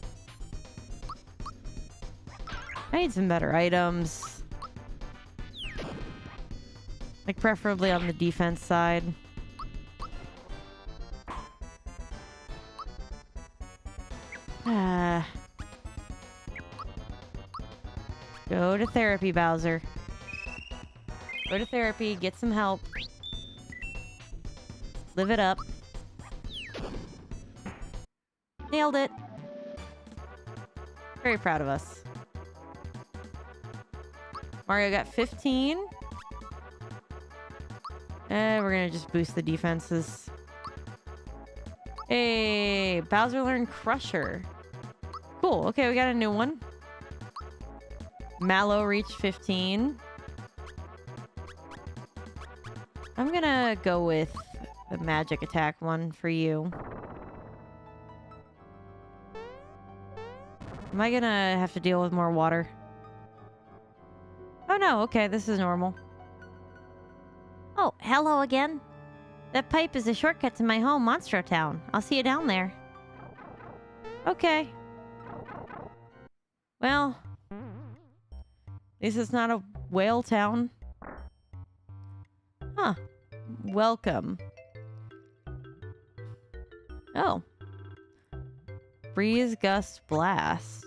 I need some better items. Like, preferably on the defense side. Go to therapy, Bowser. Go to therapy, get some help. Live it up. Nailed it. Very proud of us. Mario got 15. We're gonna just boost the defenses. Hey, Bowser learned Crusher. Cool, okay, we got a new one. Mallow reached 15. I'm gonna go with the magic attack one for you. Am I gonna have to deal with more water? Oh no, okay, this is normal. Oh, hello again. That pipe is a shortcut to my home, Monstro Town. I'll see you down there. Okay. Well, at least it's not a whale town. Huh. Welcome. Oh. Breeze Gust Blast.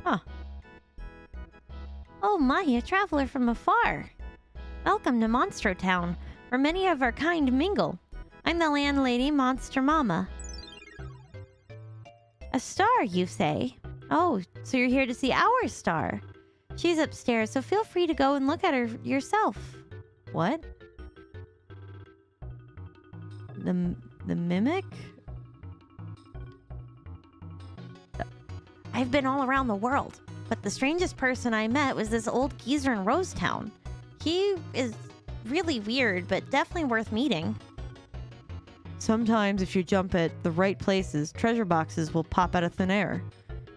Huh. Oh my, a traveler from afar. Welcome to Monstro Town, where many of our kind mingle. I'm the landlady, Monster Mama. A star, you say? Oh, so you're here to see our star. She's upstairs, so feel free to go and look at her yourself. What? The mimic? I've been all around the world, but the strangest person I met was this old geezer in Rosetown. He is really weird, but definitely worth meeting. Sometimes if you jump at the right places, treasure boxes will pop out of thin air.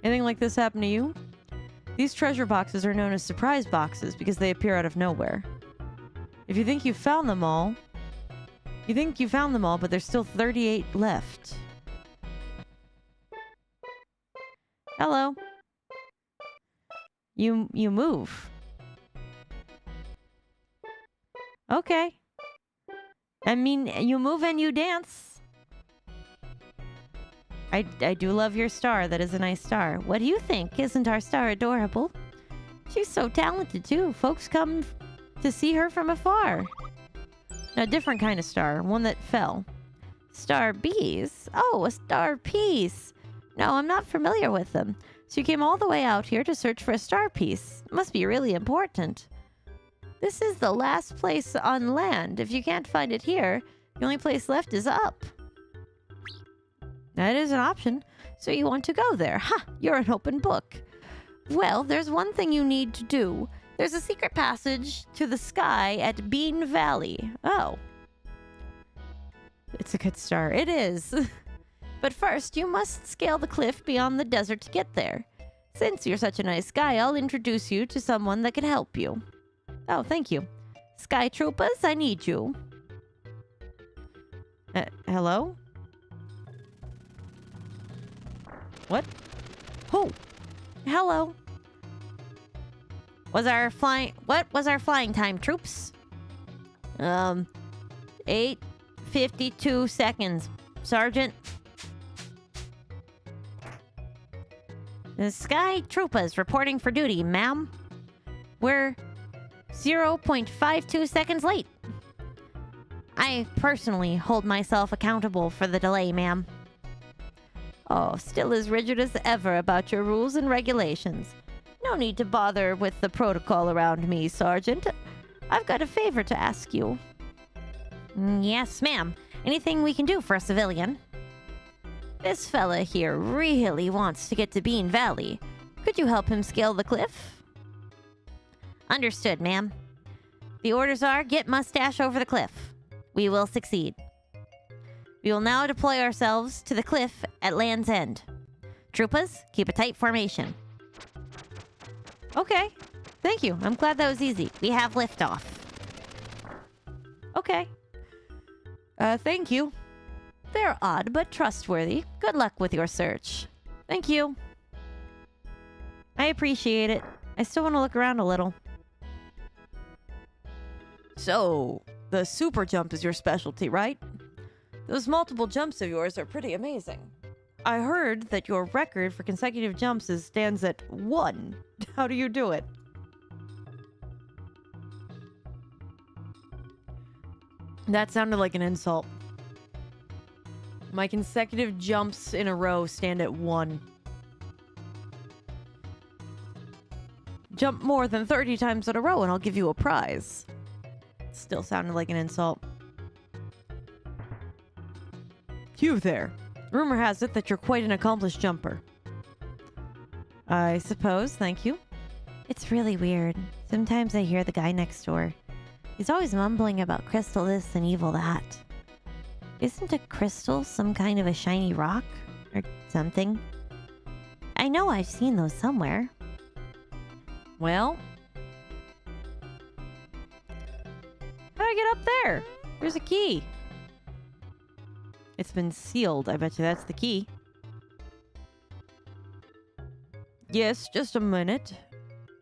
Anything like this happen to you? These treasure boxes are known as surprise boxes because they appear out of nowhere. If you think you found them all, but there's still 38 left. Hello. You move. Okay. I mean, you move and you dance. I do love your star. That is a nice star. What do you think? Isn't our star adorable? She's so talented, too. Folks come to see her from afar. A different kind of star. One that fell. Star bees? Oh, a star piece. No, I'm not familiar with them. So you came all the way out here to search for a star piece. Must be really important. This is the last place on land. If you can't find it here, the only place left is up. That is an option. So you want to go there. Ha! You're an open book. Well, there's one thing you need to do. There's a secret passage to the sky at Bean Valley. Oh. It's a good start. It is. But first, you must scale the cliff beyond the desert to get there. Since you're such a nice guy, I'll introduce you to someone that can help you. Oh, thank you. Sky Troopers, I need you. Hello? What? Oh, Hello. What was our flying time, troops? 8:52 seconds, Sergeant. The Sky Troopers reporting for duty, ma'am. We're 0.52 seconds late. I personally hold myself accountable for the delay, ma'am. Oh, still as rigid as ever about your rules and regulations. No need to bother with the protocol around me, Sergeant. I've got a favor to ask you. Yes, ma'am. Anything we can do for a civilian? This fella here really wants to get to Bean Valley. Could you help him scale the cliff? Understood, ma'am. The orders are get Mustache over the cliff. We will succeed. We will now deploy ourselves to the cliff at Land's End. Troopers, keep a tight formation. okay. Thank you. I'm glad that was easy. We have liftoff. Okay. Thank you. They're odd but trustworthy. Good luck with your search. Thank you. I appreciate it. I still want to look around a little. So, the super jump is your specialty, right? Those multiple jumps of yours are pretty amazing. I heard that your record for consecutive jumps stands at 1. How do you do it? That sounded like an insult. My consecutive jumps in a row stand at 1. Jump more than 30 times in a row and I'll give you a prize. Still sounded like an insult. You there. Rumor has it that you're quite an accomplished jumper. I suppose, thank you. It's really weird. Sometimes I hear the guy next door. He's always mumbling about crystal this and evil that. Isn't a crystal some kind of a shiny rock? Or something? I know I've seen those somewhere. Well, how'd I get up there? There's a key. It's been sealed. I bet you that's the key. Yes, just a minute.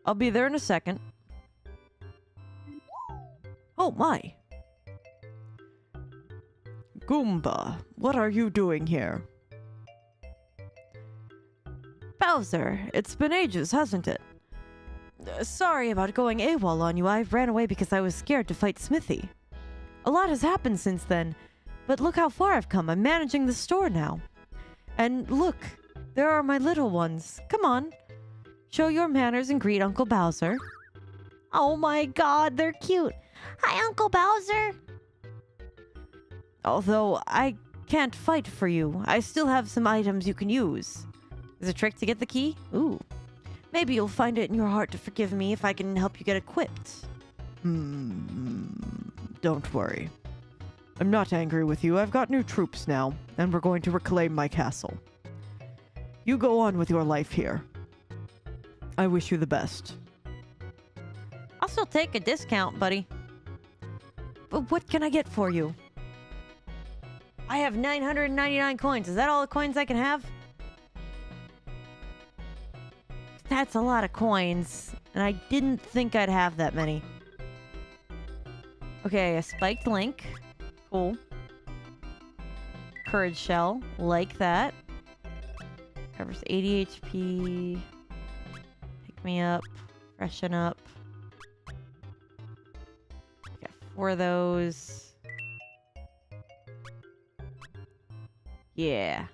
I'll be there in a second. Oh my. Goomba, what are you doing here? Bowser, it's been ages, hasn't it? Sorry about going AWOL on you. I ran away because I was scared to fight Smithy. A lot has happened since then, but look how far I've come. I'm managing the store now. And look, there are my little ones. Come on. Show your manners and greet Uncle Bowser. Oh my god, they're cute. Hi, Uncle Bowser. Although I can't fight for you, I still have some items you can use. Is a trick to get the key? Ooh. Maybe you'll find it in your heart to forgive me if I can help you get equipped. Don't worry. I'm not angry with you. I've got new troops now, and we're going to reclaim my castle. You go on with your life here. I wish you the best. I'll still take a discount, buddy. But what can I get for you? I have 999 coins. Is that all the coins I can have? That's a lot of coins, and I didn't think I'd have that many. Okay, a spiked link. Cool. Courage shell. Like that. Covers 80 HP. Pick me up. Freshen up. Got 4 of those. Yeah.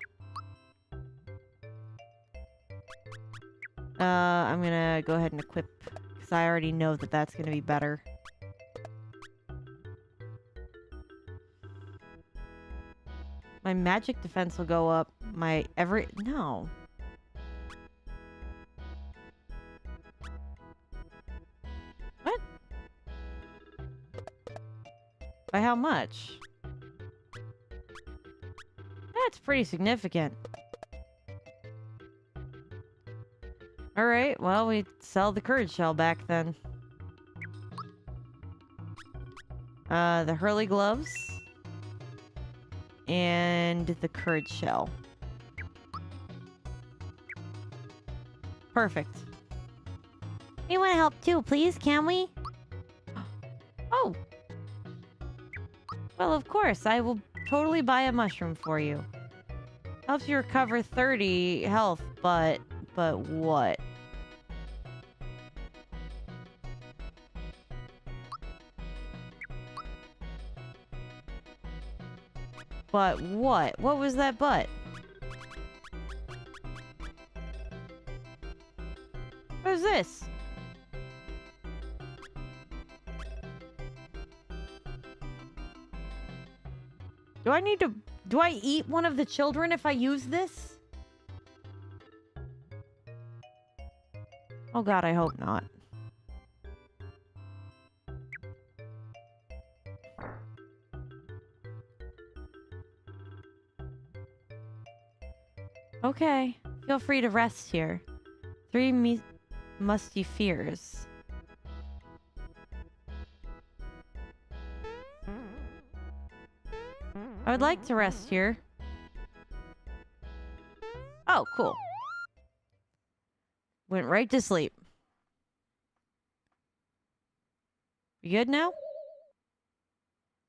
I'm gonna go ahead and equip, because I already know that that's gonna be better. My magic defense will go up. No. What? By how much? That's pretty significant. Alright, well, we sell the courage shell back then. The Hurley gloves. And the curd shell. Perfect. We want to help too, please, can we? Oh. Well, of course. I will totally buy a mushroom for you. Helps you recover 30 health, but what? But what? What was that but? What is this? Do I eat one of the children if I use this? Oh god, I hope not. Okay, feel free to rest here. 3 musty fears. I would like to rest here. Oh, cool. Went right to sleep. You good now?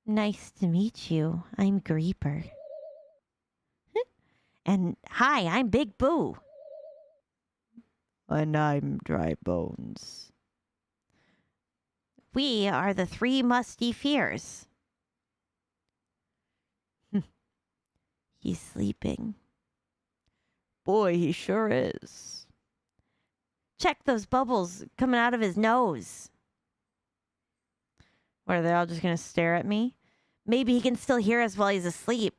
Nice to meet you. I'm Greeper. And hi, I'm Big Boo. And I'm Dry Bones. We are the 3 musty fears. He's sleeping. Boy, he sure is. Check those bubbles coming out of his nose. What, are they all just gonna stare at me? Maybe he can still hear us while he's asleep.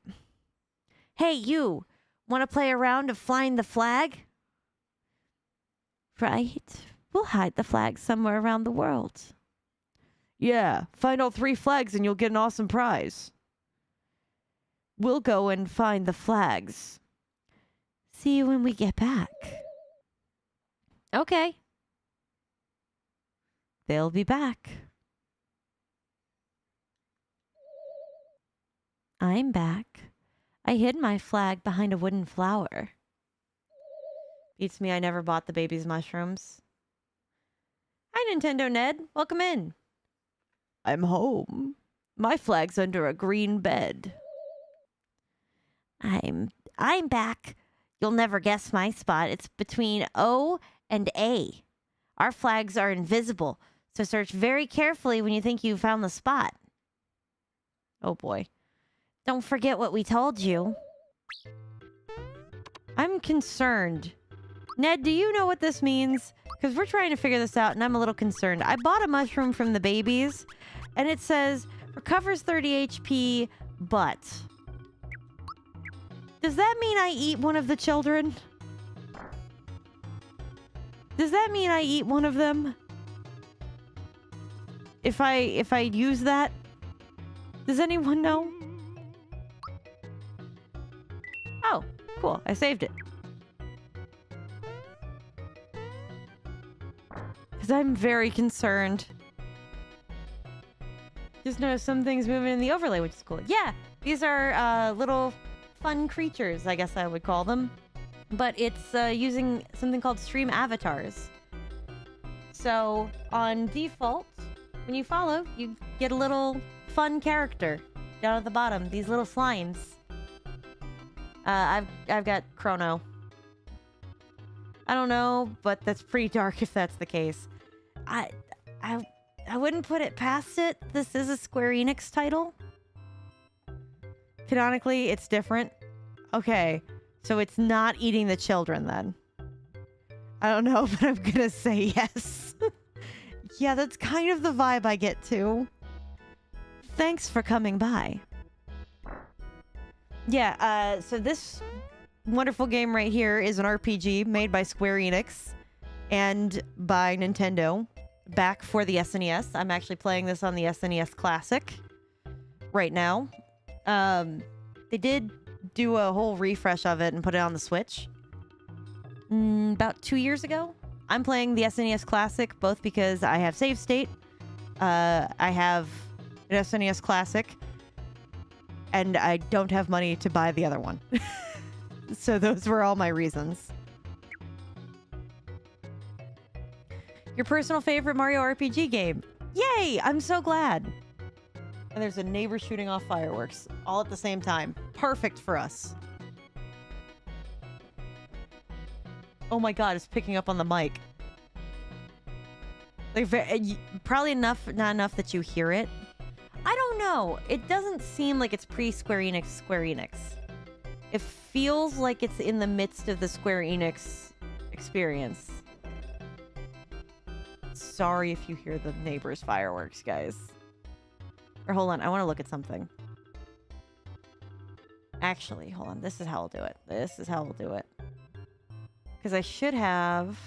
Hey, you. Want to play a round of flying the flag? Right. We'll hide the flag somewhere around the world. Yeah, find all 3 flags and you'll get an awesome prize. We'll go and find the flags. See you when we get back. Okay. They'll be back. I'm back. I hid my flag behind a wooden flower. Beats me I never bought the baby's mushrooms. Hi, Nintendo Ned. Welcome in. I'm home. My flag's under a green bed. I'm back. You'll never guess my spot. It's between O and A. Our flags are invisible, so search very carefully when you think you've found the spot. Oh boy. Don't forget what we told you. I'm concerned. Ned, do you know what this means? Because we're trying to figure this out, and I'm a little concerned. I bought a mushroom from the babies, and it says, recovers 30 HP, but... Does that mean I eat one of the children? Does that mean I eat one of them? If I use that? Does anyone know? Oh, cool. I saved it. Because I'm very concerned. Just noticed some things moving in the overlay, which is cool. Yeah, these are little fun creatures, I guess I would call them. But it's using something called stream avatars. So on default, when you follow, you get a little fun character down at the bottom. These little slimes. I've got Chrono. I don't know, but that's pretty dark if that's the case. I wouldn't put it past it. This is a Square Enix title. Canonically, it's different. Okay, so it's not eating the children then. I don't know, but I'm gonna say yes. Yeah, that's kind of the vibe I get too. Thanks for coming by. Yeah, so this wonderful game right here is an RPG made by Square Enix and by Nintendo back for the SNES. I'm actually playing this on the SNES Classic right now. They did do a whole refresh of it and put it on the Switch about 2 years ago. I'm playing the SNES Classic both because I have save state. I have an SNES Classic, and I don't have money to buy the other one. So those were all my reasons. Your personal favorite Mario RPG game. Yay! I'm so glad. And there's a neighbor shooting off fireworks all at the same time. Perfect for us. Oh my god, it's picking up on the mic. Like, probably not enough that you hear it. I don't know. It doesn't seem like it's pre-Square Enix. It feels like it's in the midst of the Square Enix experience. Sorry if you hear the neighbor's fireworks, guys. Or hold on, I want to look at something. Actually, hold on. This is how I'll do it. This is how we'll do it. Because I should have...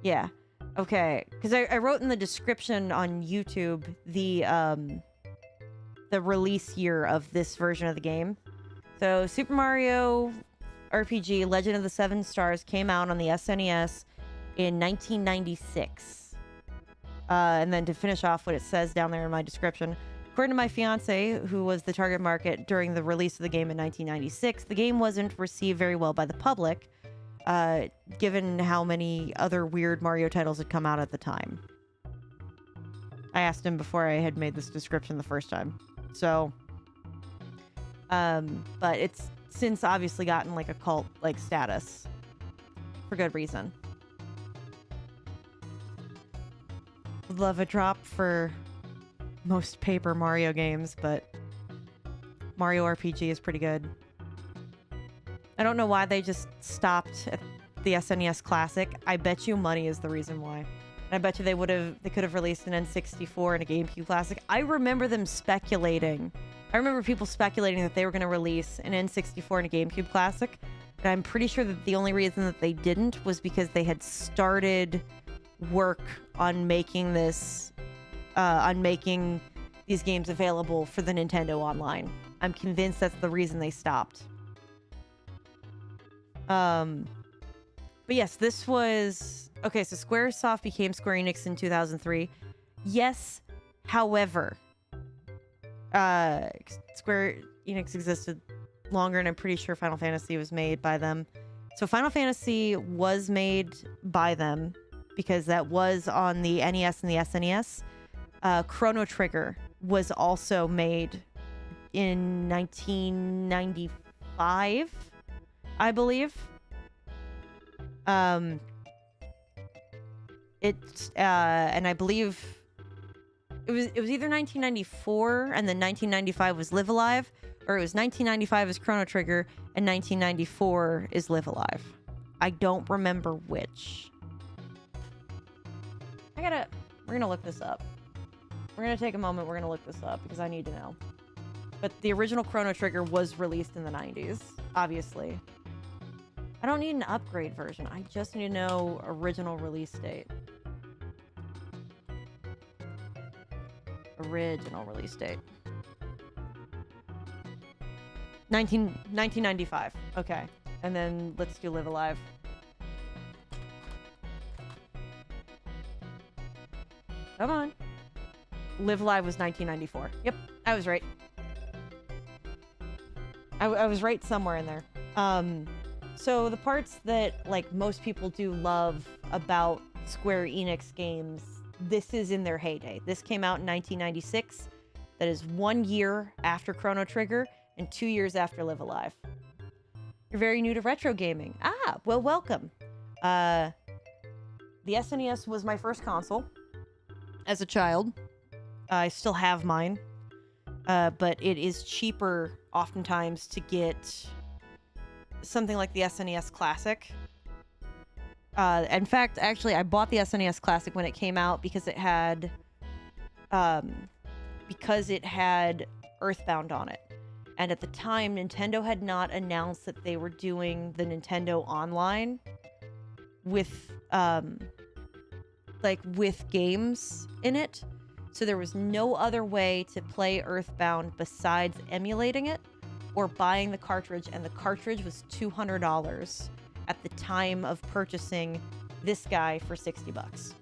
Yeah. Okay. Because I wrote in the description on YouTube the release year of this version of the game. So Super Mario RPG Legend of the Seven Stars came out on the SNES in 1996. And then to finish off what it says down there in my description, according to my fiance, who was the target market during the release of the game in 1996, the game wasn't received very well by the public, given how many other weird Mario titles had come out at the time. I asked him before I had made this description the first time. So, but it's since obviously gotten like a cult-like status for good reason. Would love a drop for most Paper Mario games, but Mario RPG is pretty good. I don't know why they just stopped at the SNES Classic. I bet you money is the reason why. And I bet you they could have released an N64 and a GameCube Classic. I remember them speculating. I remember people speculating that they were going to release an N64 and a GameCube Classic. But I'm pretty sure that the only reason that they didn't was because they had started work on making this, on making these games available for the Nintendo Online. I'm convinced that's the reason they stopped. But yes, this was... Okay, so Squaresoft became Square Enix in 2003. Yes, however, Square Enix existed longer, and I'm pretty sure Final Fantasy was made by them. So Final Fantasy was made by them because that was on the NES and the SNES. Chrono Trigger was also made in 1995, I believe. And I believe it was either 1994 and then 1995 was Live Alive, or it was 1995 is Chrono Trigger and 1994 is Live Alive. I don't remember which. We're gonna look this up. We're gonna take a moment, we're gonna look this up because I need to know. But the original Chrono Trigger was released in the 90s, obviously. I don't need an upgrade version. I just need to know original release date. Original release date. 1995. Okay. And then let's do Live Alive. Come on. Live Alive was 1994. Yep, I was right. I was right somewhere in there. So the parts that like most people do love about Square Enix games, this is in their heyday. This came out in 1996. That is 1 year after Chrono Trigger and 2 years after Live Alive. You're very new to retro gaming. Ah, well, welcome. The SNES was my first console as a child. I still have mine, but it is cheaper oftentimes to get something like the SNES Classic. In fact, actually, I bought the SNES Classic when it came out because it had Earthbound on it. And at the time, Nintendo had not announced that they were doing the Nintendo Online with with games in it. So there was no other way to play Earthbound besides emulating it or buying the cartridge, and the cartridge was $200 at the time of purchasing this guy for $60.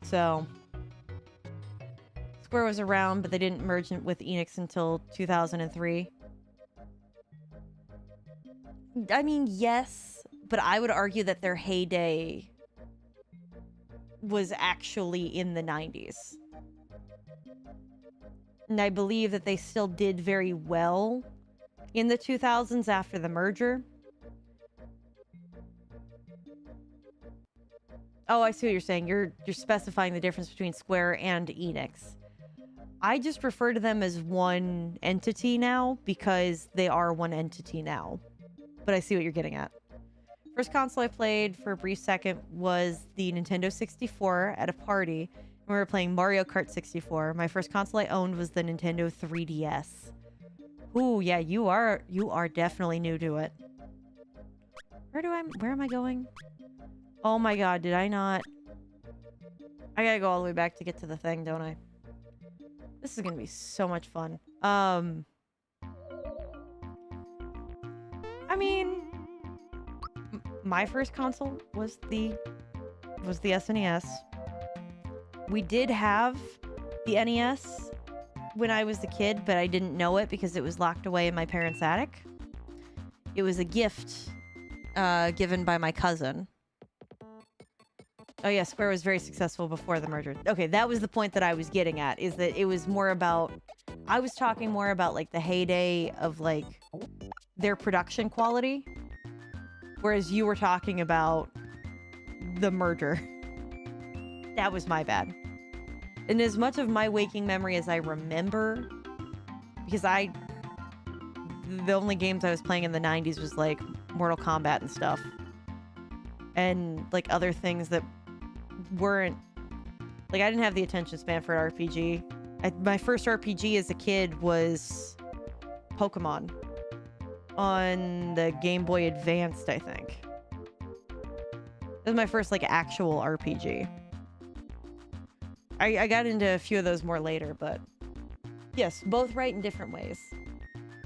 So Square was around, but they didn't merge it with Enix until 2003. I mean, yes, but I would argue that their heyday was actually in the 90s. And I believe that they still did very well in the 2000s after the merger. Oh, I see what you're saying. You're specifying the difference between Square and Enix. I just refer to them as one entity now because they are one entity now. But I see what you're getting at. First console I played for a brief second was the Nintendo 64 at a party. And we were playing Mario Kart 64. My first console I owned was the Nintendo 3DS. Ooh, yeah, you are definitely new to it. Where am I going? Oh my god, did I not? I gotta go all the way back to get to the thing, don't I? This is gonna be so much fun. I mean, my first console was the SNES. We did have the NES when I was a kid, but I didn't know it because it was locked away in my parents' attic. It was a gift given by my cousin. Oh yeah, Square was very successful before the merger. Okay, that was the point that I was getting at, is that it was more about... I was talking more about, like, the heyday of, like, their production quality, whereas you were talking about the merger. That was my bad. And as much of my waking memory as I remember, because the only games I was playing in the 90s was, like, Mortal Kombat and stuff. And, like, other things that weren't... Like, I didn't have the attention span for an RPG. My first RPG as a kid was Pokemon on the Game Boy Advanced, I think. It was my first, like, actual RPG. I got into a few of those more later, but... Yes, both right in different ways.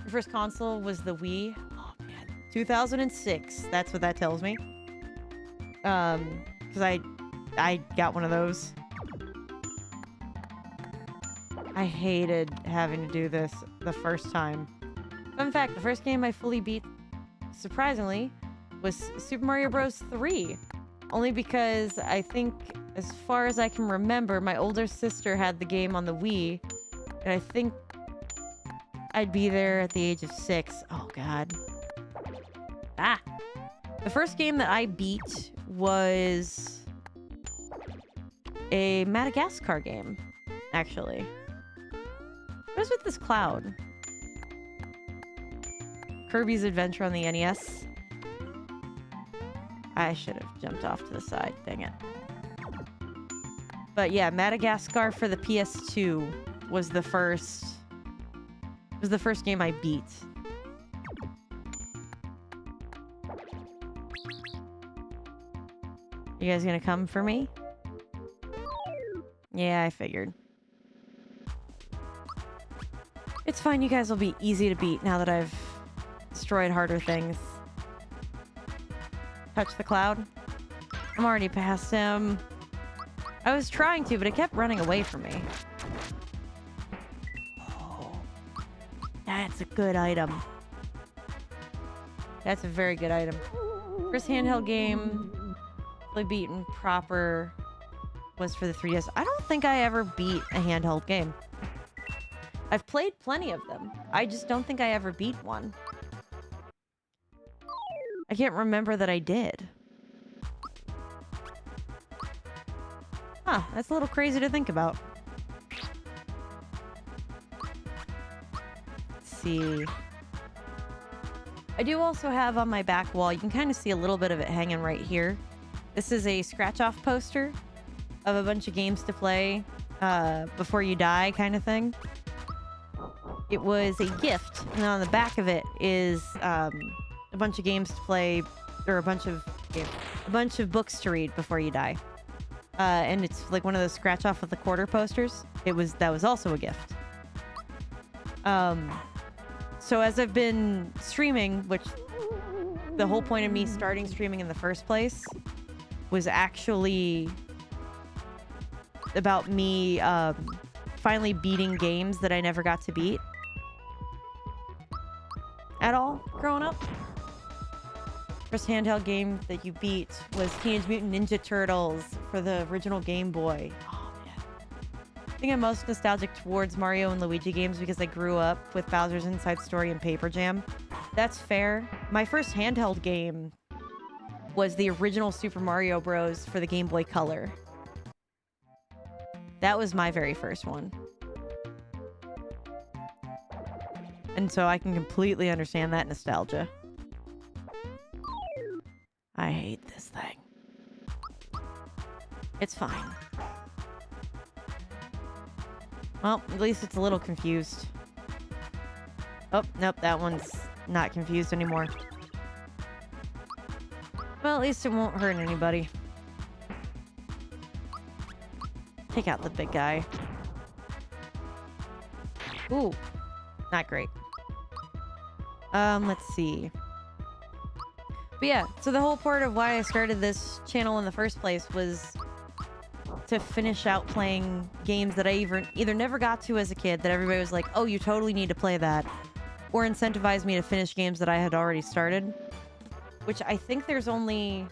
The first console was the Wii. Oh, man. 2006. That's what that tells me. Because I got one of those. I hated having to do this the first time. Fun fact, the first game I fully beat, surprisingly, was Super Mario Bros. 3. Only because I think, as far as I can remember, my older sister had the game on the Wii. And I think I'd be there at the age of 6. Oh, God. Ah! The first game that I beat was a Madagascar game, actually. What is with this cloud? Kirby's Adventure on the NES. I should have jumped off to the side, dang it. But yeah, Madagascar for the PS2 was the first game I beat. You guys gonna come for me? Yeah, I figured. It's fine, you guys will be easy to beat now that I've destroyed harder things. Touch the cloud. I'm already past him. I was trying to, but it kept running away from me. Oh, that's a good item. That's a very good item. First handheld game fully beaten proper was for the 3DS. I don't think I ever beat a handheld game. I've played plenty of them. I just don't think I ever beat one. I can't remember that I did. Huh, that's a little crazy to think about. Let's see. I do also have on my back wall, you can kind of see a little bit of it hanging right here. This is a scratch-off poster of a bunch of games to play before you die kind of thing. It was a gift, and on the back of it is a bunch of games to play, or a bunch of books to read before you die. And it's like one of those scratch off of the quarter posters. That was also a gift. So as I've been streaming, which the whole point of me starting streaming in the first place was actually about me finally beating games that I never got to beat at all growing up. First handheld game that you beat was Teenage Mutant Ninja Turtles for the original Game Boy. Oh man. I think I'm most nostalgic towards Mario and Luigi games because I grew up with Bowser's Inside Story and Paper Jam. That's fair. My first handheld game was the original Super Mario Bros. For the Game Boy Color. That was my very first one. And so I can completely understand that nostalgia. I hate this thing. It's fine. Well, at least it's a little confused. Oh, nope, that one's not confused anymore. Well, at least it won't hurt anybody. Take out the big guy. Ooh, not great. Let's see. But yeah, so the whole part of why I started this channel in the first place was to finish out playing games that I either never got to as a kid, that everybody was like, oh, you totally need to play that, or incentivize me to finish games that I had already started. Which I think there's only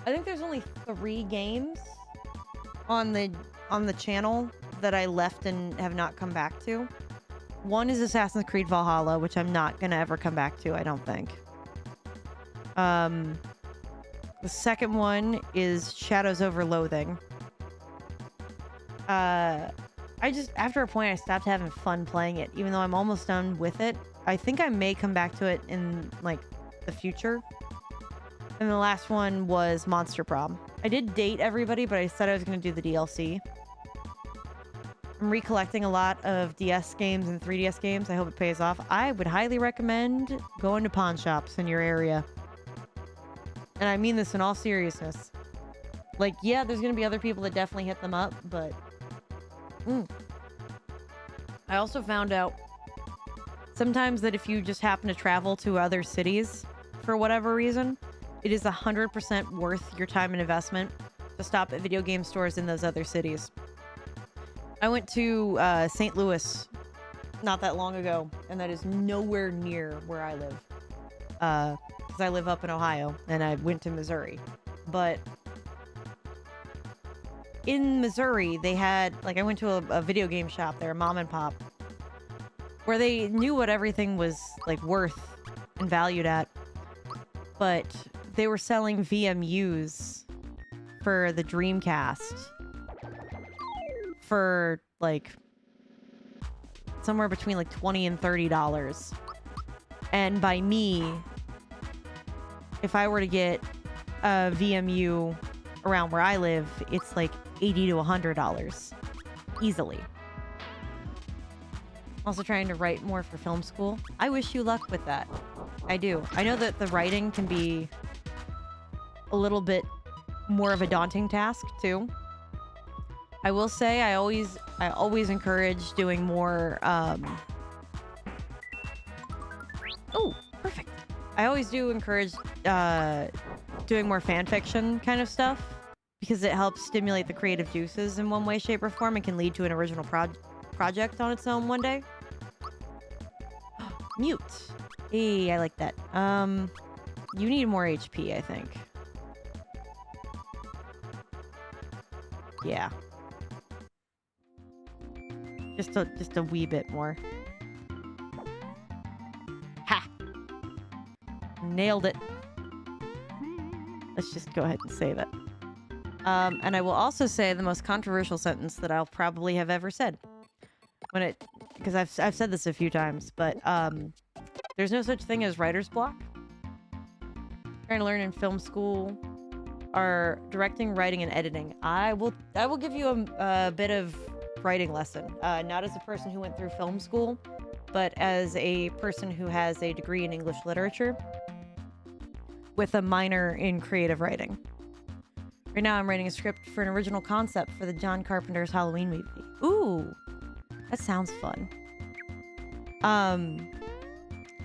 3 games on the channel that I left and have not come back to. One is Assassin's Creed Valhalla, which I'm not gonna ever come back to, I don't think. The second one is Shadows Over Loathing. After a point, I stopped having fun playing it, even though I'm almost done with it. I think I may come back to it in, like, the future. And the last one was Monster Prom. I did date everybody, but I said I was going to do the DLC. I'm recollecting a lot of DS games and 3DS games. I hope it pays off. I would highly recommend going to pawn shops in your area. And I mean this in all seriousness. Like, yeah, there's going to be other people that definitely hit them up, but... I also found out sometimes that if you just happen to travel to other cities for whatever reason, it is 100% worth your time and investment to stop at video game stores in those other cities. I went to St. Louis not that long ago, and that is nowhere near where I live. Because I live up in Ohio, and I went to Missouri. But in Missouri, they had, like, I went to a video game shop there, mom and pop, where they knew what everything was, like, worth and valued at. But they were selling VMUs for the Dreamcast for, like, somewhere between, like, $20 and $30. And by me, if I were to get a VMU around where I live, it's like $80 to $100 easily. Also trying to write more for film school. I wish you luck with that. I do. I know that the writing can be a little bit more of a daunting task too. I will say I always encourage doing more oh, perfect. I always do encourage doing more fan fiction kind of stuff because it helps stimulate the creative juices in one way, shape, or form and can lead to an original project on its own one day. Mute. Hey, I like that. You need more HP, I think. Yeah. Just a wee bit more. Ha! Nailed it. Let's just go ahead and save it. And I will also say the most controversial sentence that I'll probably have ever said. Because I've said this a few times, but there's no such thing as writer's block. Trying to learn in film school are directing, writing, and editing. I will give you a bit of writing lesson. Not as a person who went through film school, but as a person who has a degree in English literature with a minor in creative writing. Right now I'm writing a script for an original concept for the John Carpenter's Halloween movie. Ooh, that sounds fun.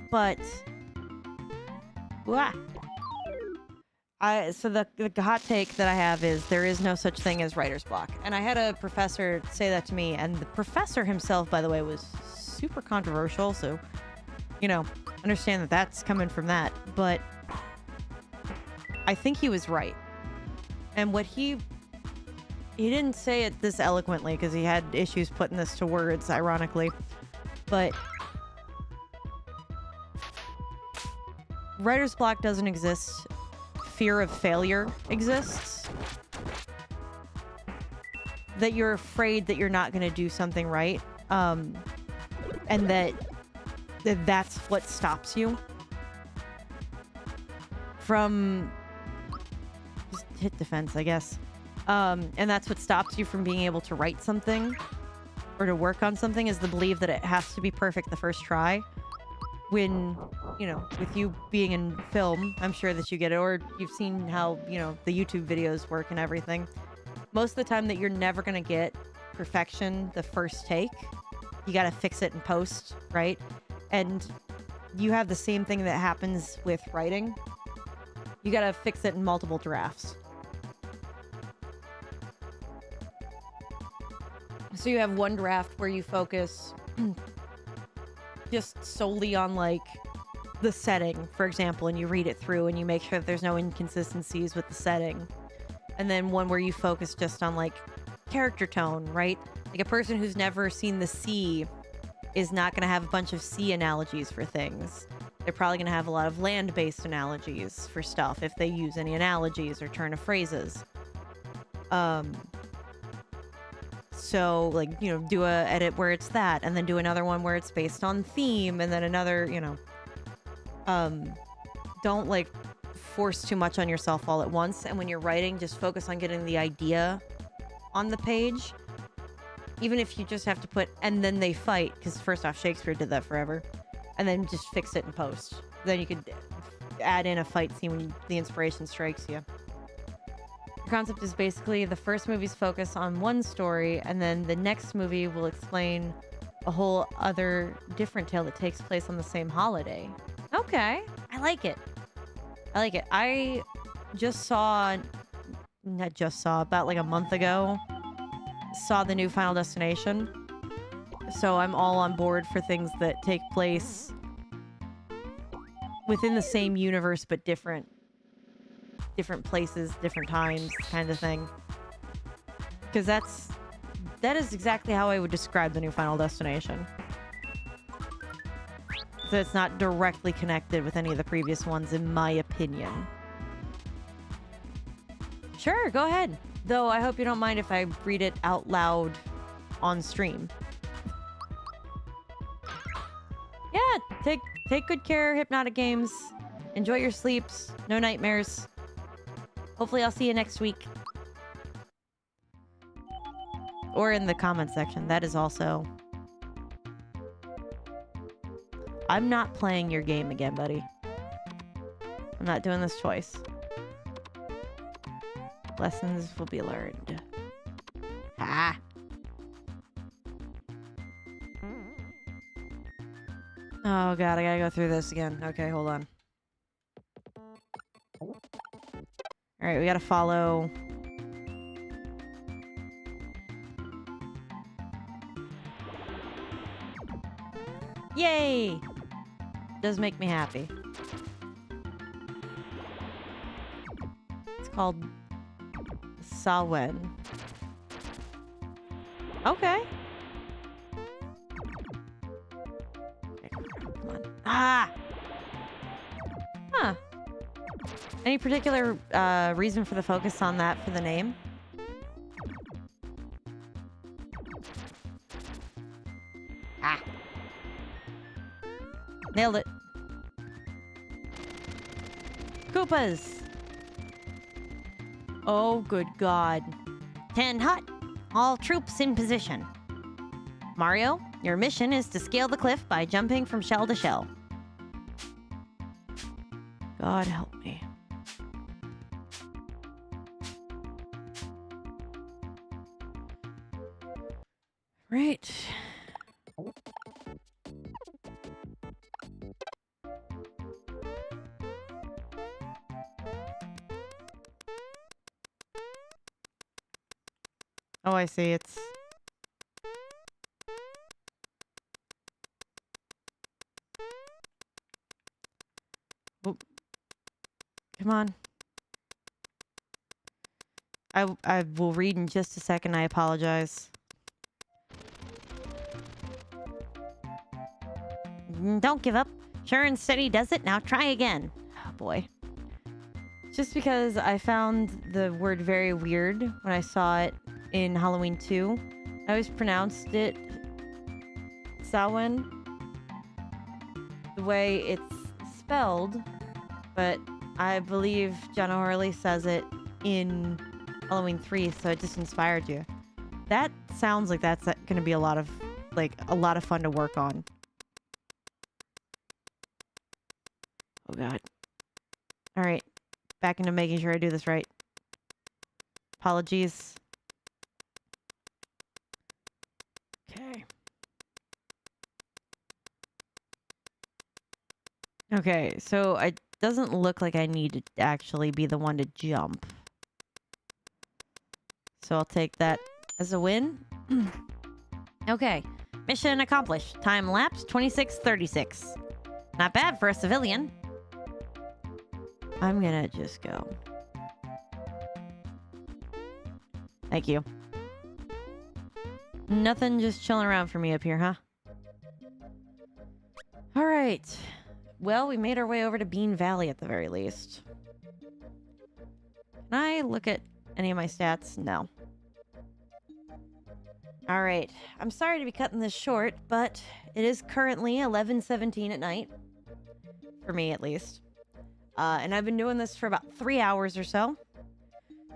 But So the hot take that I have is there is no such thing as writer's block. And I had a professor say that to me, and the professor himself, by the way, was super controversial. So, understand that that's coming from that. But I think he was right. And what he didn't say it this eloquently because he had issues putting this to words, ironically. But writer's block doesn't exist. Fear of failure exists. That you're afraid that you're not going to do something right. And that's what stops you from just hit defense, I guess. And that's what stops you from being able to write something or to work on something, is the belief that it has to be perfect the first try. When, with you being in film, I'm sure that you get it, or you've seen how, the YouTube videos work and everything. Most of the time that you're never going to get perfection the first take. You got to fix it in post, right? And you have the same thing that happens with writing. You got to fix it in multiple drafts. So you have one draft where you focus just solely on like the setting, for example, and you read it through and you make sure that there's no inconsistencies with the setting. And then one where you focus just on like character tone, right? Like a person who's never seen the sea is not going to have a bunch of sea analogies for things. They're probably going to have a lot of land-based analogies for stuff if they use any analogies or turn of phrases. So, like, do a edit where it's that, and then do another one where it's based on theme, and then another, don't, like, force too much on yourself all at once. And when you're writing, just focus on getting the idea on the page. Even if you just have to put, and then they fight, because first off, Shakespeare did that forever, and then just fix it in post. Then you could add in a fight scene when the inspiration strikes you. The concept is basically the first movie's focus on one story, and then the next movie will explain a whole other different tale that takes place on the same holiday. Okay, I like it. I about like a month ago, saw the new Final Destination. So I'm all on board for things that take place within the same universe, but different places, different times, kind of thing. Because that is exactly how I would describe the new Final Destination. So it's not directly connected with any of the previous ones, in my opinion. Sure, go ahead. Though I hope you don't mind if I read it out loud on stream. Yeah, take good care, Hypnotic Games. Enjoy your sleeps. No nightmares. Hopefully I'll see you next week. Or in the comment section. That is also... I'm not playing your game again, buddy. I'm not doing this twice. Lessons will be learned. Ah! Oh god, I gotta go through this again. Okay, hold on. Alright, we gotta follow... Yay! Does make me happy. It's called Sawen. Okay. Come on. Ah! Huh. Any particular reason for the focus on that for the name? Ah. Nailed it. Koopas! Oh, good God. 10 hot. All troops in position. Mario, your mission is to scale the cliff by jumping from shell to shell. God help me. Right. Oh, I see. It's... Oop. Come on. I will read in just a second. I apologize. Don't give up. Sure and steady does it. Now try again. Oh, boy. Just because I found the word very weird when I saw it in Halloween 2. I always pronounced it Samhain the way it's spelled, but I believe Jenna Hurley says it in Halloween 3, so it just inspired you. That sounds like that's going to be a lot of fun to work on. Oh god. All right. Back into making sure I do this right. Apologies. Okay. Okay, so it doesn't look like I need to actually be the one to jump. So I'll take that as a win. Okay. Mission accomplished. Time lapse 26:36. Not bad for a civilian. I'm gonna just go. Thank you. Nothing just chilling around for me up here, huh? All right. Well, we made our way over to Bean Valley at the very least. Can I look at any of my stats? No. All right. I'm sorry to be cutting this short, but it is currently 11:17 at night. For me, at least. And I've been doing this for about 3 hours or so.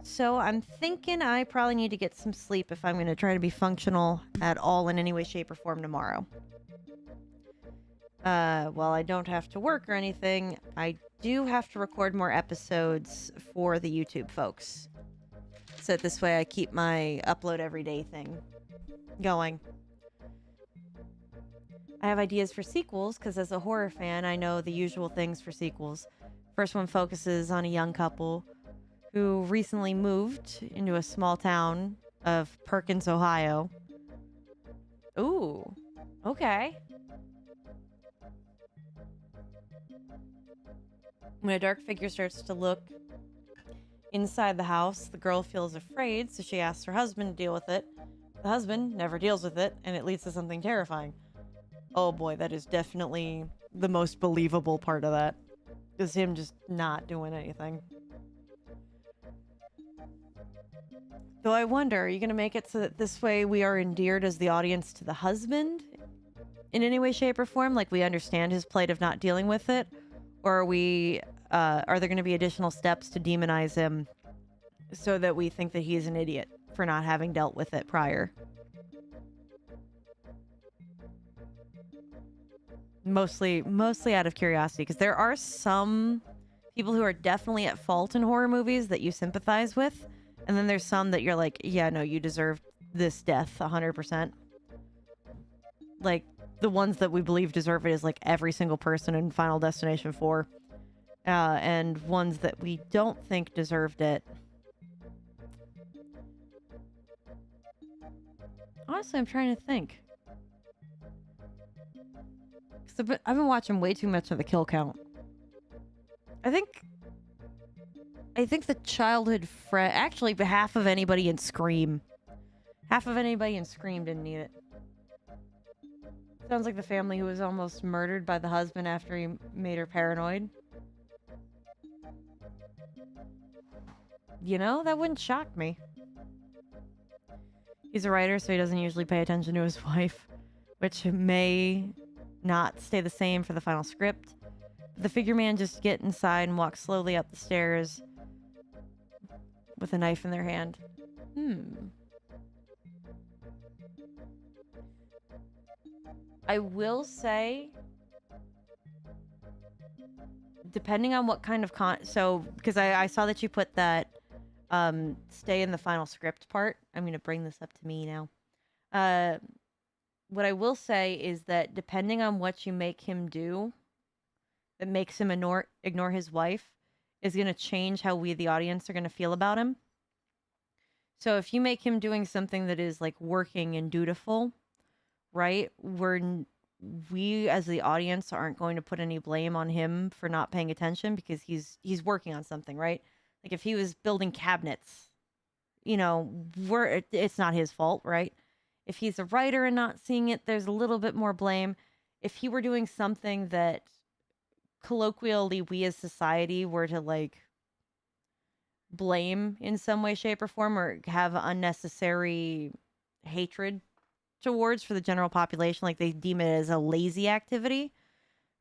So I'm thinking I probably need to get some sleep if I'm going to try to be functional at all in any way, shape, or form tomorrow. While I don't have to work or anything, I do have to record more episodes for the YouTube folks. So that this way I keep my upload every day thing going. I have ideas for sequels because as a horror fan, I know the usual things for sequels. First one focuses on a young couple who recently moved into a small town of Perkins, Ohio. Ooh, okay. When a dark figure starts to look inside the house, the girl feels afraid, so she asks her husband to deal with it. The husband never deals with it, and it leads to something terrifying. Oh boy, that is definitely the most believable part of that. Is him just not doing anything. Though I wonder, are you going to make it so that this way we are endeared as the audience to the husband? In any way, shape, or form? Like we understand his plight of not dealing with it? Or are there going to be additional steps to demonize him so that we think that he's an idiot for not having dealt with it prior? Mostly out of curiosity, because there are some people who are definitely at fault in horror movies that you sympathize with, and then there's some that you're like, yeah, no, you deserve this death 100%. Like, the ones that we believe deserve it is like every single person in Final Destination 4. And ones that we don't think deserved it. Honestly, I'm trying to think. I've been watching way too much of the kill count. I think the childhood friend... Actually, half of anybody in Scream. Half of anybody in Scream didn't need it. Sounds like the family who was almost murdered by the husband after he made her paranoid. You know, that wouldn't shock me. He's a writer, so he doesn't usually pay attention to his wife, which may not stay the same for the final script. The figure man just get inside and walk slowly up the stairs with a knife in their hand. I will say, depending on what kind of because I saw that you put that stay in the final script part. I'm going to bring this up to me now. What I will say is that depending on what you make him do that makes him ignore his wife is going to change how we, the audience, are going to feel about him. So if you make him doing something that is like working and dutiful, right? We as the audience aren't going to put any blame on him for not paying attention because he's working on something, right? Like if he was building cabinets, it's not his fault, right? If he's a writer and not seeing it, there's a little bit more blame. If he were doing something that colloquially we as society were to like blame in some way, shape, or form, or have unnecessary hatred towards for the general population, like they deem it as a lazy activity.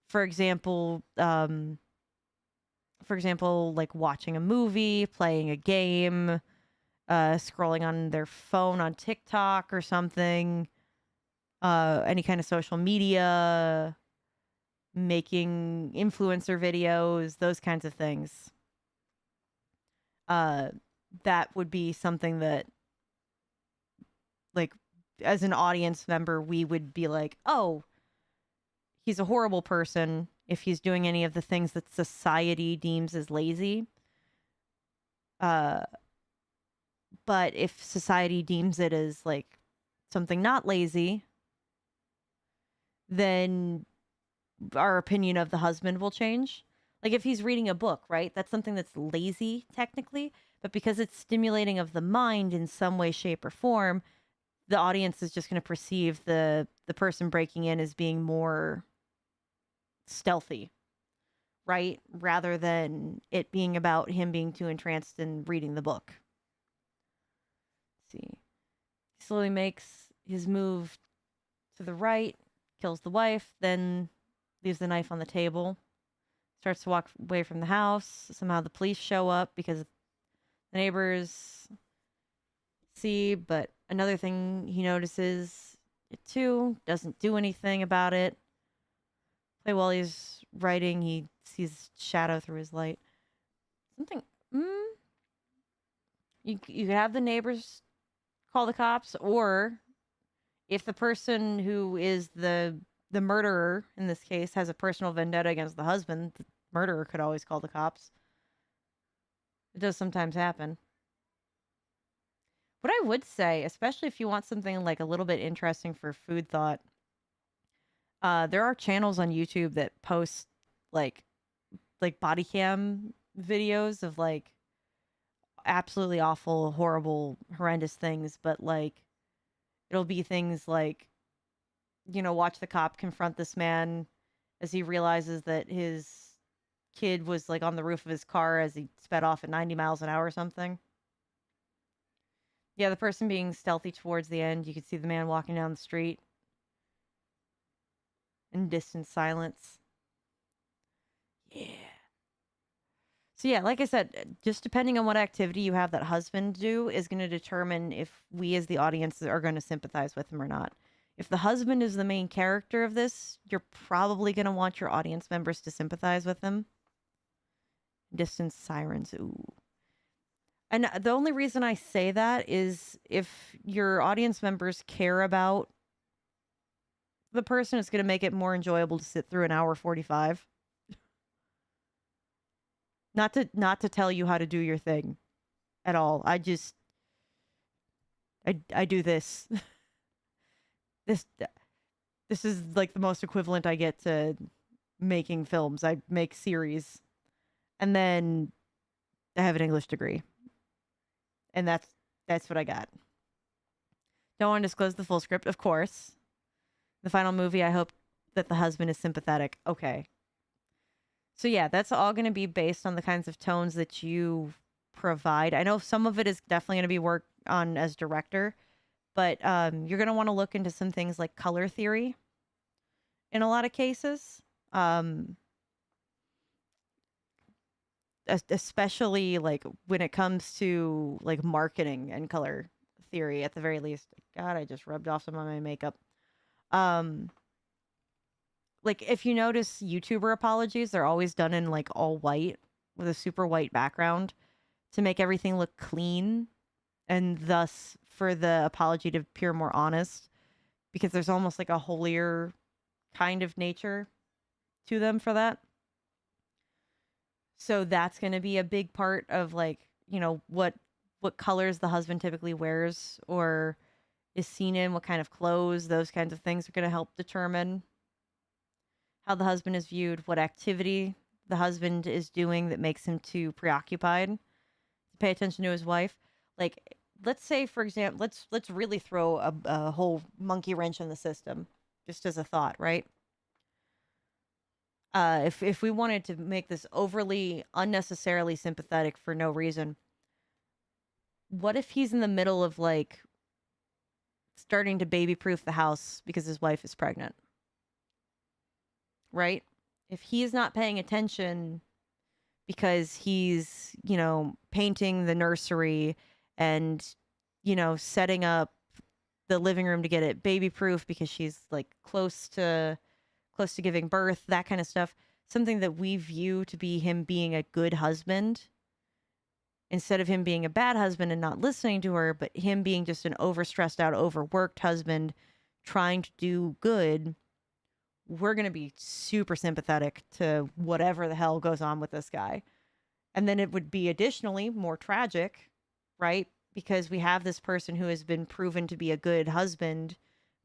For example, like watching a movie, playing a game, scrolling on their phone on TikTok or something, any kind of social media, making influencer videos, those kinds of things. That would be something that, like, as an audience member, we would be like, oh, he's a horrible person if he's doing any of the things that society deems as lazy. But if society deems it as like something not lazy, then our opinion of the husband will change. Like if he's reading a book, right? That's something that's lazy technically, but because it's stimulating of the mind in some way, shape, or form, the audience is just going to perceive the person breaking in as being more stealthy, right? Rather than it being about him being too entranced in reading the book. Let's see. He slowly makes his move to the right, kills the wife, then leaves the knife on the table, starts to walk away from the house. Somehow the police show up because the neighbors see, but another thing he notices it too, doesn't do anything about it. Play while he's writing, he sees shadow through his light. Something. You could have the neighbors call the cops, or if the person who is the murderer in this case has a personal vendetta against the husband, the murderer could always call the cops. It does sometimes happen. What I would say, especially if you want something like a little bit interesting for food thought, there are channels on YouTube that post like body cam videos of like absolutely awful, horrible, horrendous things, but like it'll be things like, watch the cop confront this man as he realizes that his kid was like on the roof of his car as he sped off at 90 miles an hour or something. Yeah, the person being stealthy towards the end, you could see the man walking down the street in distant silence. Yeah. So yeah, like I said, just depending on what activity you have that husband do is going to determine if we as the audience are going to sympathize with him or not. If the husband is the main character of this, you're probably going to want your audience members to sympathize with him. Distant sirens, ooh. And the only reason I say that is if your audience members care about the person, it's going to make it more enjoyable to sit through an hour 45. Not to tell you how to do your thing at all. I do this. This is like the most equivalent I get to making films. I make series. And then I have an English degree. And that's what I got. Don't want to disclose the full script, of course. The final movie, I hope that the husband is sympathetic. Okay. So yeah, that's all going to be based on the kinds of tones that you provide. I know some of it is definitely going to be worked on as director, but you're going to want to look into some things like color theory in a lot of cases. Especially like when it comes to like marketing and color theory at the very least. God, I just rubbed off some of my makeup. Like if you notice YouTuber apologies, they're always done in like all white with a super white background to make everything look clean and thus for the apology to appear more honest because there's almost like a holier kind of nature to them for that. So that's going to be a big part of like, what what colors the husband typically wears or is seen in, what kind of clothes, those kinds of things are going to help determine how the husband is viewed, what activity the husband is doing that makes him too preoccupied to pay attention to his wife. Like, let's say, for example, let's really throw a whole monkey wrench in the system, just as a thought, right? If we wanted to make this overly unnecessarily sympathetic for no reason, what if he's in the middle of like starting to baby proof the house because his wife is pregnant? Right? If he's not paying attention because he's, painting the nursery and, setting up the living room to get it baby proof because she's like close to giving birth, that kind of stuff, something that we view to be him being a good husband instead of him being a bad husband and not listening to her, but him being just an overstressed out, overworked husband trying to do good, we're going to be super sympathetic to whatever the hell goes on with this guy. And then it would be additionally more tragic, right? Because we have this person who has been proven to be a good husband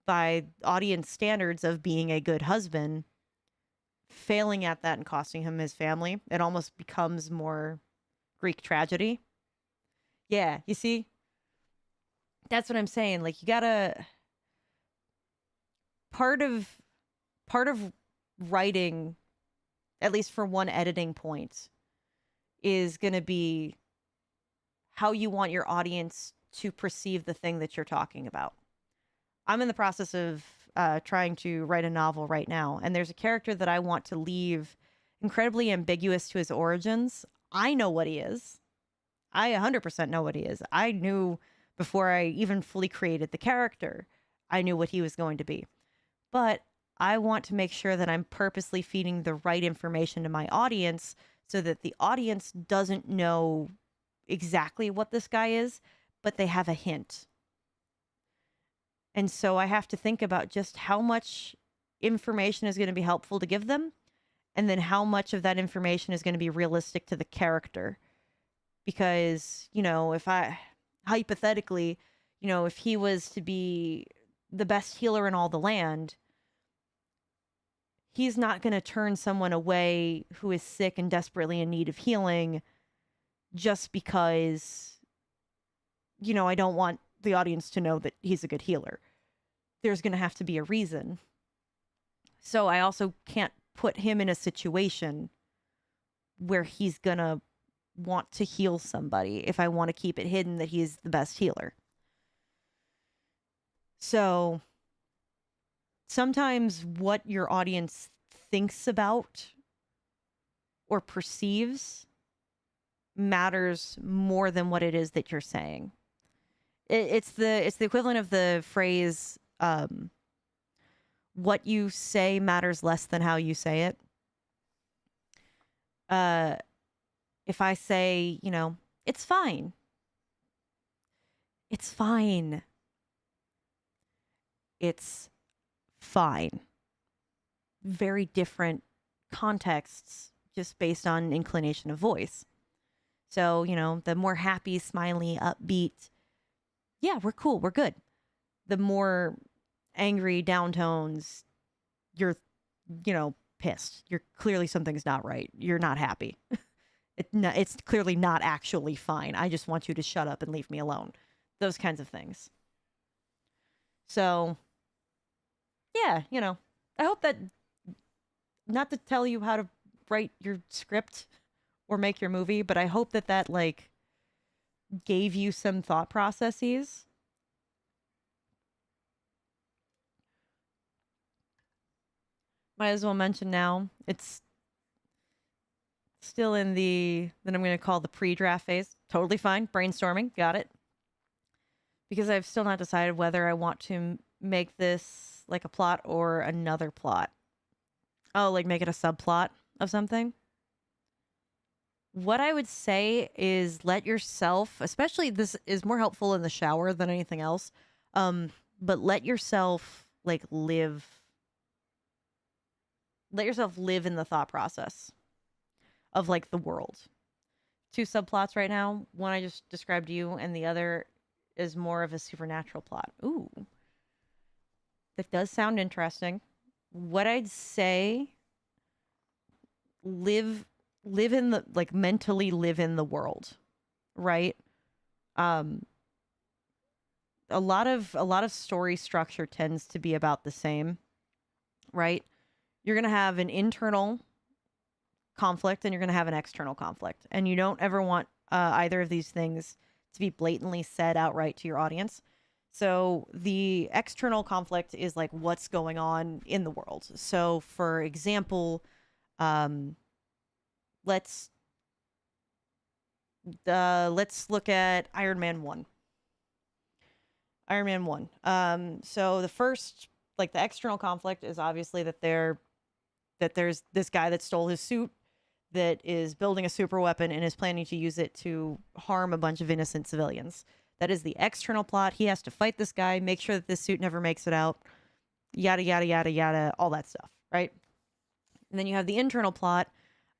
by audience standards of being a good husband, failing at that and costing him his family. It almost becomes more Greek tragedy. Yeah, you see? That's what I'm saying. Like, you gotta part of writing, at least for one editing point, is gonna be how you want your audience to perceive the thing that you're talking about. I'm in the process of trying to write a novel right now, and there's a character that I want to leave incredibly ambiguous to his origins. I know what he is. I 100% know what he is. I knew before I even fully created the character, I knew what he was going to be. But I want to make sure that I'm purposely feeding the right information to my audience so that the audience doesn't know exactly what this guy is, but they have a hint. And so I have to think about just how much information is going to be helpful to give them, and then how much of that information is going to be realistic to the character. Because, if I, hypothetically, if he was to be the best healer in all the land, he's not going to turn someone away who is sick and desperately in need of healing just because, I don't want the audience to know that he's a good healer. There's going to have to be a reason. So I also can't put him in a situation where he's going to want to heal somebody if I want to keep it hidden that he's the best healer. So sometimes what your audience thinks about or perceives matters more than what it is that you're saying. It's the equivalent of the phrase, what you say matters less than how you say it. If I say, it's fine. It's fine. It's fine. Very different contexts just based on inclination of voice. So, the more happy, smiley, upbeat, yeah, we're cool, we're good. The more angry downtones, you're, pissed. You're clearly something's not right. You're not happy. It's clearly not actually fine. I just want you to shut up and leave me alone. Those kinds of things. So, yeah, I hope that, not to tell you how to write your script or make your movie, but I hope that like gave you some thought processes. Might as well mention now, it's still in that I'm going to call the pre-draft phase. Totally fine. Brainstorming. Got it. Because I've still not decided whether I want to make this like a plot or another plot. Oh, like make it a subplot of something. What I would say is let yourself, especially this is more helpful in the shower than anything else, but let yourself live in the thought process of the world. two subplots right now. One I just described to you, and the other is more of a supernatural plot. Ooh, that does sound interesting. What I'd say, live in the, like, mentally live in the world, right? Um a lot of story structure tends to be about the same, right? You're going to have an internal conflict and you're going to have an external conflict, and you don't ever want either of these things to be blatantly said outright to your audience. So the external conflict is like what's going on in the world. So for example, um let's let's look at Iron Man 1. Iron Man 1. So the first, like, the external conflict is obviously that there's this guy that stole his suit, that is building a super weapon and is planning to use it to harm a bunch of innocent civilians. That is the external plot. He has to fight this guy, make sure that this suit never makes it out, yada yada yada yada, all that stuff, right? And then you have the internal plot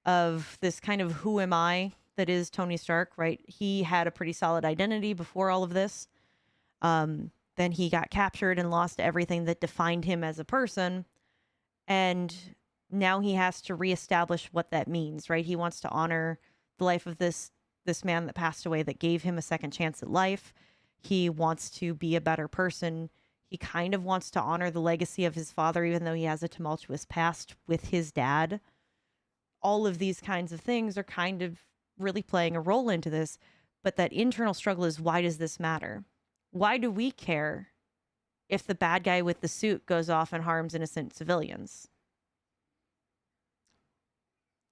of this kind of who am I that is Tony Stark, right? He had a pretty solid identity before all of this. Then he got captured and lost everything that defined him as a person. And now he has to reestablish what that means, right? He wants to honor the life of this man that passed away, that gave him a second chance at life. He wants to be a better person. He kind of wants to honor the legacy of his father, even though he has a tumultuous past with his dad. All of these kinds of things are kind of really playing a role into this. But that internal struggle is, why does this matter? Why do we care if the bad guy with the suit goes off and harms innocent civilians?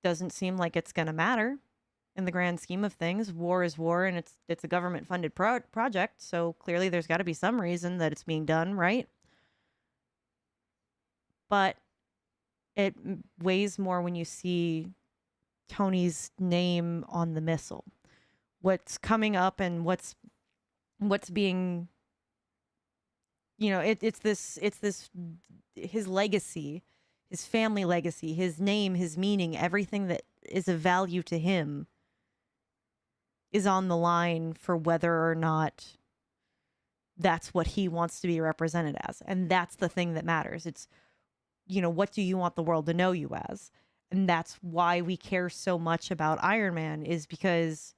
Doesn't seem like it's going to matter in the grand scheme of things. War is war, and it's a government funded project, so clearly there's got to be some reason that it's being done, right? But it weighs more when you see Tony's name on the missile. What's coming up and what's being, it's this his legacy, his family legacy, his name, his meaning, everything that is of value to him is on the line for whether or not that's what he wants to be represented as. And that's the thing that matters. It's, what do you want the world to know you as? And that's why we care so much about Iron Man, is because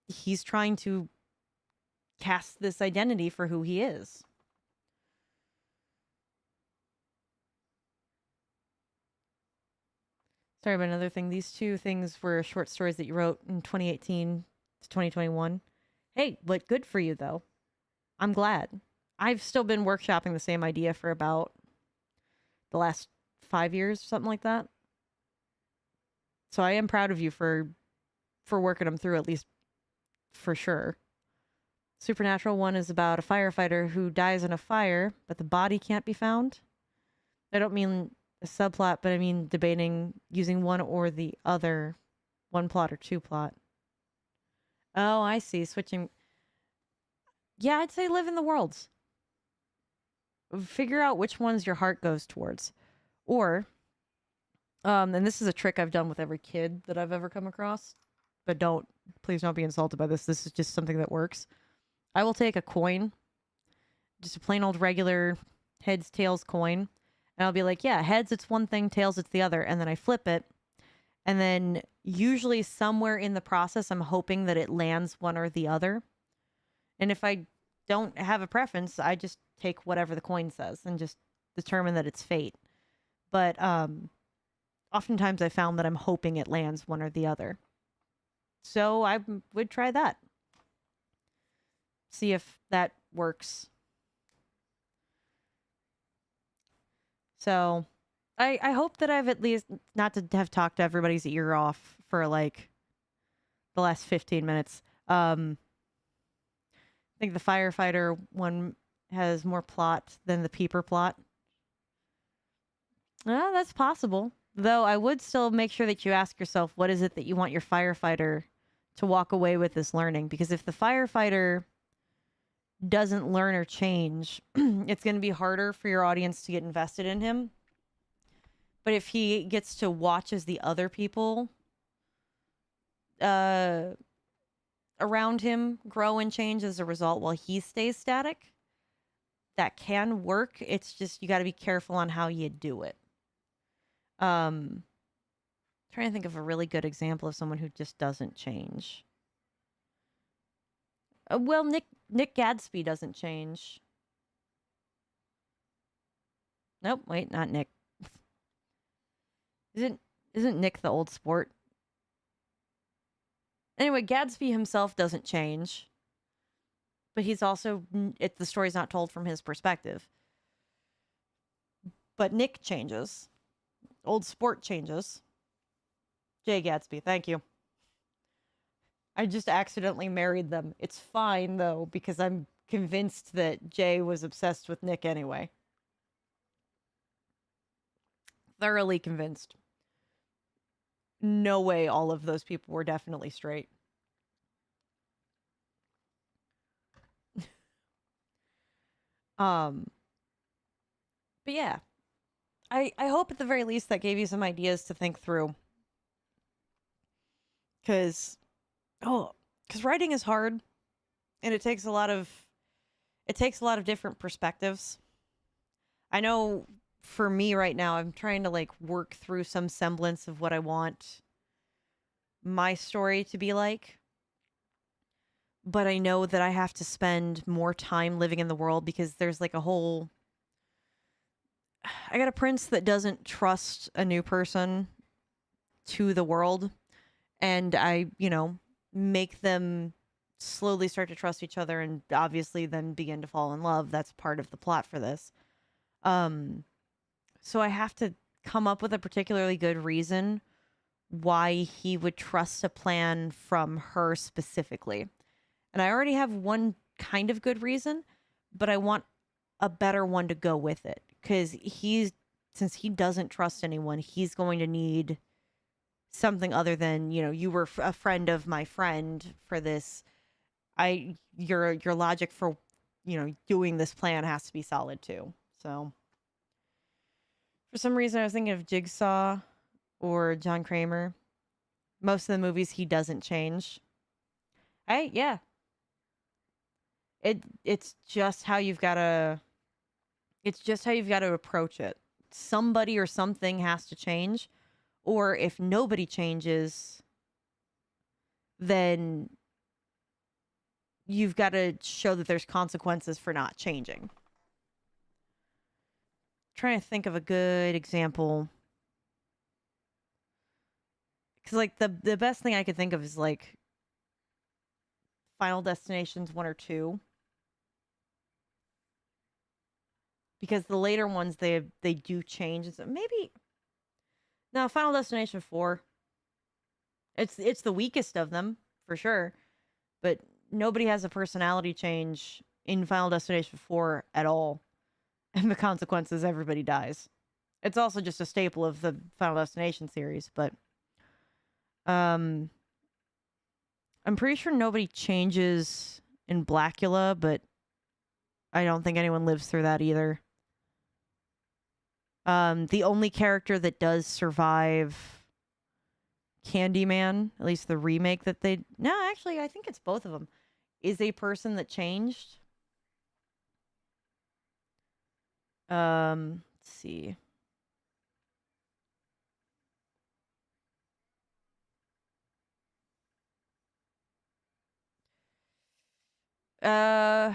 he's trying to cast this identity for who he is. Sorry about another thing. These two things were short stories that you wrote in 2018 to 2021. Hey, but good for you, though. I'm glad. I've still been workshopping the same idea for about the last 5 years, something like that. So I am proud of you for working them through, at least for sure. Supernatural 1 is about a firefighter who dies in a fire, but the body can't be found. I don't mean a subplot, but I mean debating using one or the other, one plot or two plot. Oh, I see. Switching. Yeah, I'd say live in the worlds. Figure out which ones your heart goes towards. Or, and this is a trick I've done with every kid that I've ever come across, but please don't be insulted by this. This is just something that works. I will take a coin, just a plain old regular heads, tails coin, and I'll be like, yeah, heads, it's one thing, tails, it's the other. And then I flip it. And then usually somewhere in the process, I'm hoping that it lands one or the other. And if I don't have a preference, I just take whatever the coin says and just determine that it's fate. But oftentimes I found that I'm hoping it lands one or the other. So I would try that. See if that works. So I hope that I've at least, not to have talked to everybody's ear off for like the last 15 minutes. I think the firefighter one has more plot than the peeper plot. That's possible. Though I would still make sure that you ask yourself, what is it that you want your firefighter to walk away with this learning? Because if the firefighter doesn't learn or change, it's going to be harder for your audience to get invested in him. But if he gets to watch as the other people uh around him grow and change as a result while he stays static. That can work. It's just you got to be careful on how you do it. Um Trying to think of a really good example of someone who just doesn't change. Well, Nick Gadsby doesn't change. Nope, wait, not Nick. Isn't isn't Nick the old sport? Anyway, Gadsby himself doesn't change, but he's also the story's not told from his perspective. But Nick changes. Old sport changes. Jay Gadsby, thank you. I just accidentally married them. It's fine though because I'm convinced that Jay was obsessed with Nick anyway. Thoroughly convinced. No way all of those people were definitely straight. But yeah. I hope at the very least that gave you some ideas to think through. Cause because writing is hard and it takes a lot of different perspectives. I know for me right now, I'm trying to like work through some semblance of what I want my story to be like. But I know that I have to spend more time living in the world because there's like a whole. I got a prince that doesn't trust a new person to the world. And I, make them slowly start to trust each other and obviously then begin to fall in love. That's part of the plot for this. So I have to come up with a particularly good reason why he would trust a plan from her specifically. And I already have one kind of good reason, but I want a better one to go with it. Because since he doesn't trust anyone, he's going to need something other than, you were a friend of my friend for this. Your logic for, doing this plan has to be solid too. So for some reason I was thinking of Jigsaw or John Kramer. Most of the movies he doesn't change. Yeah. It's just how you've got to approach it. Somebody or something has to change, or if nobody changes, then you've got to show that there's consequences for not changing. Trying to think of a good example. Because like the best thing I could think of is like Final Destinations 1 or 2. Because the later ones they do change. So maybe no, Final Destination 4. It's the weakest of them, for sure. But nobody has a personality change in Final Destination 4 at all. And the consequences, everybody dies. It's also just a staple of the Final Destination series, but I'm pretty sure nobody changes in Blackula, but I don't think anyone lives through that either. The only character that does survive Candyman, at least the remake that they... No, actually, I think it's both of them, is a person that changed. Let's see. Yeah,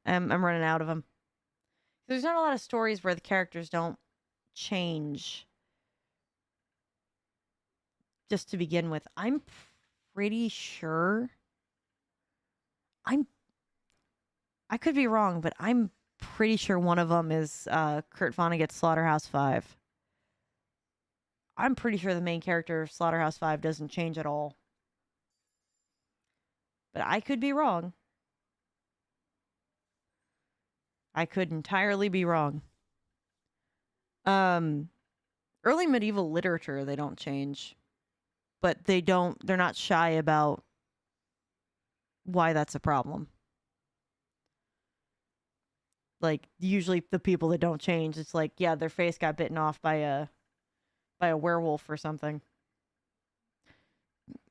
I'm running out of them. There's not a lot of stories where the characters don't change. Just to begin with, I'm pretty sure. I could be wrong, but I'm pretty sure one of them is Kurt Vonnegut's Slaughterhouse-5. I'm pretty sure the main character of Slaughterhouse-5 doesn't change at all. But I could be wrong. I could entirely be wrong. Early medieval literature, they don't change. But they're not shy about why that's a problem. Like, usually the people that don't change, it's like, yeah, their face got bitten off by a werewolf or something.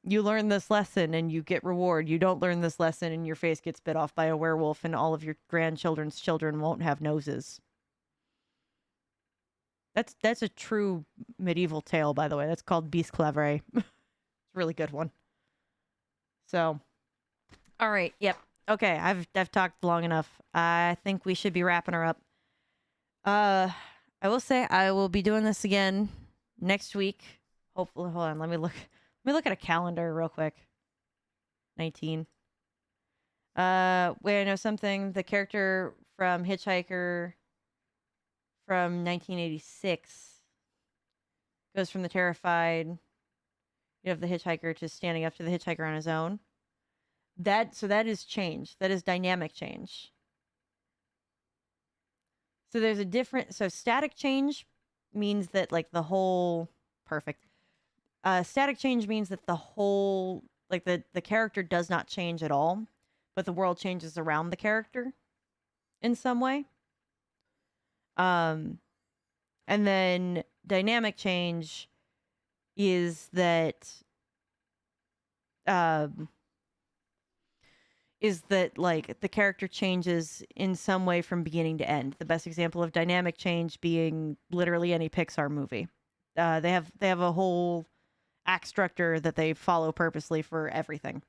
you learn this lesson and you get reward. You don't learn this lesson and your face gets bit off by a werewolf and all of your grandchildren's children won't have noses. That's a true medieval tale, by the way. That's called Beast Clever. It's a really good one. So, all right, yep. Okay, I've talked long enough. I think we should be wrapping her up. I will say I will be doing this again next week. Hopefully, hold on. Let me look at a calendar real quick. 19. Wait, I know something. The character from Hitchhiker from 1986 goes from the terrified, the hitchhiker to standing up to the hitchhiker on his own. That is change. That is dynamic change. So there's a different. So static change means that like the whole perfect. Static change means that the whole like the character does not change at all, but the world changes around the character in some way. And then dynamic change is that like the character changes in some way from beginning to end. The best example of dynamic change being literally any Pixar movie. They have a whole act structure that they follow purposely for everything.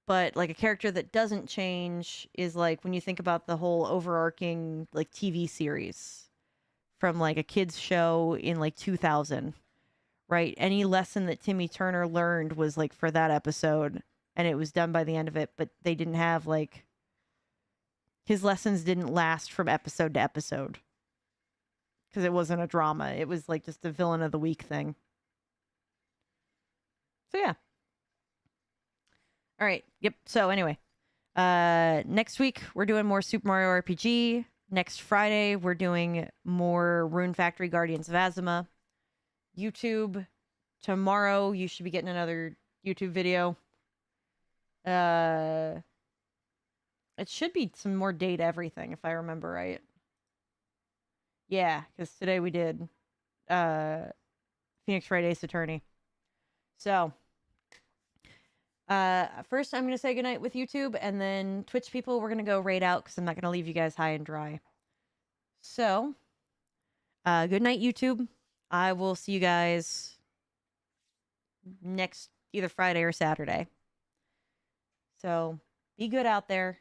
But like a character that doesn't change is like when you think about the whole overarching like TV series from like a kids show in like 2000, right? Any lesson that Timmy Turner learned was like for that episode and it was done by the end of it, but they didn't have like his lessons didn't last from episode to episode because it wasn't a drama. It was like just a villain of the week thing. So yeah. All right. Yep. So anyway, next week we're doing more Super Mario RPG. Next Friday we're doing more Rune Factory Guardians of Azuma. YouTube. Tomorrow you should be getting another YouTube video. It should be some more date everything if I remember right. Yeah, because today we did Phoenix Wright Ace Attorney. So first I'm gonna say goodnight with YouTube, and then Twitch people we're gonna go raid out because I'm not gonna leave you guys high and dry. So good night YouTube. I will see you guys next either Friday or Saturday. So be good out there.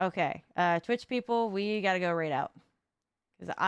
Okay, Twitch people, we gotta go raid out because I